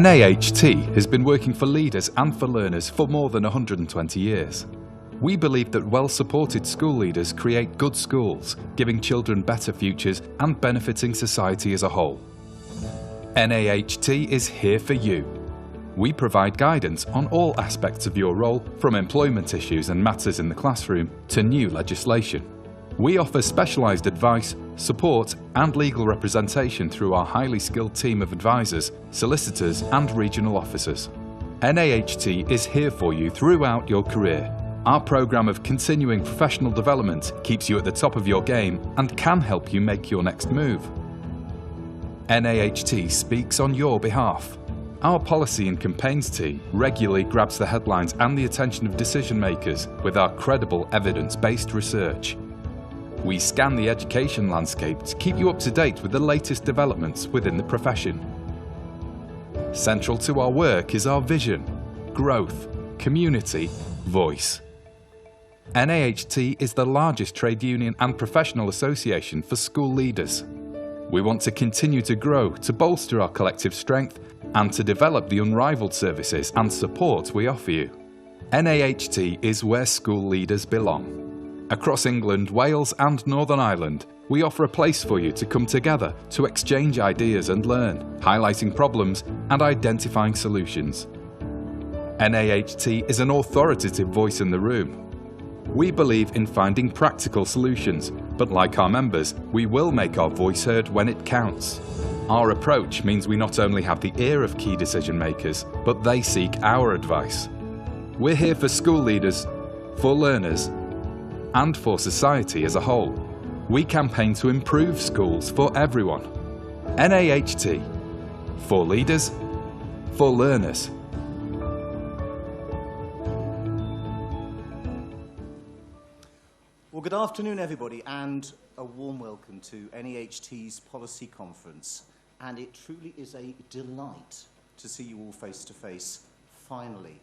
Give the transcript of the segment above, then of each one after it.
NAHT has been working for leaders and for learners for more than 120 years. We believe that well-supported school leaders create good schools, giving children better futures and benefiting society as a whole. NAHT is here for you. We provide guidance on all aspects of your role, from employment issues and matters in the classroom to new legislation. We offer specialised advice, support and legal representation through our highly skilled team of advisors, solicitors and regional officers. NAHT is here for you throughout your career. Our programme of continuing professional development keeps you at the top of your game and can help you make your next move. NAHT speaks on your behalf. Our policy and campaigns team regularly grabs the headlines and the attention of decision makers with our credible evidence-based research. We scan the education landscape to keep you up to date with the latest developments within the profession. Central to our work is our vision, growth, community, voice. NAHT is the largest trade union and professional association for school leaders. We want to continue to grow, to bolster our collective strength and to develop the unrivaled services and support we offer you. NAHT is where school leaders belong. Across England, Wales and Northern Ireland, we offer a place for you to come together to exchange ideas and learn, highlighting problems and identifying solutions. NAHT is an authoritative voice in the room. We believe in finding practical solutions, but like our members, we will make our voice heard when it counts. Our approach means we not only have the ear of key decision makers, but they seek our advice. We're here for school leaders, for learners, and for society as a whole. We campaign to improve schools for everyone. NAHT, for leaders, for learners. Well, good afternoon, everybody, and a warm welcome to NAHT's Policy Conference. And it truly is a delight to see you all face to face, finally.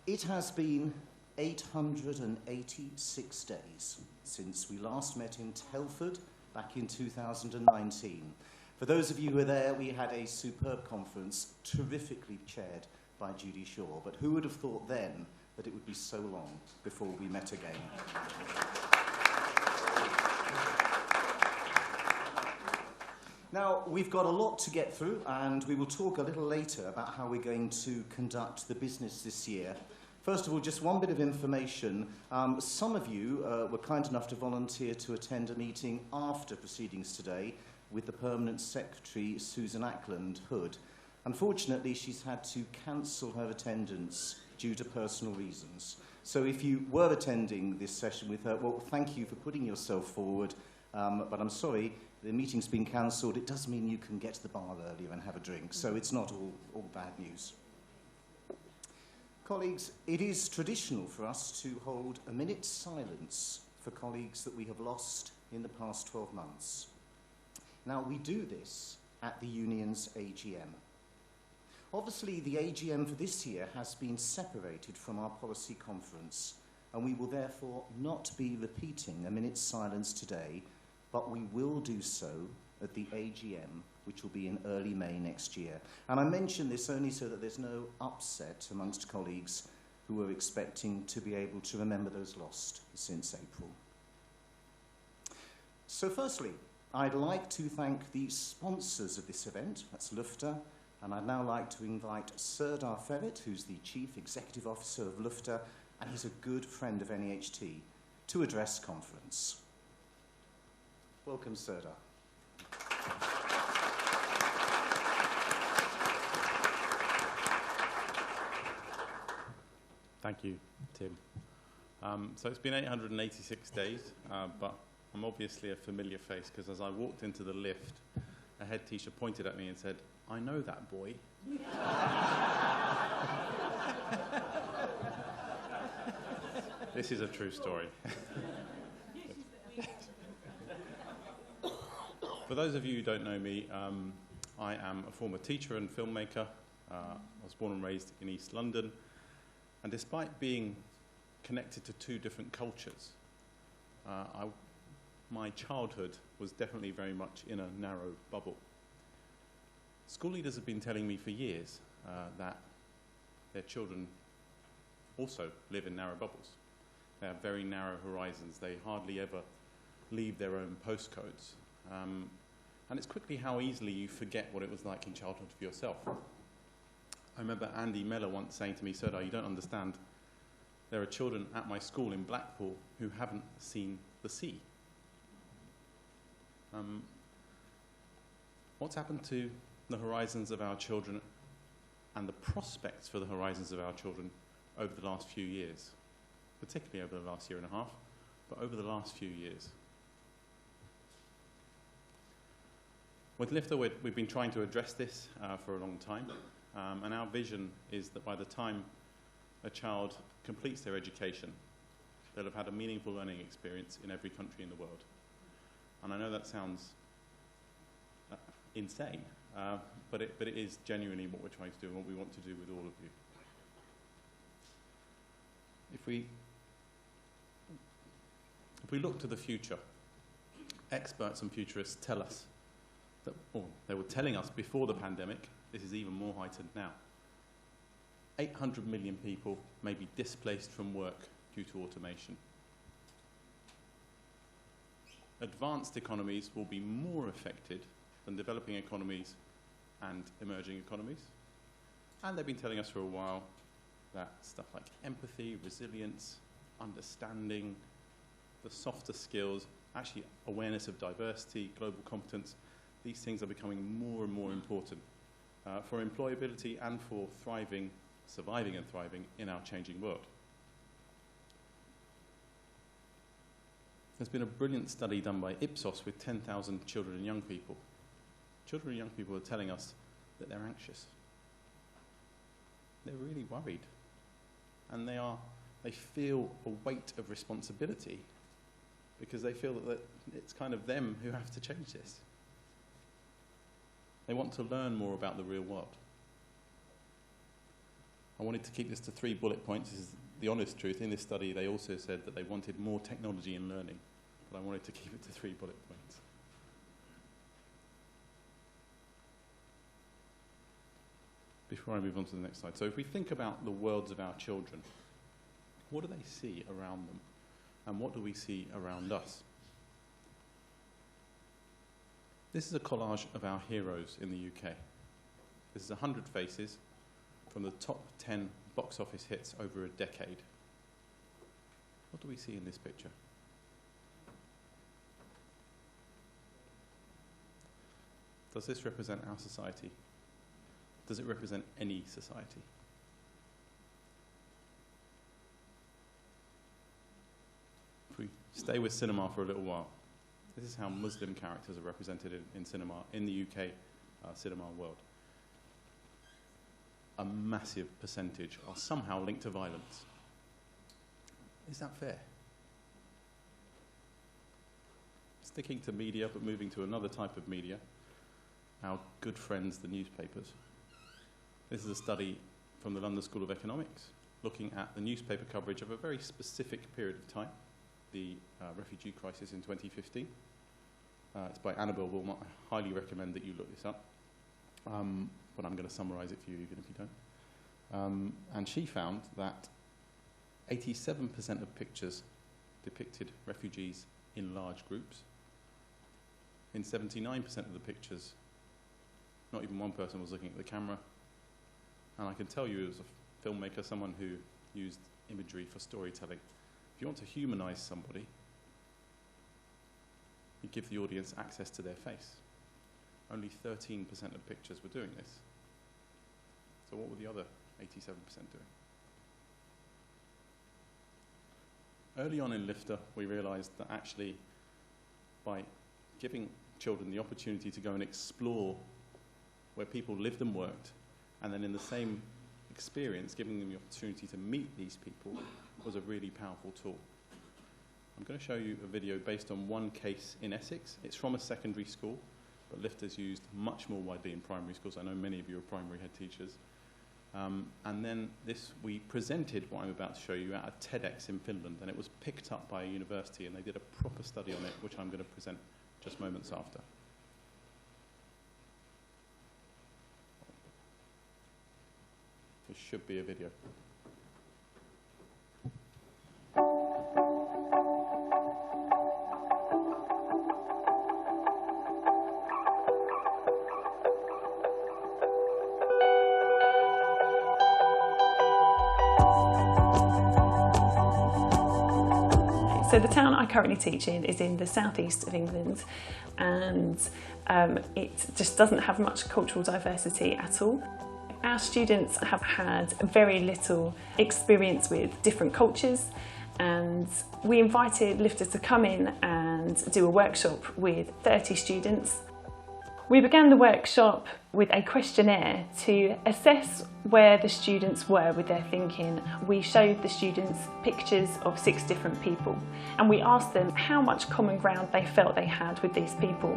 It has been 886 days since we last met in Telford back in 2019. For those of you who were there, we had a superb conference, terrifically chaired by Judy Shaw. But who would have thought then that it would be so long before we met again? Now, we've got a lot to get through, and we will talk a little later about how we're going to conduct the business this year. First of all, just one bit of information. Some of you were kind enough to volunteer to attend a meeting after proceedings today with the Permanent Secretary, Susan Ackland Hood. Unfortunately, she's had to cancel her attendance due to personal reasons. So if you were attending this session with her, well, thank you for putting yourself forward, but I'm sorry, the meeting's been cancelled. It does mean you can get to the bar earlier and have a drink, so it's not all bad news. Colleagues, it is traditional for us to hold a minute's silence for colleagues that we have lost in the past 12 months. Now, we do this at the union's AGM. Obviously, the AGM for this year has been separated from our policy conference, and we will therefore not be repeating a minute's silence today, but we will do so at the AGM, which will be in early May next year. And I mention this only so that there's no upset amongst colleagues who are expecting to be able to remember those lost since April. So firstly, I'd like to thank the sponsors of this event, that's Lufta, and I'd now like to invite Serdar Ferit, who's the Chief Executive Officer of Lufta, and he's a good friend of NAHT, to address conference. Welcome, Serdar. Thank you, Tim. So it's been 886 days, but I'm obviously a familiar face because as I walked into the lift, a head teacher pointed at me and said, "I know that boy." This is a true story. For those of you who don't know me, I am a former teacher and filmmaker. I was born and raised in East London. And despite being connected to two different cultures, my childhood was definitely very much in a narrow bubble. School leaders have been telling me for years that their children also live in narrow bubbles. They have very narrow horizons. They hardly ever leave their own postcodes. And it's quickly how easily you forget what it was like in childhood for yourself. I remember Andy Meller once saying to me, "Serdar, you don't understand. There are children at my school in Blackpool who haven't seen the sea." What's happened to the horizons of our children and the prospects for the horizons of our children over the last few years, particularly over the last year and a half, but over the last few years? With Lifter, we've been trying to address this for a long time, and our vision is that by the time a child completes their education, they'll have had a meaningful learning experience in every country in the world. And I know that sounds insane, but it is genuinely what we're trying to do and what we want to do with all of you. If we look to the future, experts and futurists tell us that, or they were telling us before the pandemic, this is even more heightened now, 800 million people may be displaced from work due to automation. Advanced economies will be more affected than developing economies and emerging economies. And they've been telling us for a while that stuff like empathy, resilience, understanding, the softer skills, actually awareness of diversity, global competence, these things are becoming more and more important for employability and for thriving, surviving and thriving in our changing world. There's been a brilliant study done by Ipsos with 10,000 children and young people. Children and young people are telling us that they're anxious. They're really worried. And they feel a weight of responsibility because they feel that it's kind of them who have to change this. They want to learn more about the real world. I wanted to keep this to 3 bullet points. This is the honest truth. In this study, they also said that they wanted more technology in learning, but I wanted to keep it to 3 bullet points. Before I move on to the next slide. So if we think about the worlds of our children, what do they see around them? And what do we see around us? This is a collage of our heroes in the UK. This is 100 faces from the top 10 box office hits over a decade. What do we see in this picture? Does this represent our society? Does it represent any society? If we stay with cinema for a little while, this is how Muslim characters are represented in cinema, in the UK cinema world. A massive percentage are somehow linked to violence. Is that fair? Sticking to media, but moving to another type of media, our good friends, the newspapers. This is a study from the London School of Economics, looking at the newspaper coverage of a very specific period of time, the Refugee Crisis in 2015. It's by Annabel Wilmot. I highly recommend that you look this up. But I'm going to summarise it for you, even if you don't. And she found that 87% of pictures depicted refugees in large groups. In 79% of the pictures, not even one person was looking at the camera. And I can tell you, as a filmmaker, someone who used imagery for storytelling, if you want to humanise somebody, you give the audience access to their face. Only 13% of pictures were doing this. So what were the other 87% doing? Early on in Lifter, we realised that actually by giving children the opportunity to go and explore where people lived and worked, and then in the same experience, giving them the opportunity to meet these people was a really powerful tool. I'm going to show you a video based on one case in Essex. It's from a secondary school, but Lifter's used much more widely in primary schools. I know many of you are primary head teachers. And then we presented what I'm about to show you at a TEDx in Finland, and it was picked up by a university, and they did a proper study on it, which I'm going to present just moments after. This should be a video. So the town I currently teach in is in the southeast of England, and it just doesn't have much cultural diversity at all. Our students have had very little experience with different cultures, and we invited lifters to come in and do a workshop with 30 students. We began the workshop with a questionnaire to assess where the students were with their thinking. We showed the students pictures of 6 different people, and we asked them how much common ground they felt they had with these people.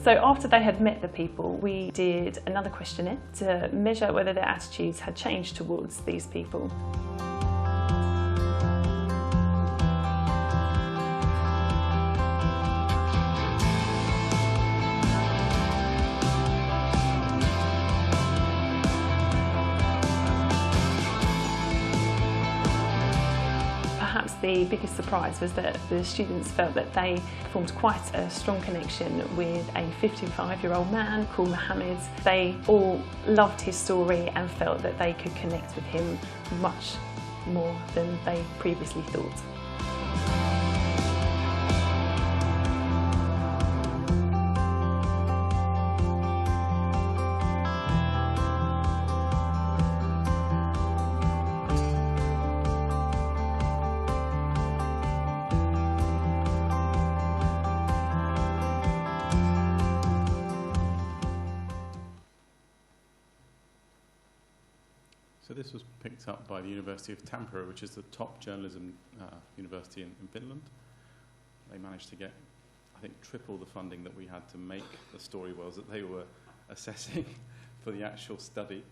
So after they had met the people, we did another questionnaire to measure whether their attitudes had changed towards these people. Perhaps the biggest surprise was that the students felt that they formed quite a strong connection with a 55-year-old man called Mohammed. They all loved his story and felt that they could connect with him much more than they previously thought. So this was picked up by the University of Tampere, which is the top journalism university in Finland. They managed to get, I think, triple the funding that we had to make the story wells that they were assessing for the actual study.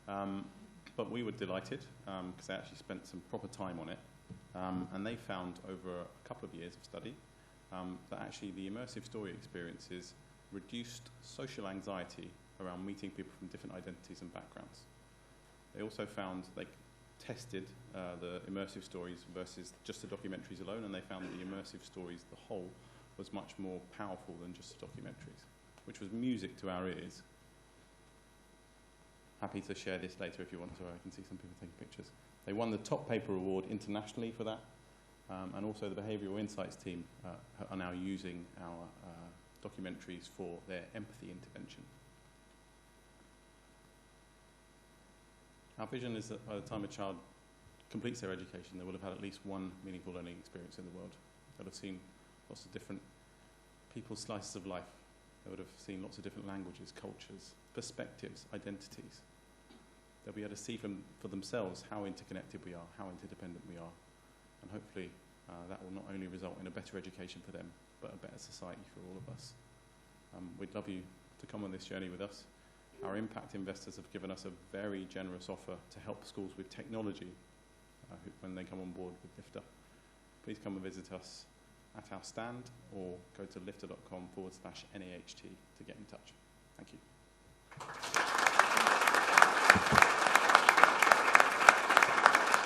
But we were delighted because they actually spent some proper time on it. And they found over a couple of years of study that actually the immersive story experiences reduced social anxiety around meeting people from different identities and backgrounds. They also found they tested the immersive stories versus just the documentaries alone, and they found that the immersive stories, the whole, was much more powerful than just the documentaries, which was music to our ears. Happy to share this later if you want to. I can see some people taking pictures. They won the top paper award internationally for that, and also the behavioural insights team are now using our documentaries for their empathy intervention. Our vision is that by the time a child completes their education, they will have had at least one meaningful learning experience in the world. They'll have seen lots of different people's slices of life. They would have seen lots of different languages, cultures, perspectives, identities. They'll be able to see for themselves how interconnected we are, how interdependent we are. And hopefully that will not only result in a better education for them, but a better society for all of us. We'd love you to come on this journey with us. Our impact investors have given us a very generous offer to help schools with technology when they come on board with Lifter. Please come and visit us at our stand or go to lifter.com/NAHT to get in touch. Thank you.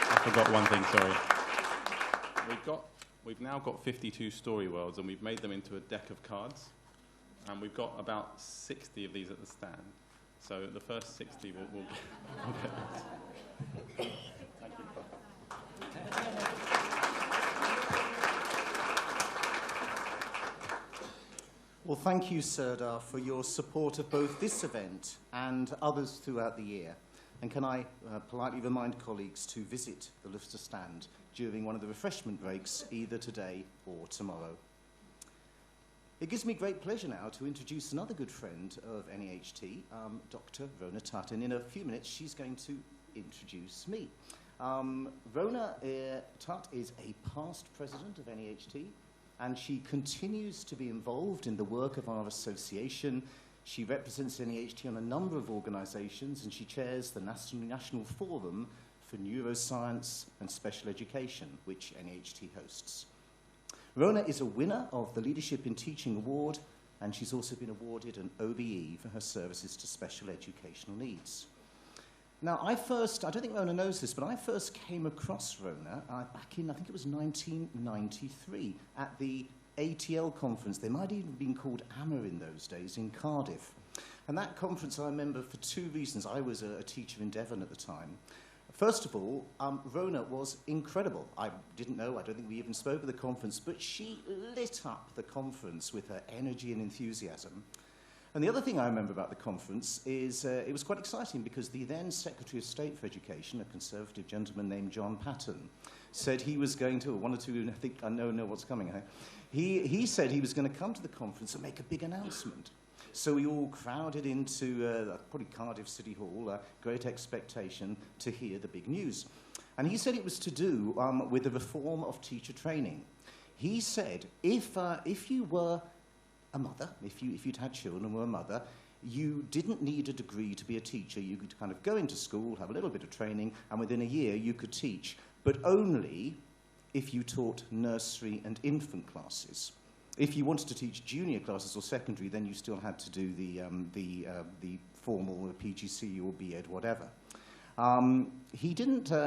I forgot one thing, sorry. We've now got 52 story worlds, and we've made them into a deck of cards. And we've got about 60 of these at the stand. So the first 60 will get this. Thank you. Well, thank you, Serdar, for your support of both this event and others throughout the year. And can I politely remind colleagues to visit the Lifter stand during one of the refreshment breaks, either today or tomorrow. It gives me great pleasure now to introduce another good friend of NAHT, Dr. Rona Tutt, and in a few minutes she's going to introduce me. Rona Tut is a past president of NEHT, and she continues to be involved in the work of our association. She represents NEHT on a number of organisations, and she chairs the National Forum for Neuroscience and Special Education, which NEHT hosts. Rona is a winner of the Leadership in Teaching Award, and she's also been awarded an OBE for her services to special educational needs. Now, I don't think Rona knows this, but I first came across Rona back in, I think it was 1993, at the ATL conference. They might even have been called AMA in those days, in Cardiff. And that conference I remember for two reasons. I was a teacher in Devon at the time. First of all, Rona was incredible. I didn't know, I don't think we even spoke at the conference, but she lit up the conference with her energy and enthusiasm. And the other thing I remember about the conference is it was quite exciting because the then Secretary of State for Education, a Conservative gentleman named John Patton, said he was going to, one or two, I think I know what's coming. He said he was going to come to the conference and make a big announcement. So we all crowded into probably Cardiff City Hall, great expectation to hear the big news. And he said it was to do with the reform of teacher training. He said if you were a mother, if you'd had children and were a mother, you didn't need a degree to be a teacher. You could kind of go into school, have a little bit of training, and within a year you could teach, but only if you taught nursery and infant classes. If you wanted to teach junior classes or secondary, then you still had to do the formal PGC or BEd, whatever.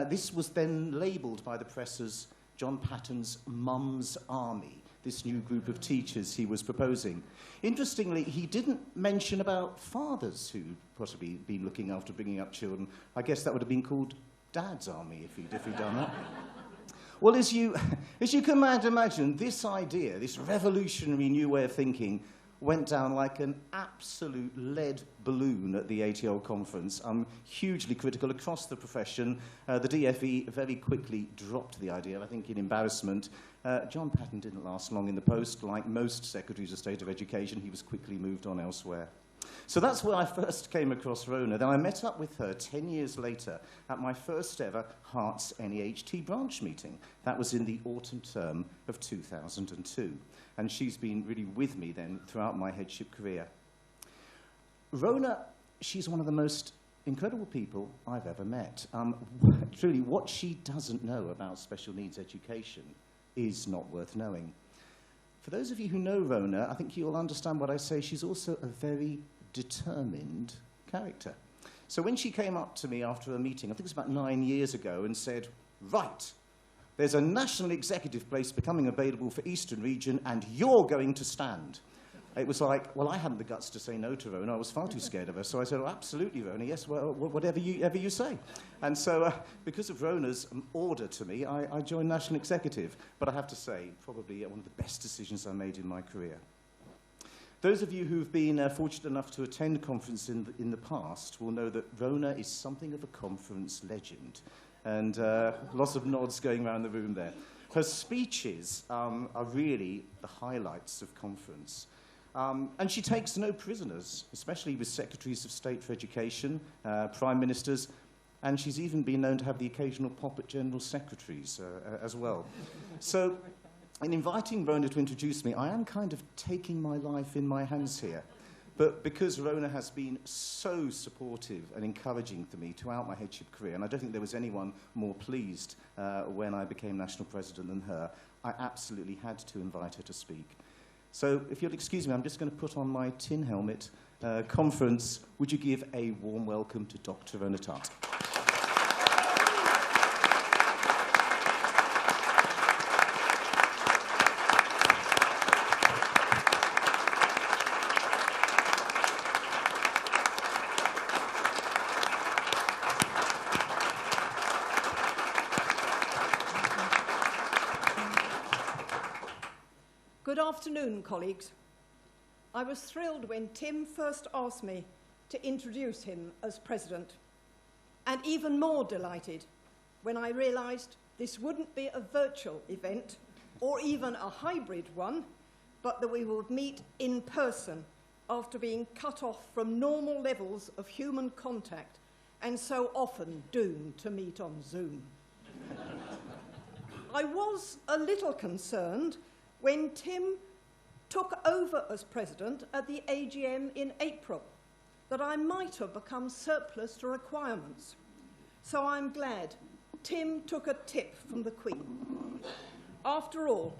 This was then labelled by the press as John Patton's Mum's Army, this new group of teachers he was proposing. Interestingly, he didn't mention about fathers who'd possibly been looking after bringing up children. I guess that would have been called Dad's Army if he'd done that. Well, as you can imagine, this idea, this revolutionary new way of thinking, went down like an absolute lead balloon at the ATL conference. Hugely critical across the profession. The DFE very quickly dropped the idea, I think in embarrassment. John Patton didn't last long in the post. Like most Secretaries of State of Education, he was quickly moved on elsewhere. So that's where I first came across Rona. Then I met up with her 10 years later at my first ever Hearts NEHT branch meeting. That was in the autumn term of 2002. And she's been really with me then throughout my headship career. Rona, she's one of the most incredible people I've ever met. Truly, what she doesn't know about special needs education is not worth knowing. For those of you who know Rona, I think you'll understand what I say. She's also a very determined character. So when she came up to me after a meeting, I think it was about 9 years ago, and said, right, there's a national executive place becoming available for Eastern Region, and you're going to stand. It was like, well, I hadn't the guts to say no to Rona. I was far too scared of her. So I said, oh, absolutely, Rona, yes, well, whatever you say. And so because of Rona's order to me, I joined National Executive. But I have to say, probably one of the best decisions I made in my career. Those of you who've been fortunate enough to attend conference in the past will know that Rona is something of a conference legend. And lots of nods going around the room there. Her speeches are really the highlights of conference. And she takes no prisoners, especially with Secretaries of State for Education, Prime Ministers, and she's even been known to have the occasional pop at General Secretaries as well. So, in inviting Rona to introduce me, I am kind of taking my life in my hands here. But because Rona has been so supportive and encouraging to me throughout my headship career, and I don't think there was anyone more pleased when I became National President than her, I absolutely had to invite her to speak. So, if you'll excuse me, I'm just going to put on my tin helmet. Conference, would you give a warm welcome to Dr. Rona Tut? Good afternoon, colleagues. I was thrilled when Tim first asked me to introduce him as president, and even more delighted when I realised this wouldn't be a virtual event or even a hybrid one, but that we would meet in person after being cut off from normal levels of human contact and so often doomed to meet on Zoom. I was a little concerned when Tim took over as president at the AGM in April, that I might have become surplus to requirements. So I'm glad Tim took a tip from the Queen. After all,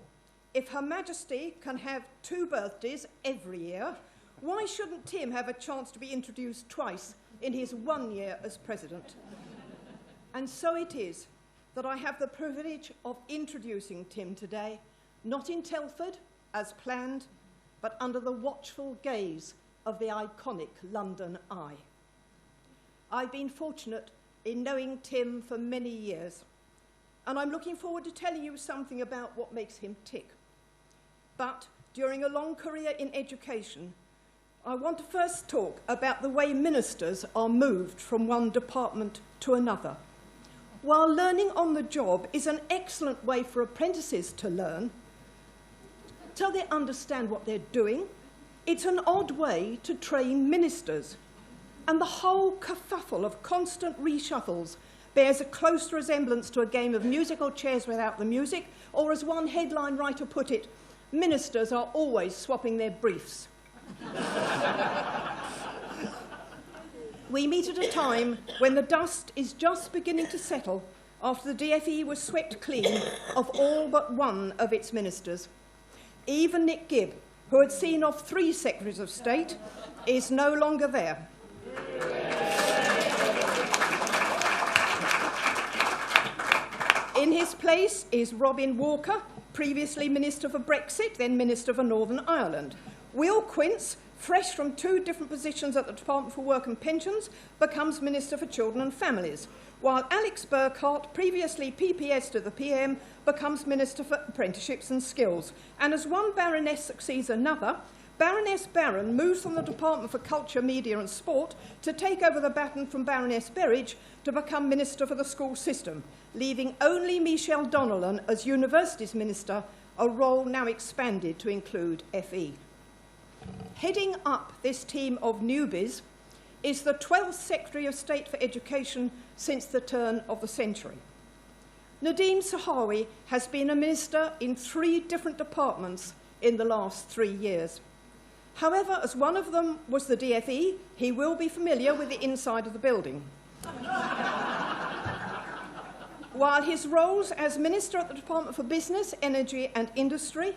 if Her Majesty can have 2 birthdays every year, why shouldn't Tim have a chance to be introduced twice in his 1 year as president? And so it is that I have the privilege of introducing Tim today, not in Telford, as planned, but under the watchful gaze of the iconic London Eye. I've been fortunate in knowing Tim for many years, and I'm looking forward to telling you something about what makes him tick. But during a long career in education, I want to first talk about the way ministers are moved from one department to another. While learning on the job is an excellent way for apprentices to learn, till they understand what they're doing, it's an odd way to train ministers. And the whole kerfuffle of constant reshuffles bears a close resemblance to a game of musical chairs without the music, or as one headline writer put it, ministers are always swapping their briefs. We meet at a time when the dust is just beginning to settle after the DfE was swept clean of all but one of its ministers. Even Nick Gibb, who had seen off 3 Secretaries of State, is no longer there. In his place is Robin Walker, previously Minister for Brexit, then Minister for Northern Ireland. Will Quince, fresh from 2 different positions at the Department for Work and Pensions, becomes Minister for Children and Families, while Alex Burkhardt, previously PPS to the PM, becomes Minister for Apprenticeships and Skills. And as one Baroness succeeds another, Baroness Barron moves from the Department for Culture, Media and Sport to take over the baton from Baroness Berridge to become Minister for the School System, leaving only Michelle Donnellan as Universities Minister, a role now expanded to include FE. Heading up this team of newbies is the 12th Secretary of State for Education since the turn of the century. Nadeem Sahawi has been a minister in 3 different departments in the last 3 years. However, as one of them was the DfE, he will be familiar with the inside of the building. While his roles as Minister at the Department for Business, Energy and Industry,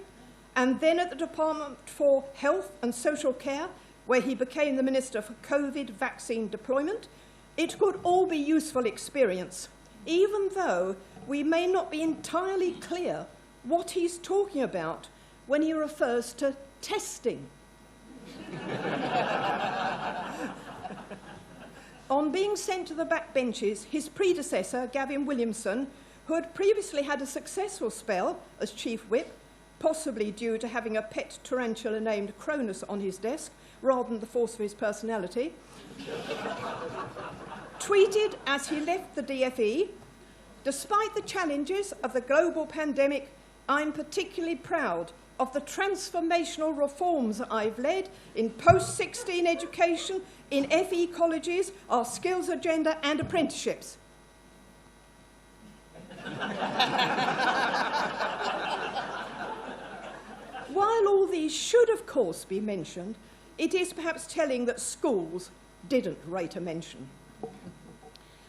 and then at the Department for Health and Social Care, where he became the Minister for COVID vaccine deployment, it could all be useful experience, even though we may not be entirely clear what he's talking about when he refers to testing. On being sent to the backbenches, his predecessor, Gavin Williamson, who had previously had a successful spell as Chief Whip, possibly due to having a pet tarantula named Cronus on his desk, rather than the force of his personality, tweeted as he left the DfE, "Despite the challenges of the global pandemic, I'm particularly proud of the transformational reforms I've led in post-16 education, in FE colleges, our skills agenda and apprenticeships." While all these should, of course, be mentioned, it is perhaps telling that schools didn't rate a mention.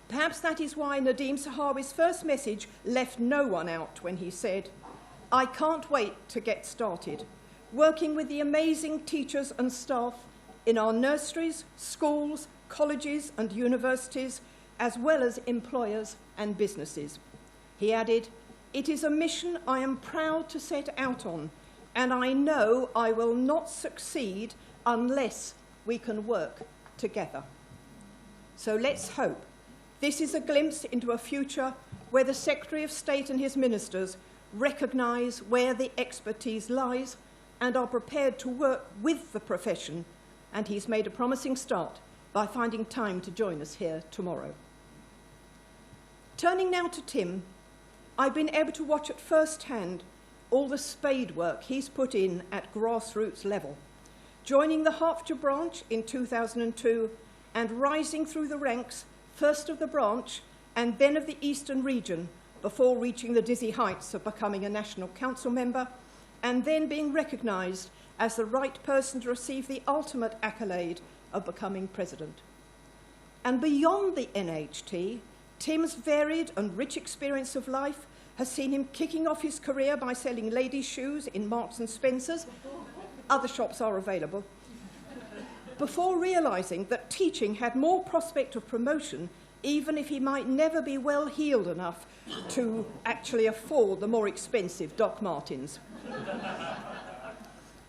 Perhaps that is why Nadeem Sahawi's first message left no one out when he said, "I can't wait to get started, working with the amazing teachers and staff in our nurseries, schools, colleges and universities, as well as employers and businesses." He added, "It is a mission I am proud to set out on, and I know I will not succeed unless we can work together." So let's hope this is a glimpse into a future where the Secretary of State and his ministers recognise where the expertise lies and are prepared to work with the profession, and he's made a promising start by finding time to join us here tomorrow. Turning now to Tim, I've been able to watch at first hand all the spade work he's put in at grassroots level, joining the Hertfordshire branch in 2002 and rising through the ranks, first of the branch and then of the Eastern region, before reaching the dizzy heights of becoming a National Council member, and then being recognised as the right person to receive the ultimate accolade of becoming president. And beyond the NHT, Tim's varied and rich experience of life has seen him kicking off his career by selling ladies' shoes in Marks and Spencer's. Other shops are available. Before realising that teaching had more prospect of promotion, even if he might never be well-heeled enough to actually afford the more expensive Doc Martens.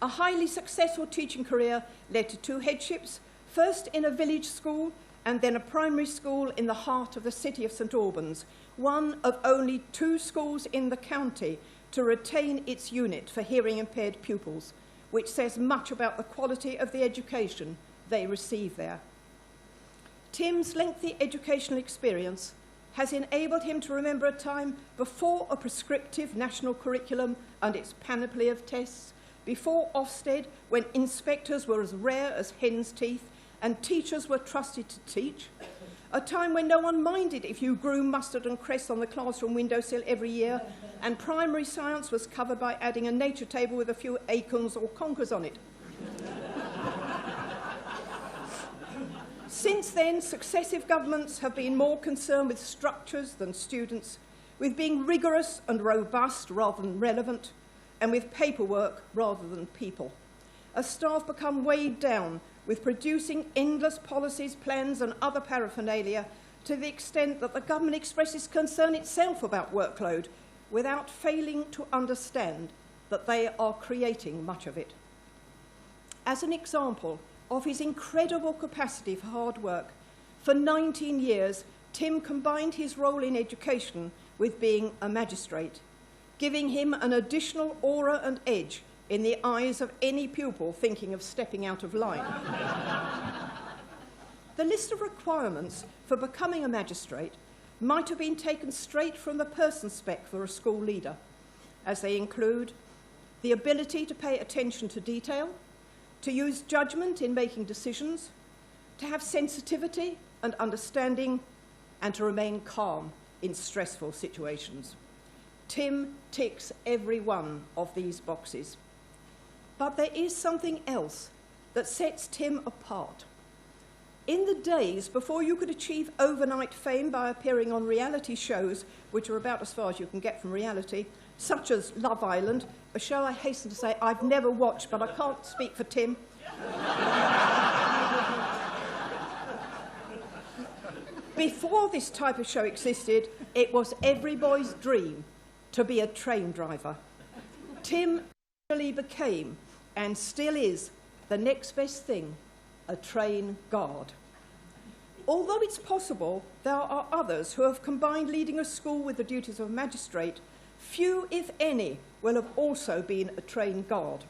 A highly successful teaching career led to 2 headships, first in a village school and then a primary school in the heart of the city of St Albans, one of only 2 schools in the county to retain its unit for hearing-impaired pupils, which says much about the quality of the education they receive there. Tim's lengthy educational experience has enabled him to remember a time before a prescriptive national curriculum and its panoply of tests, before Ofsted, when inspectors were as rare as hen's teeth and teachers were trusted to teach, a time when no one minded if you grew mustard and cress on the classroom windowsill every year, and primary science was covered by adding a nature table with a few acorns or conkers on it. Since then, successive governments have been more concerned with structures than students, with being rigorous and robust rather than relevant, and with paperwork rather than people. As staff become weighed down with producing endless policies, plans and other paraphernalia, to the extent that the government expresses concern itself about workload without failing to understand that they are creating much of it. As an example of his incredible capacity for hard work, for 19 years, Tim combined his role in education with being a magistrate, giving him an additional aura and edge in the eyes of any pupil thinking of stepping out of line. The list of requirements for becoming a magistrate might have been taken straight from the person spec for a school leader, as they include the ability to pay attention to detail, to use judgment in making decisions, to have sensitivity and understanding, and to remain calm in stressful situations. Tim ticks every one of these boxes. But there is something else that sets Tim apart. In the days before you could achieve overnight fame by appearing on reality shows, which are about as far as you can get from reality, such as Love Island, a show I hasten to say I've never watched, but I can't speak for Tim. Before this type of show existed, it was every boy's dream to be a train driver. Tim actually became, and still is, the next best thing, a train guard. Although it's possible there are others who have combined leading a school with the duties of a magistrate, few, if any, will have also been a train guard.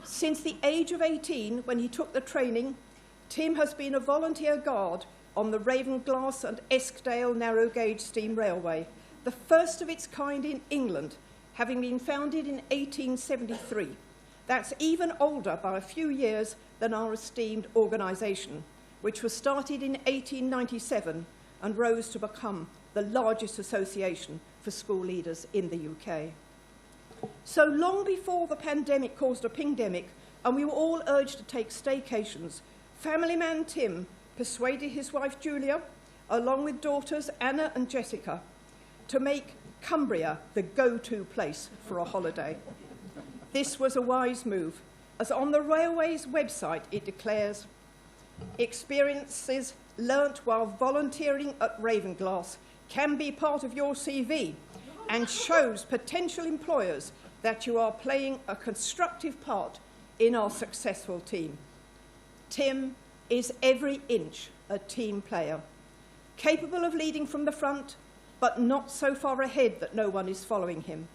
Since the age of 18, when he took the training, Tim has been a volunteer guard on the Ravenglass and Eskdale narrow gauge steam railway, the first of its kind in England, having been founded in 1873. That's even older by a few years than our esteemed organisation, which was started in 1897 and rose to become the largest association for school leaders in the UK. So long before the pandemic caused a pingdemic and we were all urged to take staycations, family man Tim persuaded his wife Julia, along with daughters Anna and Jessica, to make Cumbria the go-to place for a holiday. This was a wise move, as on the railway's website it declares, "Experiences learnt while volunteering at Ravenglass can be part of your CV and shows potential employers that you are playing a constructive part in our successful team." Tim is every inch a team player, capable of leading from the front, but not so far ahead that no one is following him,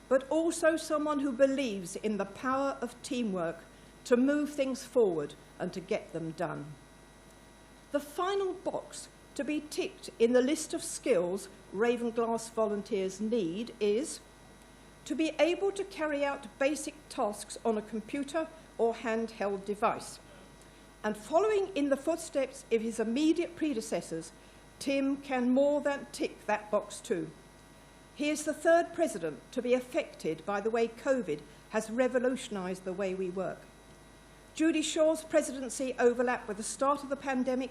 but also someone who believes in the power of teamwork to move things forward and to get them done. The final box to be ticked in the list of skills Ravenglass volunteers need is to be able to carry out basic tasks on a computer or handheld device. And following in the footsteps of his immediate predecessors, Tim can more than tick that box too. He is the third president to be affected by the way COVID has revolutionised the way we work. Judy Shaw's presidency overlapped with the start of the pandemic.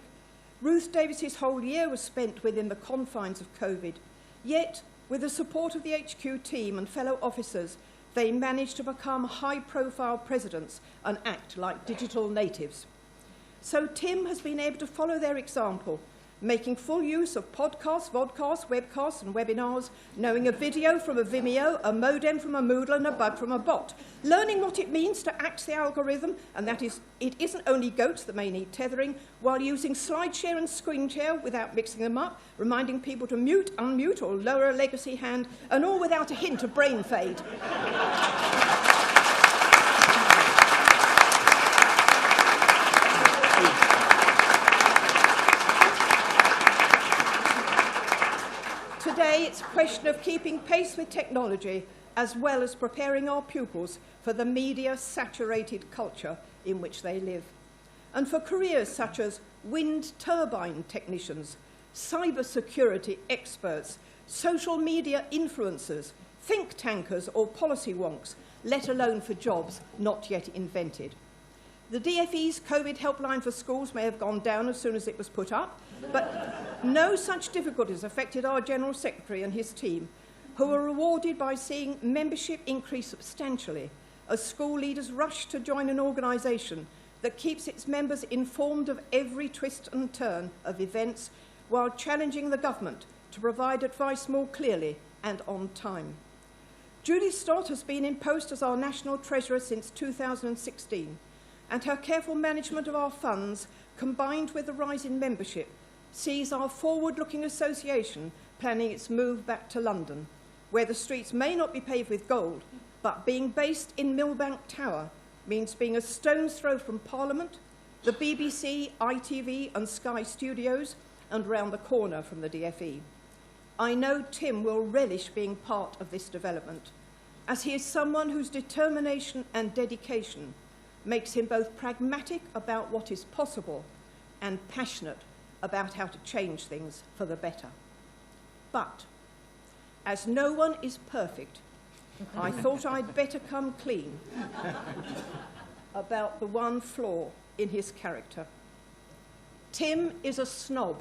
Ruth Davis's whole year was spent within the confines of COVID. Yet, with the support of the HQ team and fellow officers, they managed to become high-profile presidents and act like digital natives. So Tim has been able to follow their example, making full use of podcasts, vodcasts, webcasts and webinars, knowing a video from a Vimeo, a modem from a Moodle and a bug from a bot, learning what it means to axe the algorithm, and that is, it isn't only goats that may need tethering, while using SlideShare and ScreenShare without mixing them up, reminding people to mute, unmute or lower a legacy hand, and all without a hint of brain fade. Today, it's a question of keeping pace with technology as well as preparing our pupils for the media-saturated culture in which they live, and for careers such as wind turbine technicians, cybersecurity experts, social media influencers, think tankers or policy wonks, let alone for jobs not yet invented. The DFE's COVID helpline for schools may have gone down as soon as it was put up, but no such difficulties affected our General Secretary and his team, who were rewarded by seeing membership increase substantially as school leaders rush to join an organisation that keeps its members informed of every twist and turn of events while challenging the government to provide advice more clearly and on time. Judy Stott has been in post as our National Treasurer since 2016, and her careful management of our funds, combined with the rise in membership, sees our forward-looking association planning its move back to London, where the streets may not be paved with gold, but being based in Millbank Tower means being a stone's throw from Parliament, the BBC, ITV and Sky Studios, and round the corner from the DFE. I know Tim will relish being part of this development, as he is someone whose determination and dedication makes him both pragmatic about what is possible and passionate about how to change things for the better. But, as no one is perfect, I thought I'd better come clean about the one flaw in his character. Tim is a snob.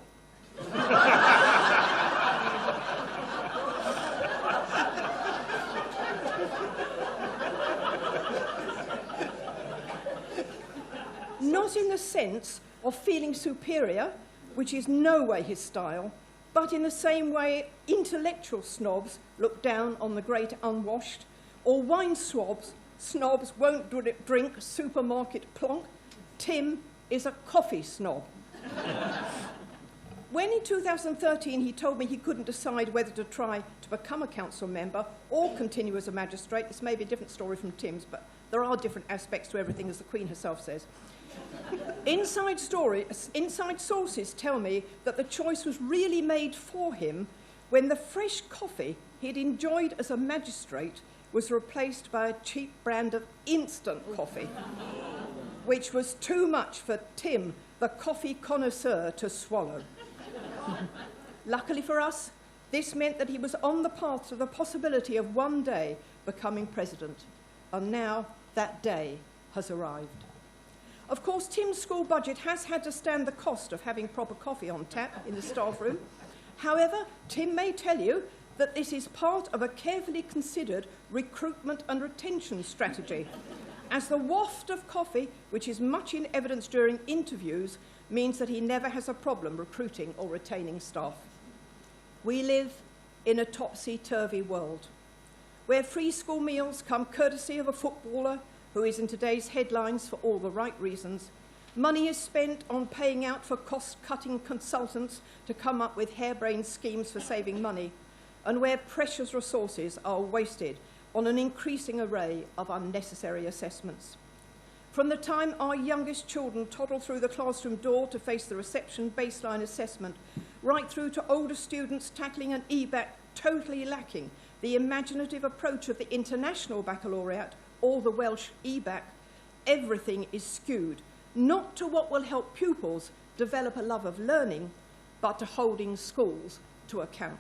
Not in the sense of feeling superior, which is no way his style, but in the same way intellectual snobs look down on the great unwashed, or wine snobs won't drink supermarket plonk. Tim is a coffee snob. When in 2013 he told me he couldn't decide whether to try to become a council member or continue as a magistrate, this may be a different story from Tim's, but there are different aspects to everything, as the Queen herself says. Inside sources tell me that the choice was really made for him when the fresh coffee he'd enjoyed as a magistrate was replaced by a cheap brand of instant coffee, which was too much for Tim, the coffee connoisseur, to swallow. Luckily for us, this meant that he was on the path to the possibility of one day becoming president, and now that day has arrived. Of course, Tim's school budget has had to stand the cost of having proper coffee on tap in the staff room. However, Tim may tell you that this is part of a carefully considered recruitment and retention strategy, as the waft of coffee, which is much in evidence during interviews, means that he never has a problem recruiting or retaining staff. We live in a topsy-turvy world, where free school meals come courtesy of a footballer who is in today's headlines for all the right reasons. Money is spent on paying out for cost-cutting consultants to come up with harebrained schemes for saving money, and where precious resources are wasted on an increasing array of unnecessary assessments. From the time our youngest children toddle through the classroom door to face the reception baseline assessment, right through to older students tackling an EBAC totally lacking the imaginative approach of the International Baccalaureate or the Welsh EBAC, everything is skewed, not to what will help pupils develop a love of learning, but to holding schools to account.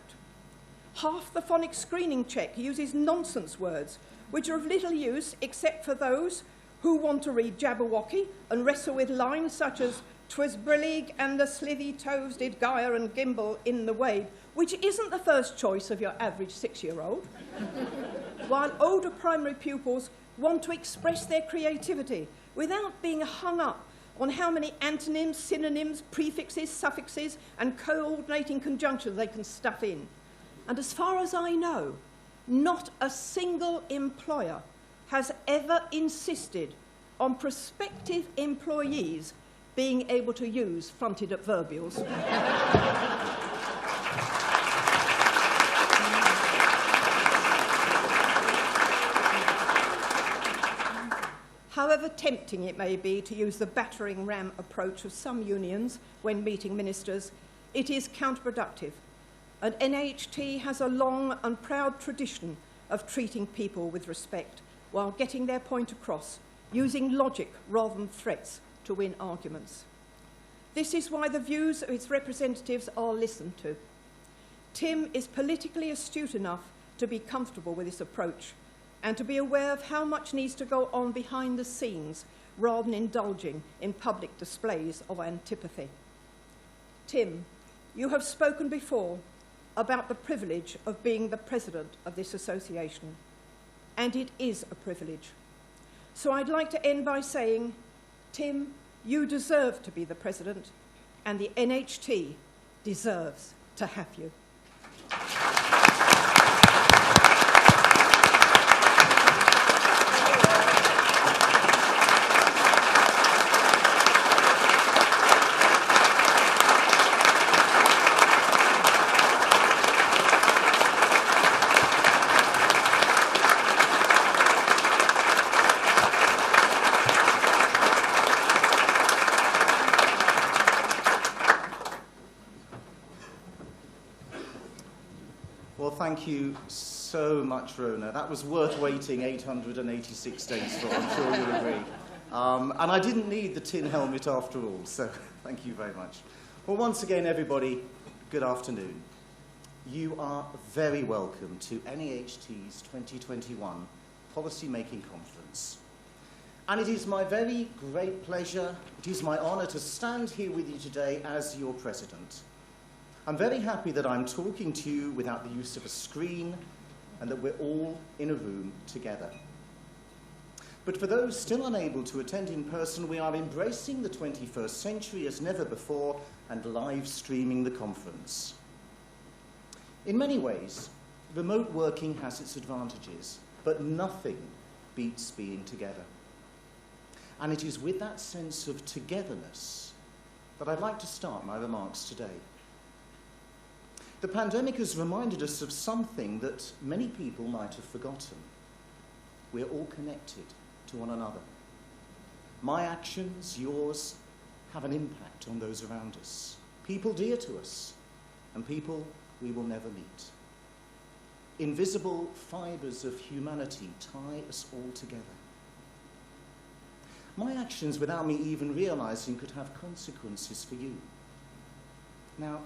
Half the phonics screening check uses nonsense words, which are of little use except for those who want to read Jabberwocky and wrestle with lines such as "'Twas brillig and the slithy toves did gyre and gimble in the wave," which isn't the first choice of your average 6-year-old. While older primary pupils want to express their creativity without being hung up on how many antonyms, synonyms, prefixes, suffixes, and coordinating conjunctions they can stuff in. And as far as I know, not a single employer has ever insisted on prospective employees being able to use fronted adverbials. However tempting it may be to use the battering ram approach of some unions when meeting ministers, it is counterproductive. And NHT has a long and proud tradition of treating people with respect while getting their point across, using logic rather than threats to win arguments. This is why the views of its representatives are listened to. Tim is politically astute enough to be comfortable with this approach and to be aware of how much needs to go on behind the scenes rather than indulging in public displays of antipathy. Tim, you have spoken before about the privilege of being the president of this association, and it is a privilege. So I'd like to end by saying, Tim, you deserve to be the president, and the NHT deserves to have you. Thank you so much, Rona. That was worth waiting 886 days for, I'm sure you'll agree. And I didn't need the tin helmet after all, so thank you very much. Well, once again, everybody, good afternoon. You are very welcome to NEHT's 2021 Policy Making Conference. And it is my very great pleasure, it is my honour to stand here with you today as your president. I'm very happy that I'm talking to you without the use of a screen and that we're all in a room together. But for those still unable to attend in person, we are embracing the 21st century as never before and live streaming the conference. In many ways, remote working has its advantages, but nothing beats being together. And it is with that sense of togetherness that I'd like to start my remarks today. The pandemic has reminded us of something that many people might have forgotten. We're all connected to one another. My actions, yours, have an impact on those around us. People dear to us, and people we will never meet. Invisible fibres of humanity tie us all together. My actions, without me even realising, could have consequences for you. Now,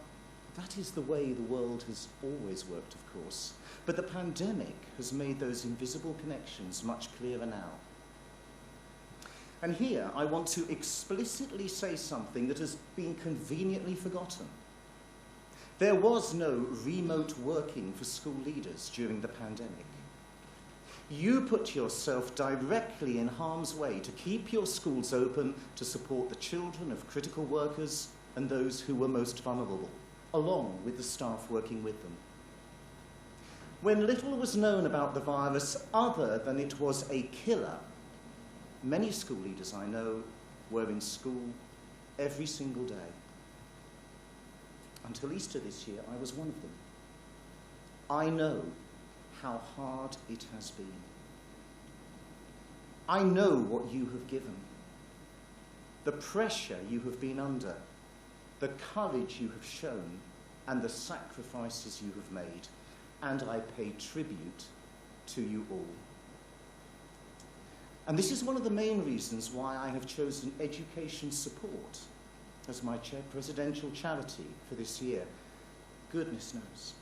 that is the way the world has always worked, of course, but the pandemic has made those invisible connections much clearer now. And here I want to explicitly say something that has been conveniently forgotten. There was no remote working for school leaders during the pandemic. You put yourself directly in harm's way to keep your schools open to support the children of critical workers and those who were most vulnerable, along with the staff working with them. When little was known about the virus other than it was a killer, many school leaders I know were in school every single day. Until Easter this year, I was one of them. I know how hard it has been. I know what you have given, the pressure you have been under, the courage you have shown, and the sacrifices you have made, and I pay tribute to you all. And this is one of the main reasons why I have chosen education support as my presidential charity for this year. Goodness knows,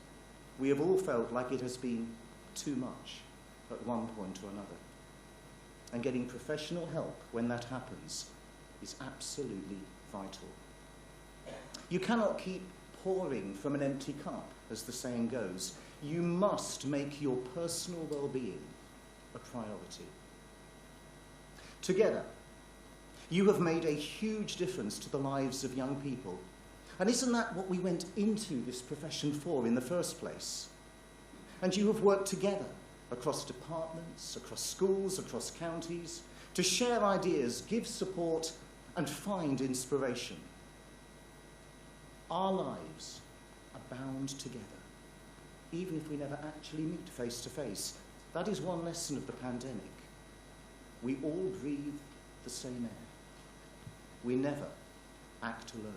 we have all felt like it has been too much at one point or another. And getting professional help when that happens is absolutely vital. You cannot keep pouring from an empty cup, as the saying goes. You must make your personal well-being a priority. Together, you have made a huge difference to the lives of young people. And isn't that what we went into this profession for in the first place? And you have worked together across departments, across schools, across counties, to share ideas, give support, and find inspiration. Our lives are bound together, even if we never actually meet face to face. That is one lesson of the pandemic. We all breathe the same air. We never act alone.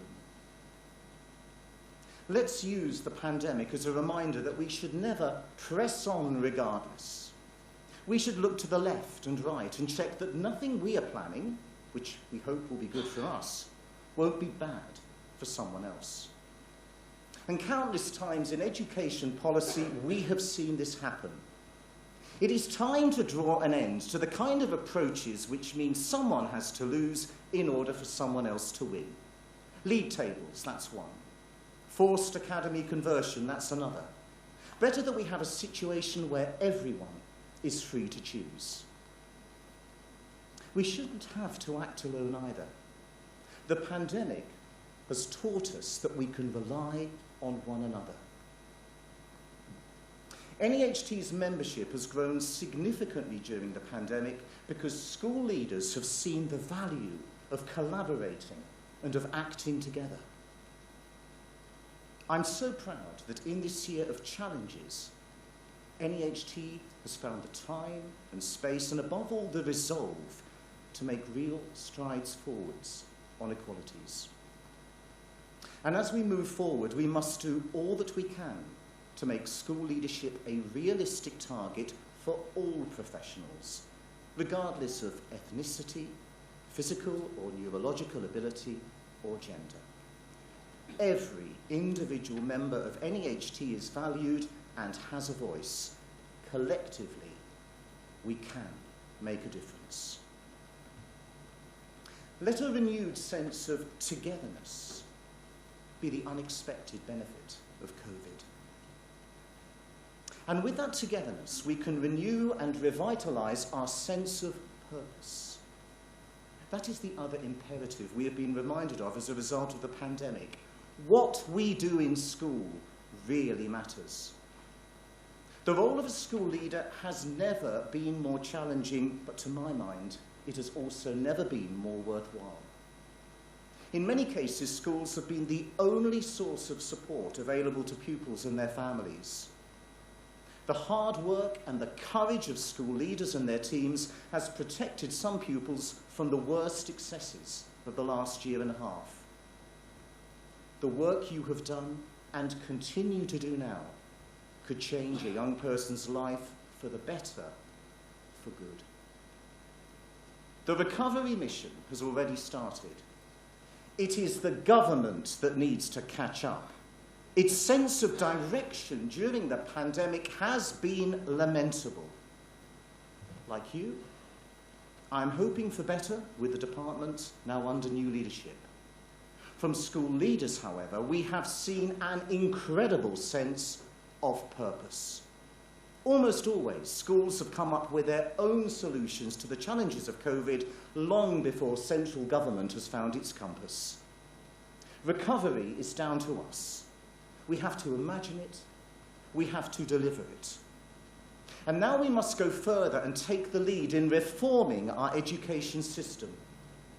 Let's use the pandemic as a reminder that we should never press on regardless. We should look to the left and right and check that nothing we are planning, which we hope will be good for us, won't be bad for someone else. And countless times in education policy, we have seen this happen. It is time to draw an end to the kind of approaches which mean someone has to lose in order for someone else to win. League tables, that's one. Forced academy conversion, that's another. Better that we have a situation where everyone is free to choose. We shouldn't have to act alone either. The pandemic has taught us that we can rely on one another. NEHT's membership has grown significantly during the pandemic because school leaders have seen the value of collaborating and of acting together. I'm so proud that in this year of challenges, NEHT has found the time and space and above all the resolve to make real strides forwards on equalities. And as we move forward, we must do all that we can to make school leadership a realistic target for all professionals, regardless of ethnicity, physical or neurological ability, or gender. Every individual member of NEHT is valued and has a voice. Collectively, we can make a difference. Let a renewed sense of togetherness be the unexpected benefit of COVID. And with that togetherness, we can renew and revitalise our sense of purpose. That is the other imperative we have been reminded of as a result of the pandemic. What we do in school really matters. The role of a school leader has never been more challenging, but to my mind, it has also never been more worthwhile. In many cases, schools have been the only source of support available to pupils and their families. The hard work and the courage of school leaders and their teams has protected some pupils from the worst excesses of the last year and a half. The work you have done and continue to do now could change a young person's life for the better, for good. The recovery mission has already started. It is the government that needs to catch up. Its sense of direction during the pandemic has been lamentable. Like you, I'm hoping for better with the department now under new leadership. From school leaders, however, we have seen an incredible sense of purpose. Almost always, schools have come up with their own solutions to the challenges of COVID long before central government has found its compass. Recovery is down to us. We have to imagine it, we have to deliver it. And now we must go further and take the lead in reforming our education system.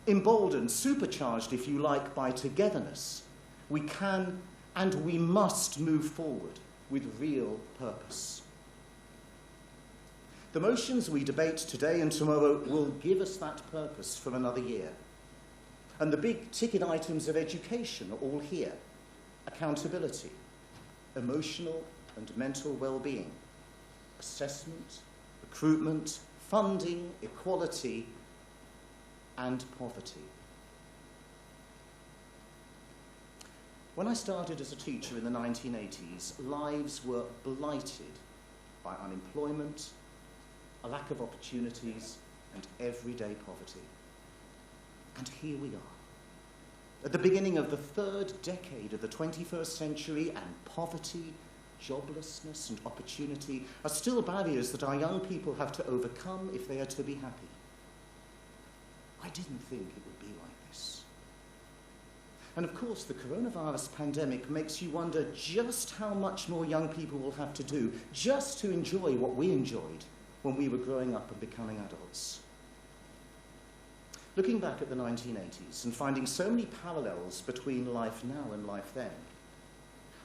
Emboldened, supercharged, if you like, by togetherness, we can and we must move forward with real purpose. The motions we debate today and tomorrow will give us that purpose for another year. And the big ticket items of education are all here. Accountability, emotional and mental well-being, assessment, recruitment, funding, equality, and poverty. When I started as a teacher in the 1980s, lives were blighted by unemployment, a lack of opportunities, and everyday poverty. And here we are, at the beginning of the third decade of the 21st century, and poverty, joblessness, and opportunity are still barriers that our young people have to overcome if they are to be happy. I didn't think it would be like this. And of course, the coronavirus pandemic makes you wonder just how much more young people will have to do just to enjoy what we enjoyed when we were growing up and becoming adults. Looking back at the 1980s and finding so many parallels between life now and life then,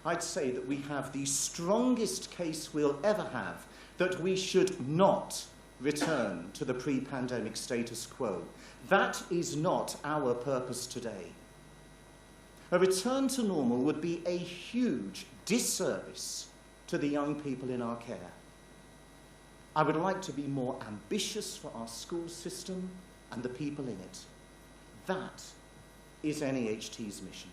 I'd say that we have the strongest case we'll ever have that we should not return to the pre-pandemic status quo. That is not our purpose today. A return to normal would be a huge disservice to the young people in our care. I would like to be more ambitious for our school system and the people in it. That is NEHT's mission.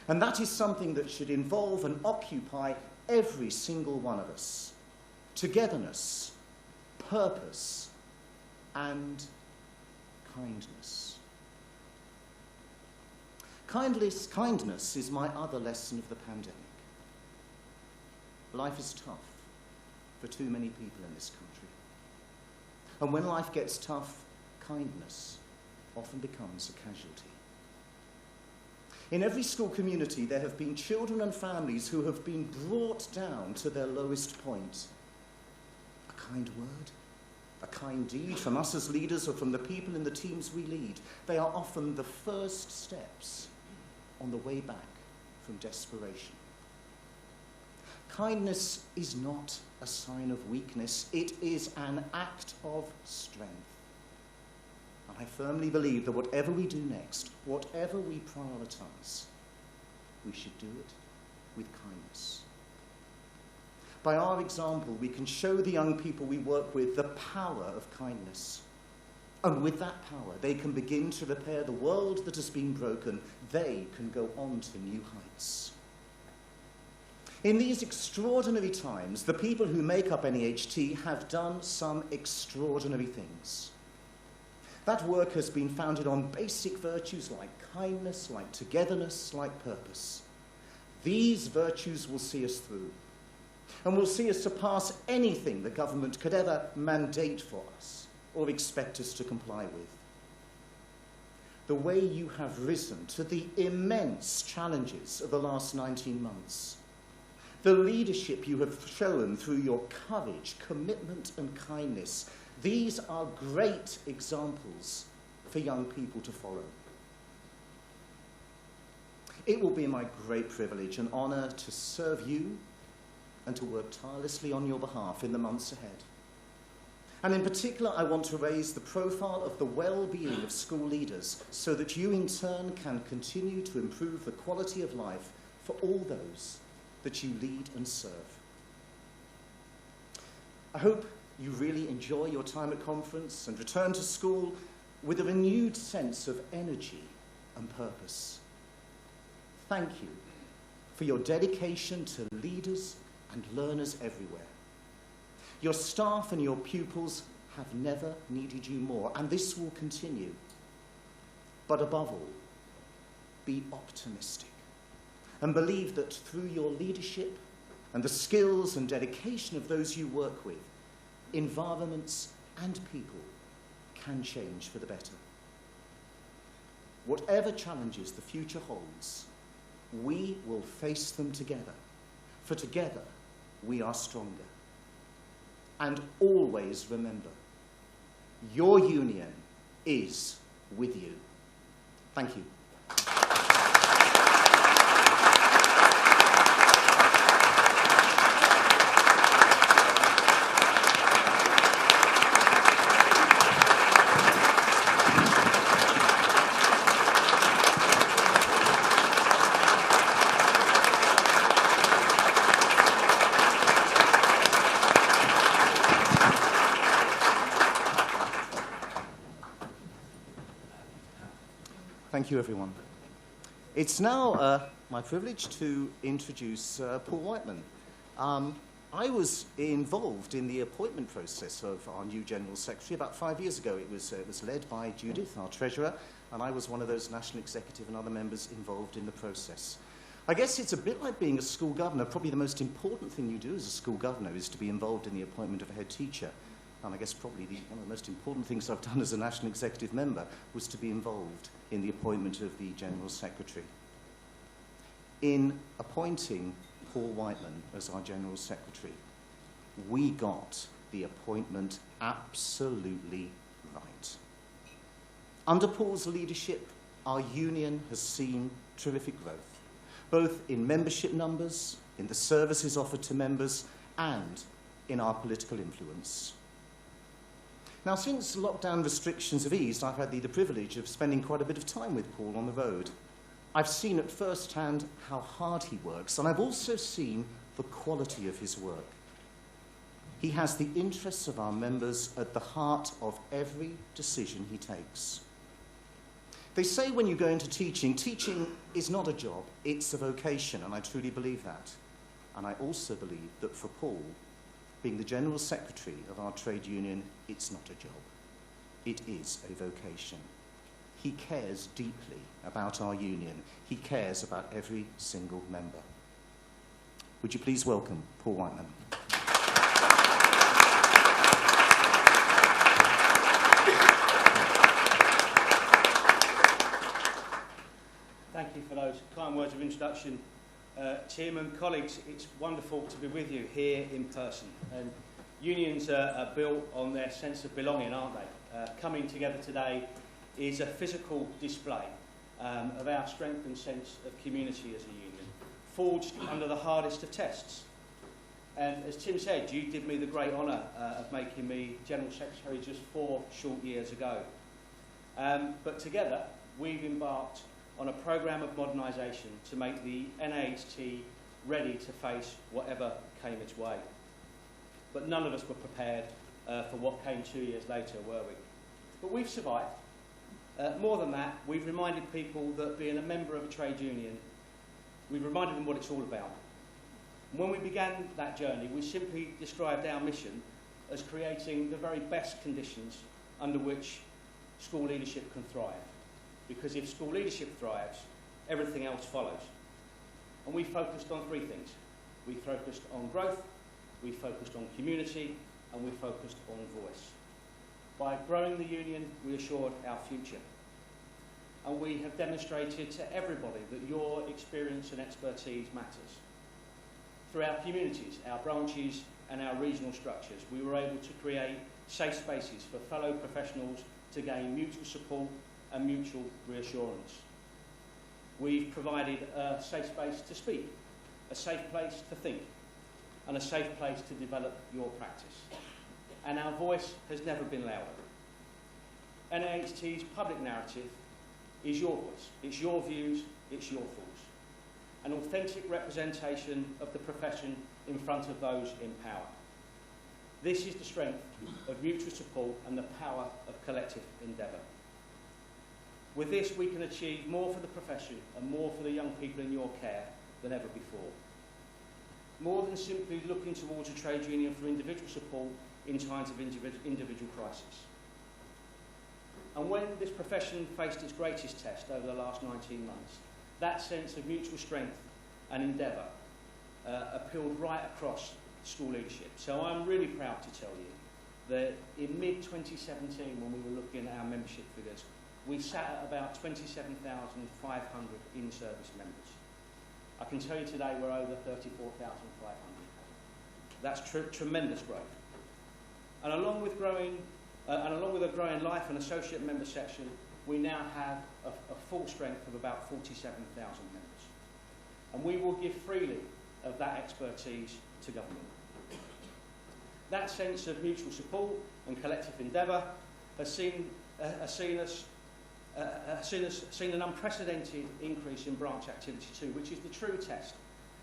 And that is something that should involve and occupy every single one of us. Togetherness, purpose, and kindness. Kindness is my other lesson of the pandemic. Life is tough for too many people in this country. And when life gets tough, kindness often becomes a casualty. In every school community, there have been children and families who have been brought down to their lowest point. A kind word, a kind deed from us as leaders or from the people in the teams we lead, they are often the first steps on the way back from desperation. Kindness is not a sign of weakness, it is an act of strength. And I firmly believe that whatever we do next, whatever we prioritize, we should do it with kindness. By our example, we can show the young people we work with the power of kindness. And with that power, they can begin to repair the world that has been broken. They can go on to new heights. In these extraordinary times, the people who make up NEHT have done some extraordinary things. That work has been founded on basic virtues like kindness, like togetherness, like purpose. These virtues will see us through, and will see us surpass anything the government could ever mandate for us or expect us to comply with. The way you have risen to the immense challenges of the last 19 months, the leadership you have shown through your courage, commitment, and kindness, these are great examples for young people to follow. It will be my great privilege and honour to serve you and to work tirelessly on your behalf in the months ahead. And in particular, I want to raise the profile of the well-being of school leaders so that you in turn can continue to improve the quality of life for all those that you lead and serve. I hope you really enjoy your time at conference and return to school with a renewed sense of energy and purpose. Thank you for your dedication to leaders and learners everywhere. Your staff and your pupils have never needed you more, and this will continue. But above all, be optimistic and believe that through your leadership and the skills and dedication of those you work with, environments and people can change for the better. Whatever challenges the future holds, we will face them together, for together we are stronger. And always remember, your union is with you. Thank you. Thank you, everyone. It's now my privilege to introduce Paul Whiteman. I was involved in the appointment process of our new General Secretary about 5 years ago. It was led by Judith, our Treasurer, and I was one of those National Executive and other members involved in the process. I guess it's a bit like being a school governor. Probably the most important thing you do as a school governor is to be involved in the appointment of a head teacher. And I guess probably one of the most important things I've done as a National Executive member was to be involved in the appointment of the General Secretary. In appointing Paul Whiteman as our General Secretary, we got the appointment absolutely right. Under Paul's leadership, our union has seen terrific growth, both in membership numbers, in the services offered to members, and in our political influence. Now, since lockdown restrictions have eased, I've had the privilege of spending quite a bit of time with Paul on the road. I've seen at first hand how hard he works, and I've also seen the quality of his work. He has the interests of our members at the heart of every decision he takes. They say when you go into teaching, teaching is not a job, it's a vocation, and I truly believe that. And I also believe that for Paul, being the General Secretary of our trade union, it's not a job. It is a vocation. He cares deeply about our union. He cares about every single member. Would you please welcome Paul Whiteman. Thank you for those kind words of introduction. Chairman, colleagues, it's wonderful to be with you here in person. And unions are built on their sense of belonging, aren't they? Coming together today is a physical display of our strength and sense of community as a union, forged under the hardest of tests. And as Tim said, you did me the great honour of making me General Secretary just 4 short years ago. But together, we've embarked on a programme of modernisation to make the NAHT ready to face whatever came its way. But none of us were prepared for what came 2 years later, were we? But we've survived. More than that, we've reminded people that being a member of a trade union, we've reminded them what it's all about. And when we began that journey, we simply described our mission as creating the very best conditions under which school leadership can thrive. Because if school leadership thrives, everything else follows. And we focused on 3 things. We focused on growth, we focused on community, and we focused on voice. By growing the union, we assured our future. And we have demonstrated to everybody that your experience and expertise matters. Through our communities, our branches, and our regional structures, we were able to create safe spaces for fellow professionals to gain mutual support and mutual reassurance. We've provided a safe space to speak, a safe place to think, and a safe place to develop your practice. And our voice has never been louder. NAHT's public narrative is your voice. It's your views, it's your thoughts. An authentic representation of the profession in front of those in power. This is the strength of mutual support and the power of collective endeavour. With this, we can achieve more for the profession and more for the young people in your care than ever before. More than simply looking towards a trade union for individual support in times of individual crisis. And when this profession faced its greatest test over the last 19 months, that sense of mutual strength and endeavour appealed right across school leadership. So I'm really proud to tell you that in mid-2017, when we were looking at our membership figures, we sat at about 27,500 in-service members. I can tell you today we're over 34,500. That's tremendous growth. And along with a growing life and associate member section, we now have a full strength of about 47,000 members. And we will give freely of that expertise to government. That sense of mutual support and collective endeavour has seen an unprecedented increase in branch activity too, which is the true test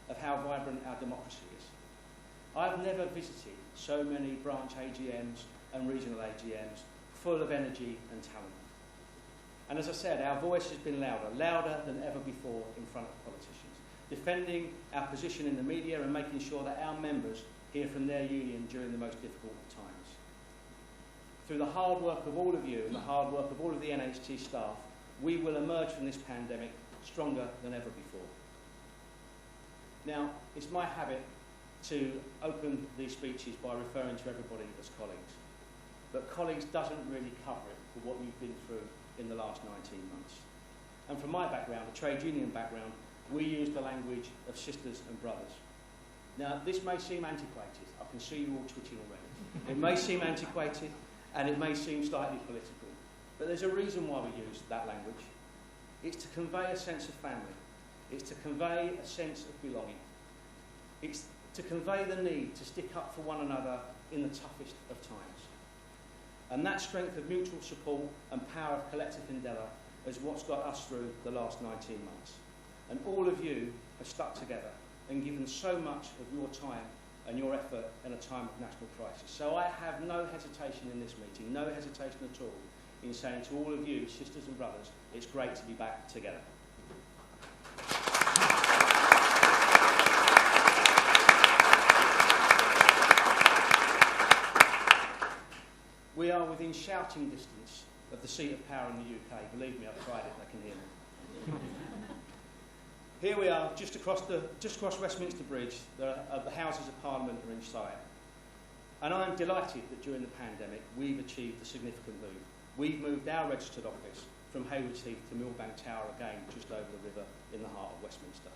of how vibrant our democracy is. I've never visited so many branch AGMs and regional AGMs full of energy and talent. And as I said, our voice has been louder than ever before in front of politicians. defending our position in the media and making sure that our members hear from their union during the most difficult of times. Through the hard work of all of you and the hard work of all of the NHT staff, we will emerge from this pandemic stronger than ever before. Now, it's my habit to open these speeches by referring to everybody as colleagues. But colleagues doesn't really cover it for what you've been through in the last 19 months. And from my background, a trade union background, we use the language of sisters and brothers. Now, this may seem antiquated. I can see you all twitching already. It may seem antiquated and it may seem slightly political. But there's a reason why we use that language. It's to convey a sense of family. It's to convey a sense of belonging. It's to convey the need to stick up for one another in the toughest of times. And that strength of mutual support and power of collective endeavour is what's got us through the last 19 months. And all of you have stuck together and given so much of your time and your effort in a time of national crisis. So I have no hesitation in this meeting, no hesitation at all, in saying to all of you, sisters and brothers, it's great to be back together. We are within shouting distance of the seat of power in the UK. Believe me, I've tried it, they can hear me. Here we are, just across Westminster Bridge. The Houses of Parliament are in sight. And I'm delighted that during the pandemic, we've achieved a significant move. We've moved our registered office from Haywards Heath to Millbank Tower again, just over the river in the heart of Westminster.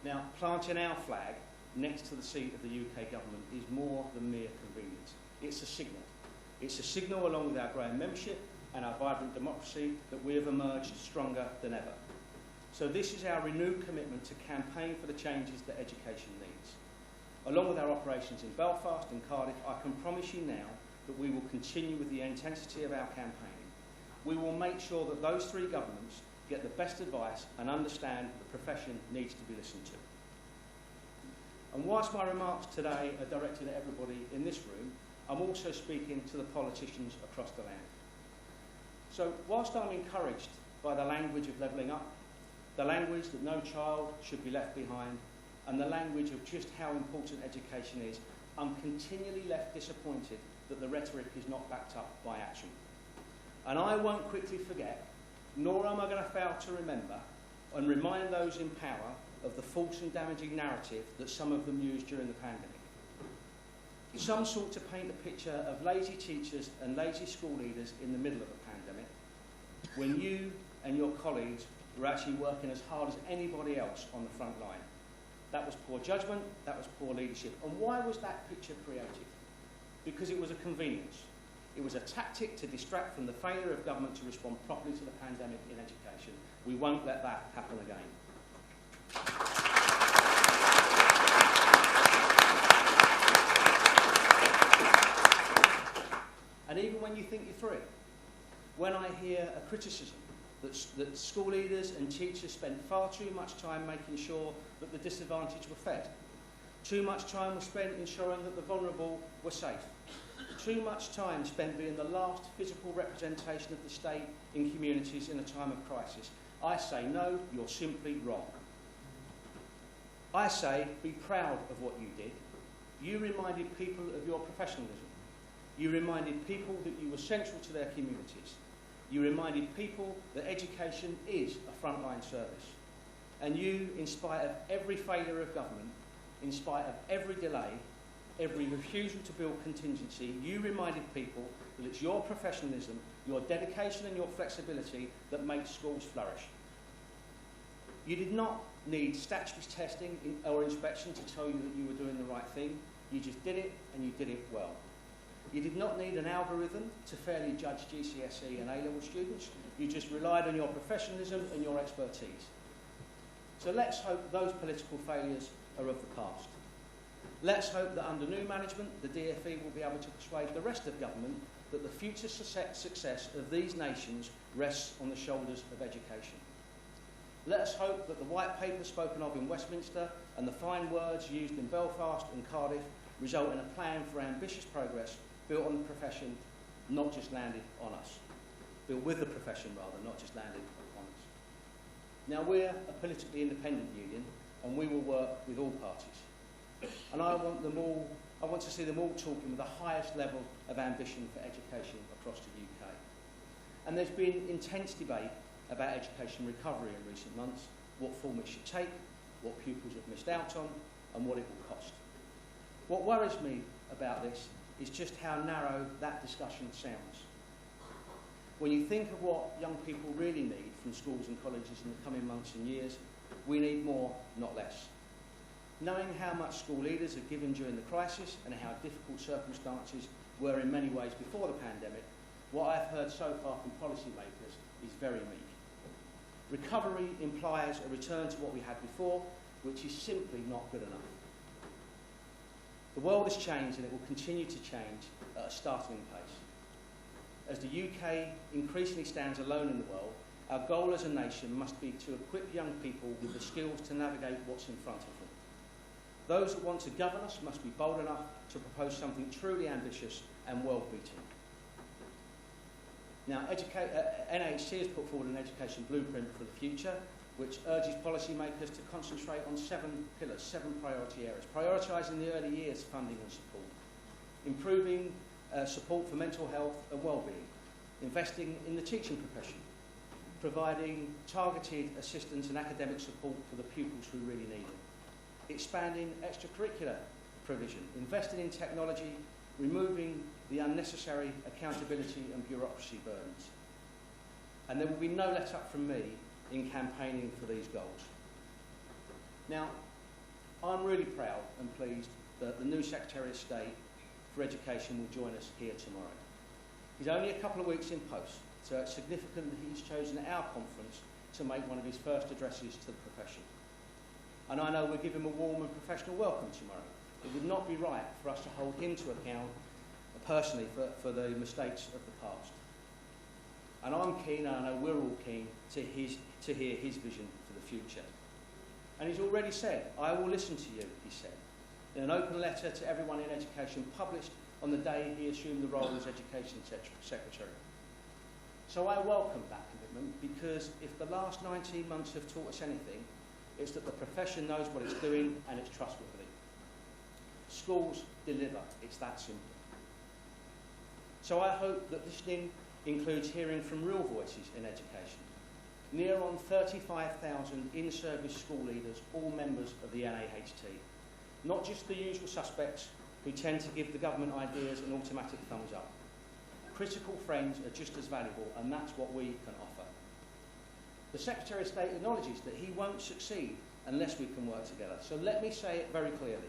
Now, planting our flag next to the seat of the UK government is more than mere convenience. It's a signal. It's a signal, along with our growing membership and our vibrant democracy, that we have emerged stronger than ever. So this is our renewed commitment to campaign for the changes that education needs. Along with our operations in Belfast and Cardiff, I can promise you now that we will continue with the intensity of our campaigning. We will make sure that those three governments get the best advice and understand that the profession needs to be listened to. And whilst my remarks today are directed at everybody in this room, I'm also speaking to the politicians across the land. So whilst I'm encouraged by the language of levelling up, the language that no child should be left behind, and the language of just how important education is, I'm continually left disappointed that the rhetoric is not backed up by action. And I won't quickly forget, nor am I going to fail to remember and remind those in power of the false and damaging narrative that some of them used during the pandemic. Some sought to paint a picture of lazy teachers and lazy school leaders in the middle of a pandemic, when you and your colleagues were actually working as hard as anybody else on the front line. That was poor judgment, that was poor leadership. And why was that picture created? Because it was a convenience. It was a tactic to distract from the failure of government to respond properly to the pandemic in education. We won't let that happen again. And even when you think you're through, when I hear a criticism that school leaders and teachers spend far too much time making sure that the disadvantaged were fed, too much time was spent ensuring that the vulnerable were safe, too much time spent being the last physical representation of the state in communities in a time of crisis, I say, no, you're simply wrong. I say, be proud of what you did. You reminded people of your professionalism. You reminded people that you were central to their communities. You reminded people that education is a frontline service. And you, in spite of every failure of government, in spite of every delay, every refusal to build contingency, you reminded people that it's your professionalism, your dedication and your flexibility that makes schools flourish. You did not need statutory testing or inspection to tell you that you were doing the right thing. You just did it, and you did it well. You did not need an algorithm to fairly judge GCSE and A-level students. You just relied on your professionalism and your expertise. So let's hope those political failures are of the past. Let's hope that under new management, the DfE will be able to persuade the rest of government that the future success of these nations rests on the shoulders of education. Let us hope that the white paper spoken of in Westminster and the fine words used in Belfast and Cardiff result in a plan for ambitious progress built on the profession, not just landed on us. Built with the profession, rather, not just landed on us. Now, we're a politically independent union, and we will work with all parties. And I want to see them all talking with the highest level of ambition for education across the UK. And there's been intense debate about education recovery in recent months, what form it should take, what pupils have missed out on, and what it will cost. What worries me about this is just how narrow that discussion sounds. When you think of what young people really need from schools and colleges in the coming months and years, we need more, not less. Knowing how much school leaders have given during the crisis and how difficult circumstances were in many ways before the pandemic, what I've heard so far from policymakers is very meek. Recovery implies a return to what we had before, which is simply not good enough. The world has changed and it will continue to change at a startling pace. As the UK increasingly stands alone in the world, our goal as a nation must be to equip young people with the skills to navigate what's in front of them. Those that want to govern us must be bold enough to propose something truly ambitious and world-beating. Now, NHC has put forward an education blueprint for the future, which urges policymakers to concentrate on 7 pillars, 7 priority areas. Prioritising the early years funding and support, improving support for mental health and well-being, investing in the teaching profession, providing targeted assistance and academic support for the pupils who really need it, expanding extracurricular provision, investing in technology, removing the unnecessary accountability and bureaucracy burdens. And there will be no let up from me in campaigning for these goals. Now, I'm really proud and pleased that the new Secretary of State for Education will join us here tomorrow. He's only a couple of weeks in post, so it's significant that he's chosen our conference to make one of his first addresses to the profession. And I know we'll give him a warm and professional welcome tomorrow. It would not be right for us to hold him to account personally for the mistakes of the past. And I'm keen, and I know we're all keen, to hear his vision for the future. And he's already said, I will listen to you, he said, in an open letter to everyone in education published on the day he assumed the role as Education Secretary. So I welcome that commitment, because if the last 19 months have taught us anything, it's that the profession knows what it's doing and it's trustworthy. Schools deliver, it's that simple. So I hope that listening includes hearing from real voices in education. Near on 35,000 in-service school leaders, all members of the NAHT. Not just the usual suspects who tend to give the government ideas an automatic thumbs up. Critical friends are just as valuable, and that's what we can offer. The Secretary of State acknowledges that he won't succeed unless we can work together. So let me say it very clearly.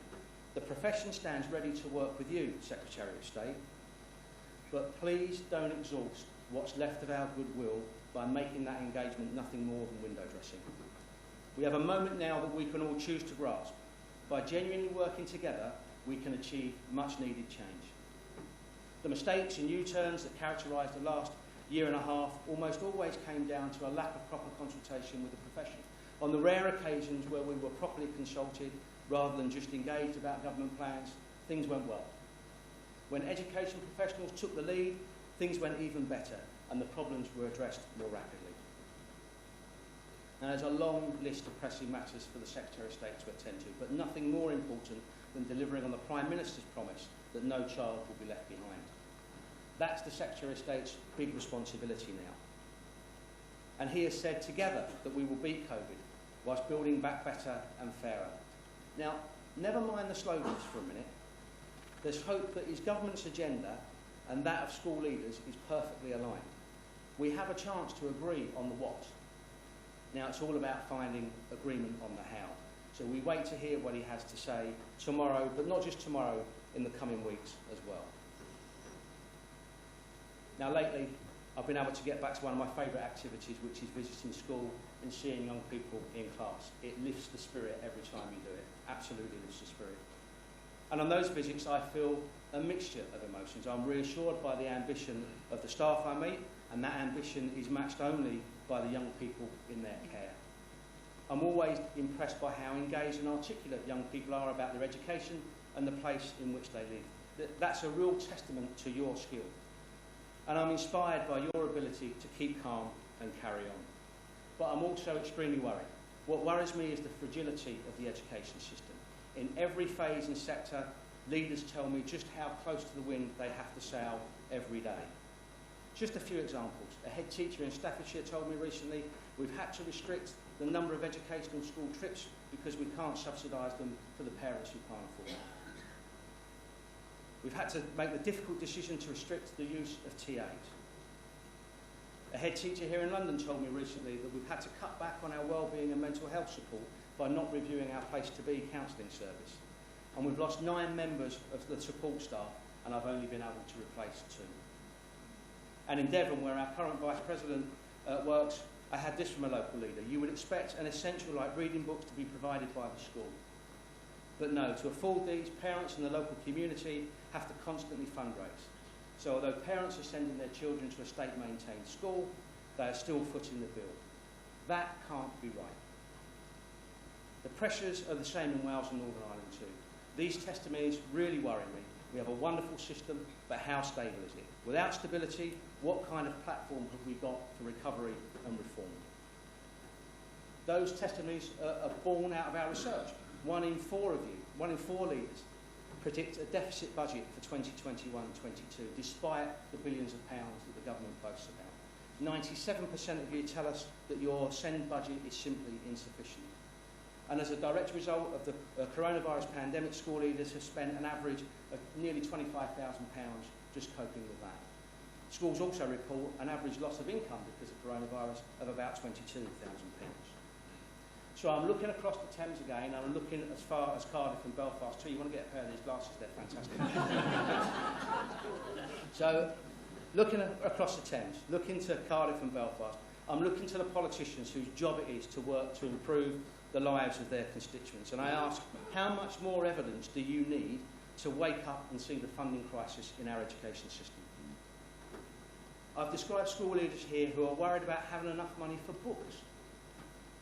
The profession stands ready to work with you, Secretary of State, but please don't exhaust what's left of our goodwill by making that engagement nothing more than window dressing. We have a moment now that we can all choose to grasp. By genuinely working together, we can achieve much needed change. The mistakes and U-turns that characterised the last year and a half almost always came down to a lack of proper consultation with the profession. On the rare occasions where we were properly consulted, rather than just engaged about government plans, things went well. When education professionals took the lead, things went even better, and the problems were addressed more rapidly. Now, there's a long list of pressing matters for the Secretary of State to attend to, but nothing more important than delivering on the Prime Minister's promise that no child will be left behind. That's the Secretary of State's big responsibility now. And he has said together that we will beat COVID whilst building back better and fairer. Now, never mind the slogans for a minute. There's hope that his government's agenda and that of school leaders is perfectly aligned. We have a chance to agree on the what. Now, it's all about finding agreement on the how. So we wait to hear what he has to say tomorrow, but not just tomorrow, in the coming weeks as well. Now, lately, I've been able to get back to one of my favourite activities, which is visiting school and seeing young people in class. It lifts the spirit every time you do it. Absolutely lifts the spirit. And on those visits, I feel a mixture of emotions. I'm reassured by the ambition of the staff I meet, and that ambition is matched only by the young people in their care. I'm always impressed by how engaged and articulate young people are about their education and the place in which they live. That's a real testament to your skill. And I'm inspired by your ability to keep calm and carry on. But I'm also extremely worried. What worries me is the fragility of the education system. In every phase and sector, leaders tell me just how close to the wind they have to sail every day. Just a few examples. A head teacher in Staffordshire told me recently, we've had to restrict the number of educational school trips because we can't subsidise them for the parents who can't afford them. We've had to make the difficult decision to restrict the use of TAs. A head teacher here in London told me recently that we've had to cut back on our wellbeing and mental health support by not reviewing our Place to Be counselling service. And we've lost 9 members of the support staff, and I've only been able to replace 2. And in Devon, where our current Vice President works, I had this from a local leader. You would expect an essential like reading books to be provided by the school. But no, to afford these, parents in the local community have to constantly fundraise. So although parents are sending their children to a state-maintained school, they are still footing the bill. That can't be right. The pressures are the same in Wales and Northern Ireland too. These testimonies really worry me. We have a wonderful system, but how stable is it? Without stability, what kind of platform have we got for recovery and reform? Those testimonies are born out of our research. 1 in 4 of you, 1 in 4 leaders, predict a deficit budget for 2021-22, despite the billions of pounds that the government boasts about. 97% of you tell us that your SEND budget is simply insufficient. And as a direct result of the coronavirus pandemic, school leaders have spent an average of nearly £25,000 just coping with that. Schools also report an average loss of income because of coronavirus of about £22,000. So I'm looking across the Thames again, and I'm looking as far as Cardiff and Belfast too. You want to get a pair of these glasses, they're fantastic. So, looking across the Thames, looking to Cardiff and Belfast, I'm looking to the politicians whose job it is to work to improve the lives of their constituents. And I ask, how much more evidence do you need to wake up and see the funding crisis in our education system? I've described school leaders here who are worried about having enough money for books,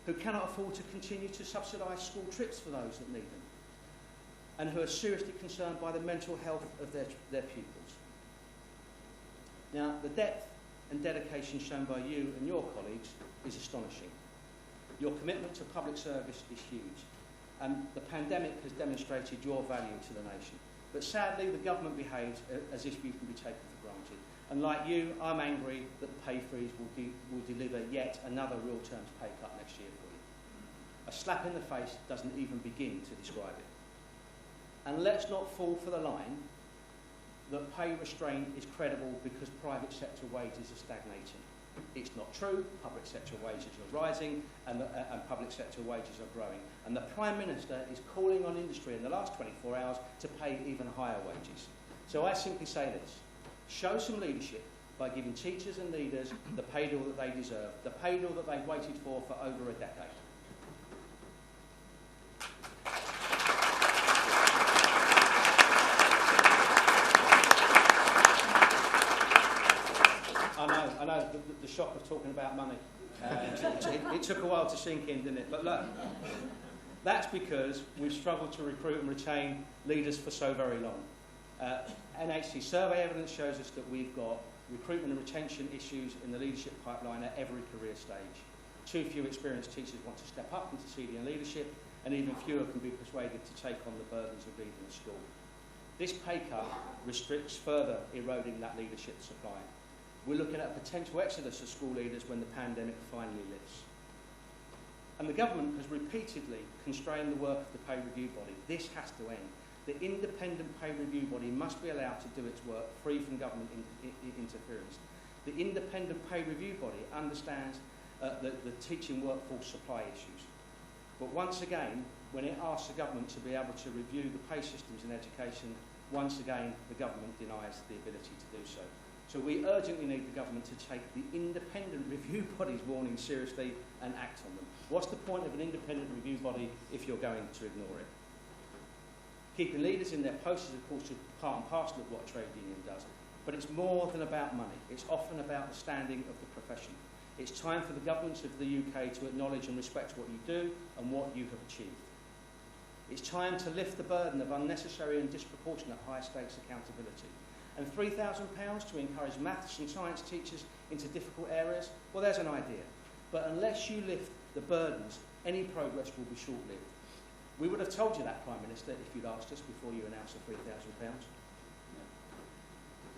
who cannot afford to continue to subsidise school trips for those that need them, and who are seriously concerned by the mental health of their pupils. Now, the depth and dedication shown by you and your colleagues is astonishing. Your commitment to public service is huge, and the pandemic has demonstrated your value to the nation. But sadly, the government behaves as if you can be taken for granted. And like you, I'm angry that the pay freeze will deliver yet another real terms pay cut next year for you. A slap in the face doesn't even begin to describe it. And let's not fall for the line that pay restraint is credible because private sector wages are stagnating. It's not true. Public sector wages are rising and public sector wages are growing. And the Prime Minister is calling on industry in the last 24 hours to pay even higher wages. So I simply say this. Show some leadership by giving teachers and leaders the pay deal that they deserve, the pay deal that they've waited for over a decade. I know the shock of talking about money. It took a while to sink in, didn't it? But look, that's because we've struggled to recruit and retain leaders for so very long. NHC survey evidence shows us that we've got recruitment and retention issues in the leadership pipeline at every career stage. Too few experienced teachers want to step up into senior leadership, and even fewer can be persuaded to take on the burdens of leading a school. This pay cut restricts further eroding that leadership supply. We're looking at a potential exodus of school leaders when the pandemic finally lifts. And the government has repeatedly constrained the work of the pay review body. This has to end. The independent pay review body must be allowed to do its work free from government interference. The independent pay review body understands the teaching workforce supply issues. But once again, when it asks the government to be able to review the pay systems in education, once again the government denies the ability to do so. So we urgently need the government to take the independent review body's warnings seriously and act on them. What's the point of an independent review body if you're going to ignore it? Keeping leaders in their posts is, of course, part and parcel of what a trade union does. But it's more than about money. It's often about the standing of the profession. It's time for the governments of the UK to acknowledge and respect what you do and what you have achieved. It's time to lift the burden of unnecessary and disproportionate high-stakes accountability. And £3,000 to encourage maths and science teachers into difficult areas, well, there's an idea. But unless you lift the burdens, any progress will be short-lived. We would have told you that, Prime Minister, if you'd asked us before you announced the £3,000.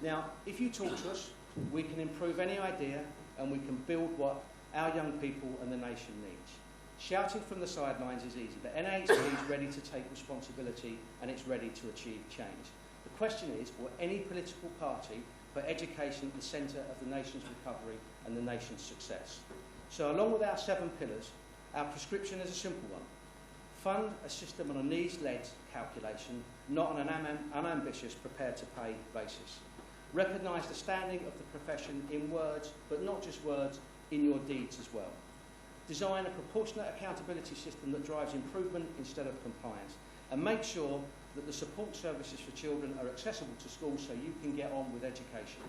Now, if you talk to us, we can improve any idea and we can build what our young people and the nation needs. Shouting from the sidelines is easy, but NHS is ready to take responsibility and it's ready to achieve change. The question is, will any political party put education at the centre of the nation's recovery and the nation's success? So along with our 7 pillars, our prescription is a simple one. Fund a system on a needs-led calculation, not on an unambitious prepared-to-pay basis. Recognise the standing of the profession in words, but not just words, in your deeds as well. Design a proportionate accountability system that drives improvement instead of compliance. And make sure that the support services for children are accessible to schools so you can get on with education.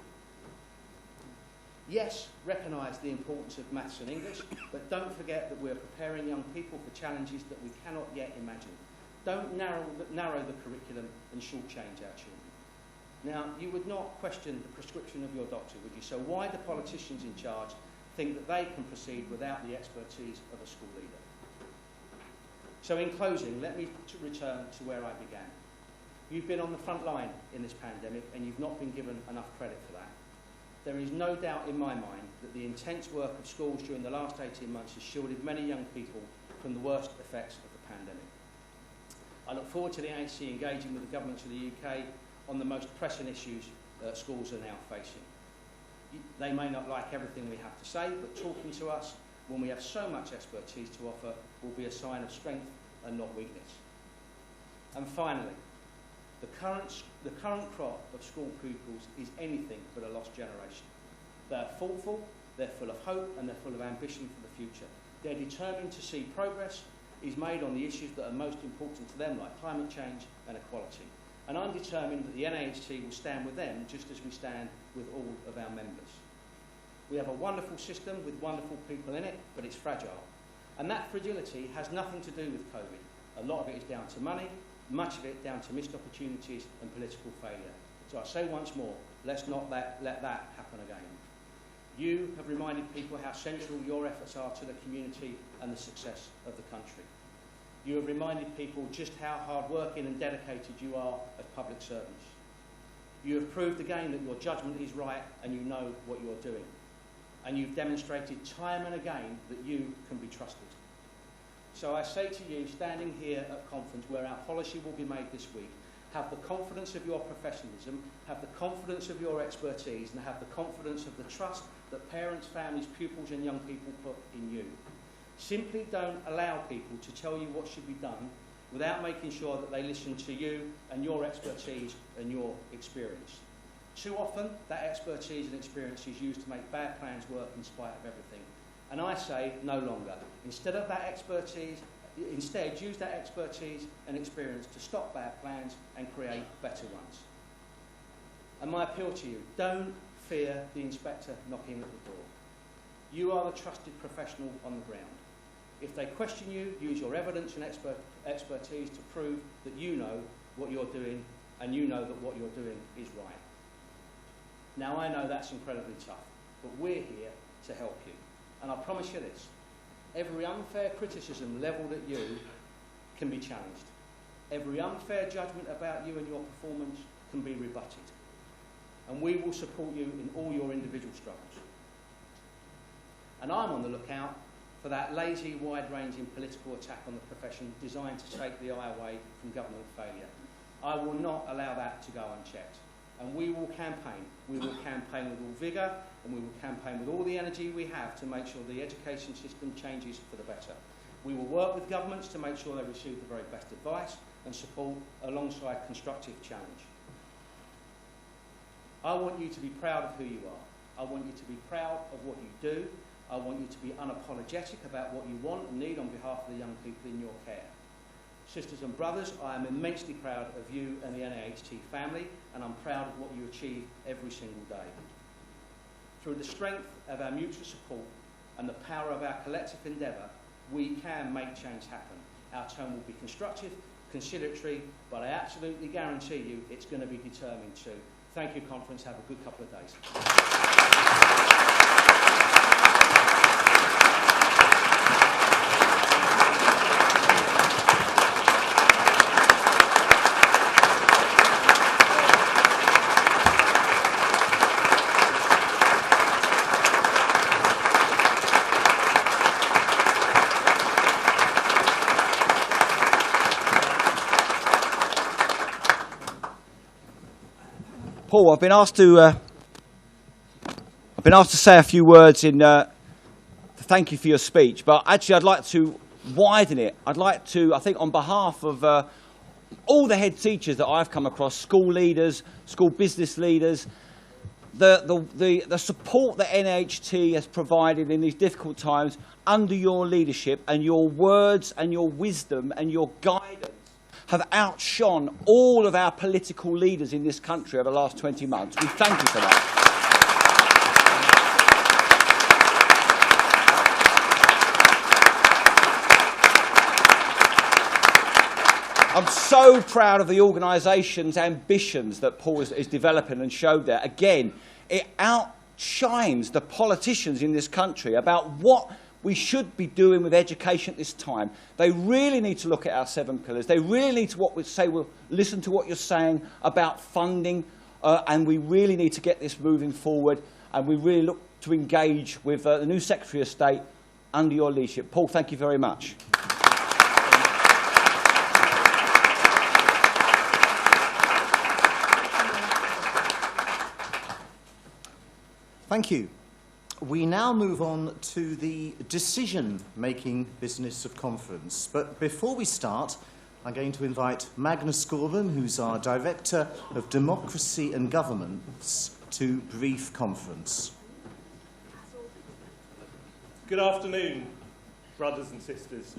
Yes, recognise the importance of maths and English, but don't forget that we're preparing young people for challenges that we cannot yet imagine. Don't narrow the curriculum and shortchange our children. Now, you would not question the prescription of your doctor, would you? So why do politicians in charge think that they can proceed without the expertise of a school leader? So in closing, let me return to where I began. You've been on the front line in this pandemic and you've not been given enough credit for that. There is no doubt in my mind that the intense work of schools during the last 18 months has shielded many young people from the worst effects of the pandemic. I look forward to the NHS engaging with the governments of the UK on the most pressing issues that schools are now facing. They may not like everything we have to say, but talking to us when we have so much expertise to offer will be a sign of strength and not weakness. And finally, the current crop of school pupils is anything but a lost generation. They're thoughtful, they're full of hope, and they're full of ambition for the future. They're determined to see progress is made on the issues that are most important to them, like climate change and equality. And I'm determined that the NAHT will stand with them just as we stand with all of our members. We have a wonderful system with wonderful people in it, but it's fragile. And that fragility has nothing to do with COVID. A lot of it is down to money, much of it down to missed opportunities and political failure. So I say once more, let's not let that happen again. You have reminded people how central your efforts are to the community and the success of the country. You have reminded people just how hard-working and dedicated you are as public servants. You have proved again that your judgment is right and you know what you're doing. And you've demonstrated time and again that you can be trusted. So I say to you, standing here at conference where our policy will be made this week, have the confidence of your professionalism, have the confidence of your expertise, and have the confidence of the trust that parents, families, pupils and young people put in you. Simply don't allow people to tell you what should be done without making sure that they listen to you and your expertise and your experience. Too often, that expertise and experience is used to make bad plans work in spite of everything. And I say, no longer. Instead, use that expertise and experience to stop bad plans and create better ones. And my appeal to you, don't fear the inspector knocking at the door. You are the trusted professional on the ground. If they question you, use your evidence and expertise to prove that you know what you're doing and you know that what you're doing is right. Now, I know that's incredibly tough, but we're here to help you. And I promise you this, every unfair criticism levelled at you can be challenged. Every unfair judgment about you and your performance can be rebutted. And we will support you in all your individual struggles. And I'm on the lookout for that lazy, wide-ranging political attack on the profession designed to take the eye away from government failure. I will not allow that to go unchecked. And we will campaign. We will campaign with all vigour, and we will campaign with all the energy we have to make sure the education system changes for the better. We will work with governments to make sure they receive the very best advice and support alongside constructive challenge. I want you to be proud of who you are. I want you to be proud of what you do. I want you to be unapologetic about what you want and need on behalf of the young people in your care. Sisters and brothers, I am immensely proud of you and the NAHT family, and I'm proud of what you achieve every single day. Through the strength of our mutual support and the power of our collective endeavour, we can make change happen. Our tone will be constructive, conciliatory, but I absolutely guarantee you it's going to be determined too. Thank you, conference. Have a good couple of days. Paul, I've been asked to say a few words to thank you for your speech, but actually I'd like to widen it. I'd like to, I think, on behalf of all the head teachers that I've come across, school leaders, school business leaders, the support that NHT has provided in these difficult times under your leadership, and your words and your wisdom and your guidance have outshone all of our political leaders in this country over the last 20 months. We thank you for that. I'm so proud of the organisation's ambitions that Paul is developing and showed there. Again, it outshines the politicians in this country about what we should be doing with education at this time. They really need to look at our 7 pillars. They really need to listen to what you're saying about funding, and we really need to get this moving forward, and we really look to engage with the new Secretary of State under your leadership. Paul, thank you very much. Thank you. We now move on to the decision-making business of conference. But before we start, I'm going to invite Magnus Corbin, who's our Director of Democracy and Governance, to brief conference. Good afternoon, brothers and sisters.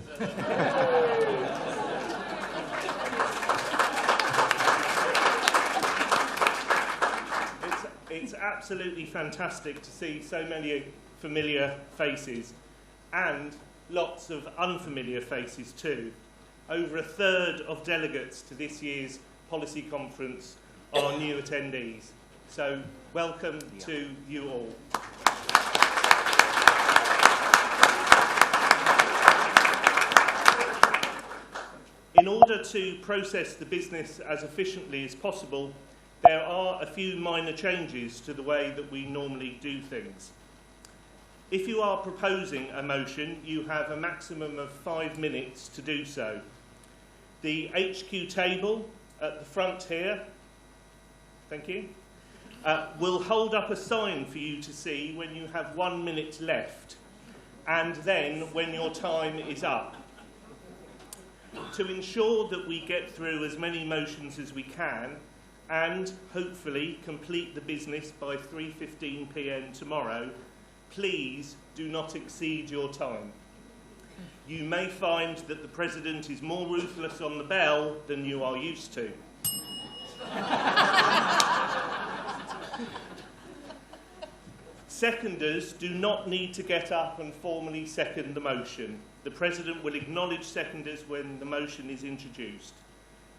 It's absolutely fantastic to see so many familiar faces and lots of unfamiliar faces too. Over a third of delegates to this year's policy conference are new attendees. So welcome to you all. In order to process the business as efficiently as possible, there are a few minor changes to the way that we normally do things. If you are proposing a motion, you have a maximum of 5 minutes to do so. The HQ table at the front here, thank you, will hold up a sign for you to see when you have 1 minute left, and then when your time is up. To ensure that we get through as many motions as we can, and hopefully complete the business by 3:15 p.m. tomorrow, please do not exceed your time. You may find that the President is more ruthless on the bell than you are used to. Seconders do not need to get up and formally second the motion. The President will acknowledge seconders when the motion is introduced.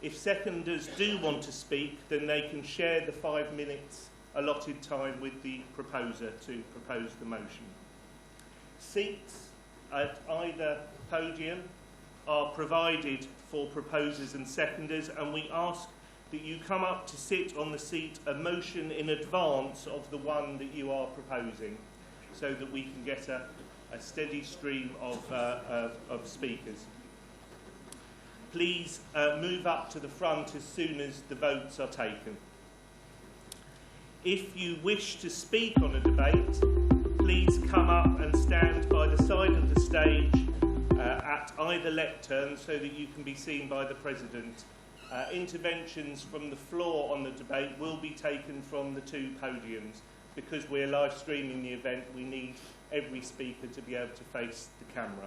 If seconders do want to speak, then they can share the 5 minutes allotted time with the proposer to propose the motion. Seats at either podium are provided for proposers and seconders, and we ask that you come up to sit on the seat a motion in advance of the one that you are proposing, so that we can get a steady stream of speakers. Please move up to the front as soon as the votes are taken. If you wish to speak on a debate, please come up and stand by the side of the stage at either lectern so that you can be seen by the President. Interventions from the floor on the debate will be taken from the 2 podiums. Because we're live streaming the event, we need every speaker to be able to face the camera.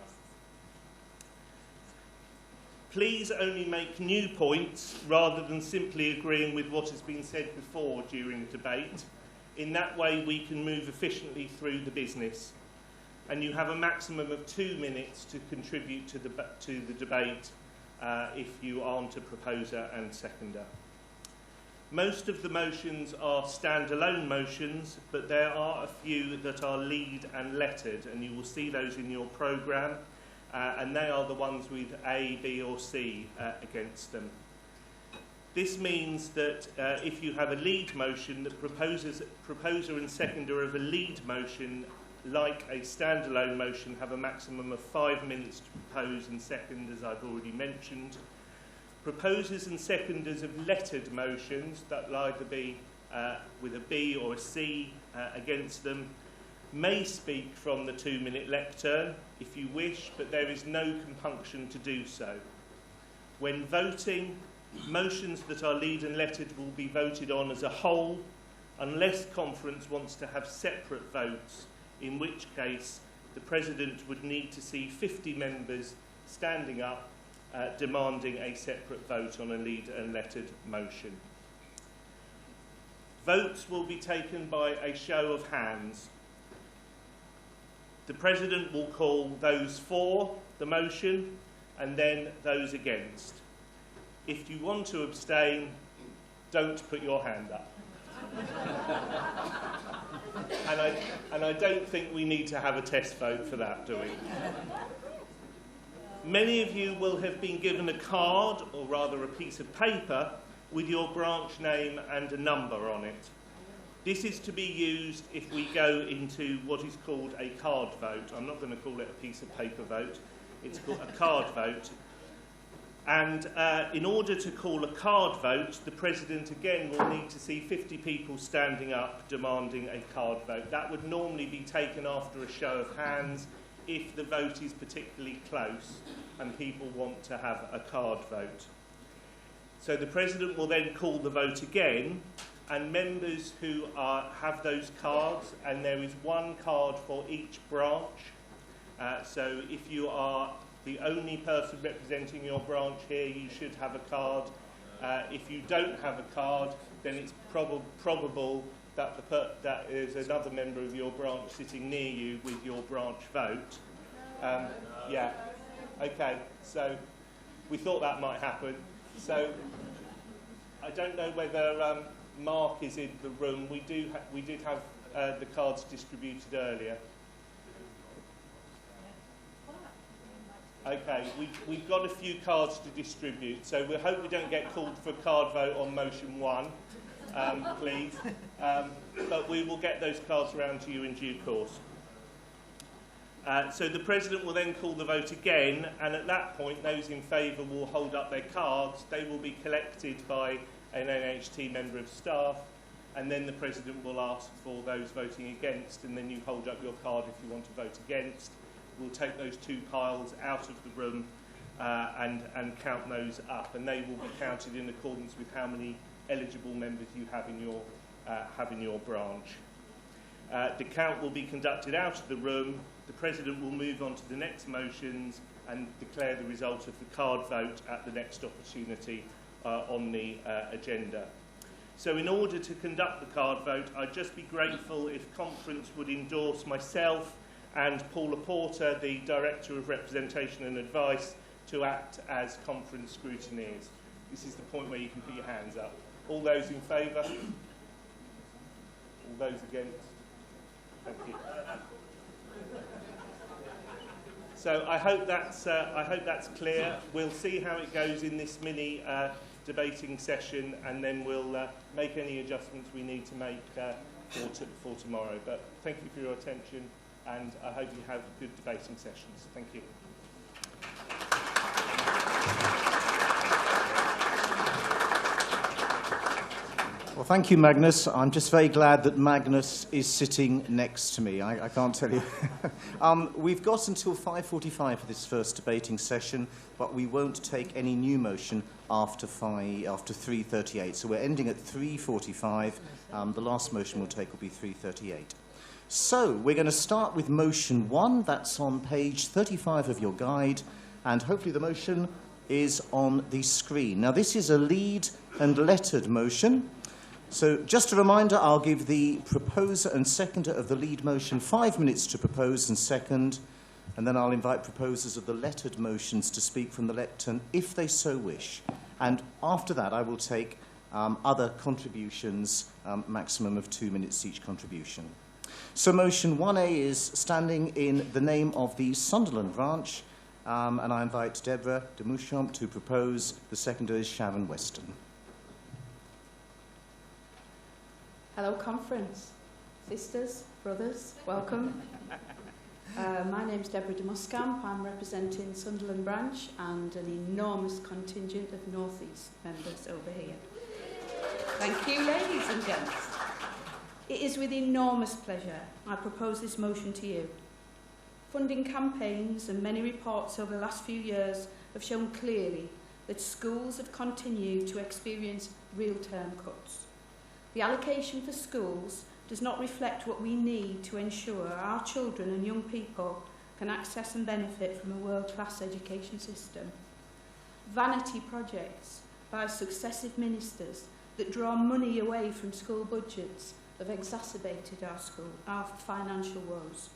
Please only make new points rather than simply agreeing with what has been said before during the debate. In that way, we can move efficiently through the business. And you have a maximum of 2 minutes to contribute to the debate if you aren't a proposer and seconder. Most of the motions are standalone motions, but there are a few that are lead and lettered, and you will see those in your programme. And they are the ones with A, B or C against them. This means that if you have a lead motion, the proposer and seconder of a lead motion, like a standalone motion, have a maximum of 5 minutes to propose and second, as I've already mentioned. Proposers and seconders of lettered motions, that will either be with a B or a C against them may speak from the 2-minute lectern if you wish, but there is no compunction to do so. When voting, motions that are lead and lettered will be voted on as a whole, unless conference wants to have separate votes, in which case the President would need to see 50 members standing up demanding a separate vote on a lead and lettered motion. Votes will be taken by a show of hands. The President will call those for the motion and then those against. If you want to abstain, don't put your hand up. And I don't think we need to have a test vote for that, do we? Many of you will have been given a card, or rather a piece of paper, with your branch name and a number on it. This is to be used if we go into what is called a card vote. I'm not going to call it a piece of paper vote. It's called a card vote. And in order to call a card vote, the President again will need to see 50 people standing up demanding a card vote. That would normally be taken after a show of hands if the vote is particularly close and people want to have a card vote. So the President will then call the vote again, and members who have those cards, and there is one card for each branch. So if you are the only person representing your branch here, you should have a card. If you don't have a card, then it's probable that that is another member of your branch sitting near you with your branch vote. Yeah, okay, so we thought that might happen. So I don't know whether Mark is in the room. We did have the cards distributed earlier. Okay, we've got a few cards to distribute, so we hope we don't get called for a card vote on motion 1, please. But we will get those cards around to you in due course. So the President will then call the vote again, and at that point those in favour will hold up their cards. They will be collected by an NHT member of staff, and then the President will ask for those voting against, and then you hold up your card if you want to vote against. We'll take those 2 piles out of the room and count those up, and they will be counted in accordance with how many eligible members you have in your branch. The count will be conducted out of the room. The President will move on to the next motions and declare the result of the card vote at the next opportunity on the agenda. So in order to conduct the card vote, I'd just be grateful if conference would endorse myself and Paula Porter, the Director of Representation and Advice, to act as conference scrutineers. This is the point where you can put your hands up. All those in favour? All those against? Thank you. So I hope that's clear. We'll see how it goes in this mini debating session, and then we'll make any adjustments we need to make for tomorrow. But thank you for your attention, and I hope you have good debating sessions. Thank you. Well, thank you, Magnus. I'm just very glad that Magnus is sitting next to me. I can't tell you. We've got until 5:45 for this first debating session, but we won't take any new motion after 3:38. So we're ending at 3:45. The last motion we'll take will be 3:38. So we're going to start with motion 1. That's on page 35 of your guide, and hopefully the motion is on the screen. Now, this is a lead and lettered motion. So just a reminder, I'll give the proposer and seconder of the lead motion 5 minutes to propose and second, and then I'll invite proposers of the lettered motions to speak from the lectern if they so wish. And after that, I will take other contributions, maximum of 2 minutes each contribution. So motion 1A is standing in the name of the Sunderland branch, and I invite Deborah de Mouchamp to propose. The seconder is Sharon Weston. Hello, conference. Sisters, brothers, welcome. My name's Deborah de Muscamp. I'm representing Sunderland branch and an enormous contingent of North East members over here. Thank you, ladies and gents. It is with enormous pleasure I propose this motion to you. Funding campaigns and many reports over the last few years have shown clearly that schools have continued to experience real-term cuts. The allocation for schools does not reflect what we need to ensure our children and young people can access and benefit from a world-class education system. Vanity projects by successive ministers that draw money away from school budgets have exacerbated our financial woes.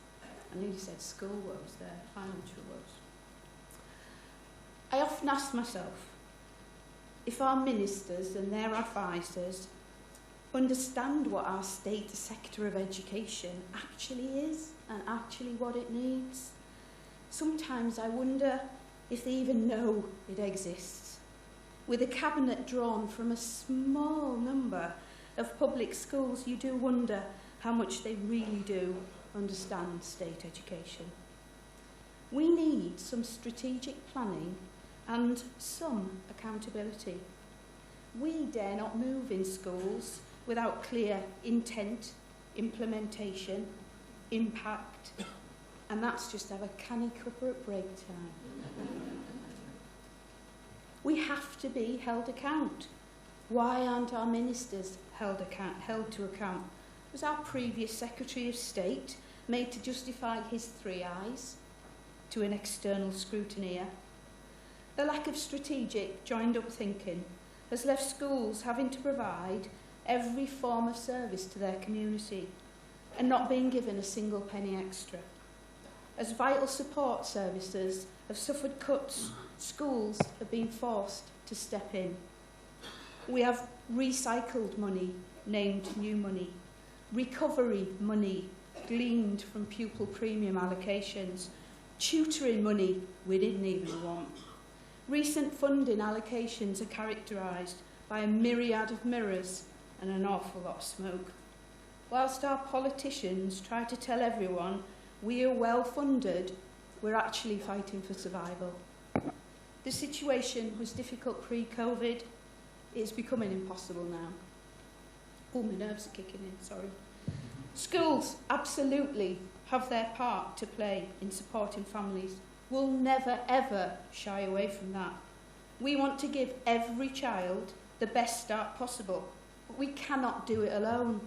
I nearly said school woes there, financial woes. I often ask myself if our ministers and their advisors understand what our state sector of education actually is and actually what it needs. Sometimes I wonder if they even know it exists. With a cabinet drawn from a small number of public schools, you do wonder how much they really do understand state education. We need some strategic planning and some accountability. We dare not move in schools without clear intent, implementation, impact, and that's just have a canny cuppa at break time. We have to be held account. Why aren't our ministers held to account? Was our previous Secretary of State made to justify his 3 eyes to an external scrutineer? The lack of strategic, joined-up thinking has left schools having to provide every form of service to their community and not being given a single penny extra. As vital support services have suffered cuts, schools have been forced to step in. We have recycled money, named new money, recovery money gleaned from pupil premium allocations, tutoring money we didn't even want. Recent funding allocations are characterised by a myriad of mirrors and an awful lot of smoke. Whilst our politicians try to tell everyone we are well funded, we're actually fighting for survival. The situation was difficult pre-COVID. It's becoming impossible now. Oh, my nerves are kicking in, sorry. Schools absolutely have their part to play in supporting families. We'll never, ever shy away from that. We want to give every child the best start possible, but we cannot do it alone.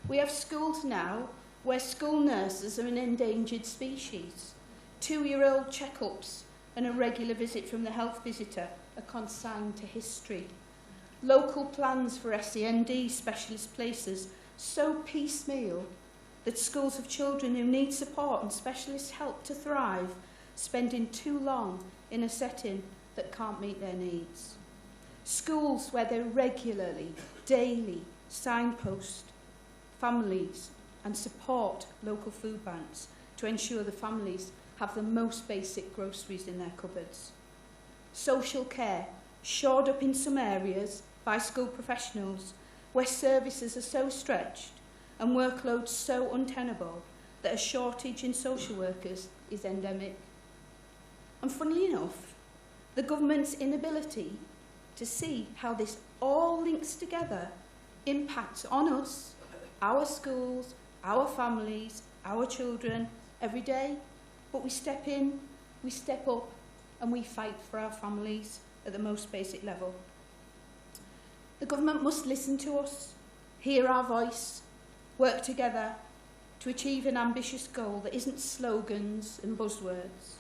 We have schools now where school nurses are an endangered species. 2-year-old checkups and a regular visit from the health visitor are consigned to history. Local plans for SEND specialist places so piecemeal that schools of children who need support and specialist help to thrive spending too long in a setting that can't meet their needs. Schools where they regularly, daily signpost families and support local food banks to ensure the families have the most basic groceries in their cupboards. Social care shored up in some areas by school professionals where services are so stretched and workloads so untenable that a shortage in social workers is endemic. And funnily enough, the government's inability to see how this all links together impacts on us, our schools, our families, our children every day. But we step in, we step up, and we fight for our families at the most basic level. The government must listen to us, hear our voice, work together to achieve an ambitious goal that isn't slogans and buzzwords,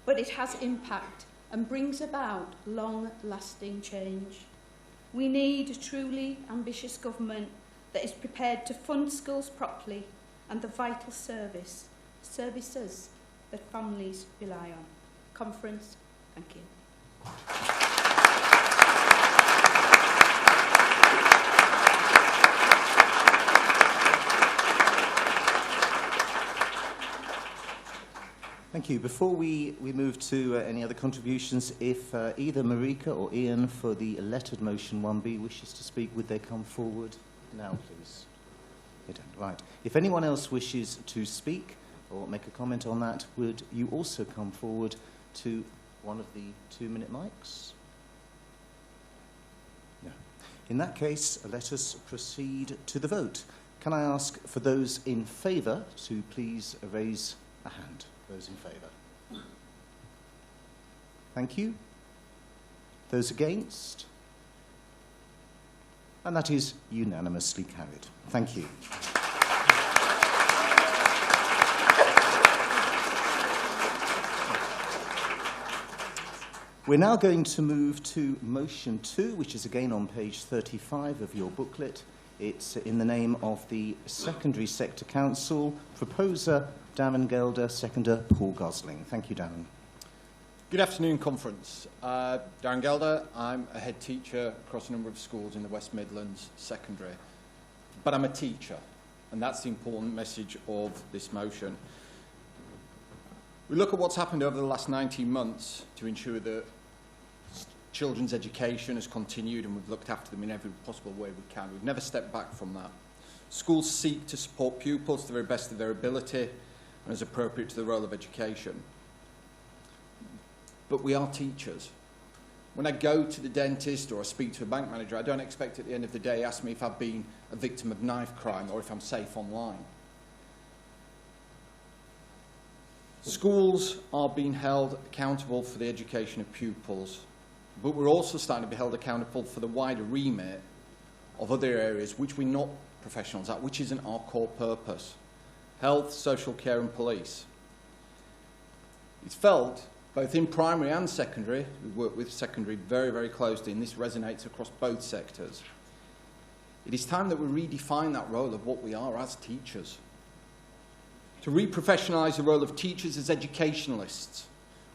but it has impact and brings about long-lasting change. We need a truly ambitious government that is prepared to fund schools properly and the vital services that families rely on. Conference, thank you. Thank you. Before we move to any other contributions, if either Marika or Ian for the lettered motion 1B wishes to speak, would they come forward now, please? They don't. Right. If anyone else wishes to speak or make a comment on that, would you also come forward to one of the 2-minute mics? No. In that case, let us proceed to the vote. Can I ask for those in favour to please raise a hand? Those in favour. Thank you. Those against? And that is unanimously carried. Thank you. We're now going to move to motion 2, which is again on page 35 of your booklet. It's in the name of the Secondary Sector Council. Proposer Darren Gelder, seconder Paul Gosling. Thank you, Darren. Good afternoon, conference. Darren Gelder. I'm a head teacher across a number of schools in the West Midlands secondary. But I'm a teacher, and that's the important message of this motion. We look at what's happened over the last 19 months to ensure that children's education has continued, and we've looked after them in every possible way we can. We've never stepped back from that. Schools seek to support pupils to the very best of their ability and as appropriate to the role of education. But we are teachers. When I go to the dentist or I speak to a bank manager, I don't expect at the end of the day ask me if I've been a victim of knife crime or if I'm safe online. Schools are being held accountable for the education of pupils, but we're also starting to be held accountable for the wider remit of other areas which we're not professionals at, which isn't our core purpose: health, social care and police. It's felt, both in primary and secondary, we work with secondary very, very closely, and this resonates across both sectors. It is time that we redefine that role of what we are as teachers. To re-professionalise the role of teachers as educationalists,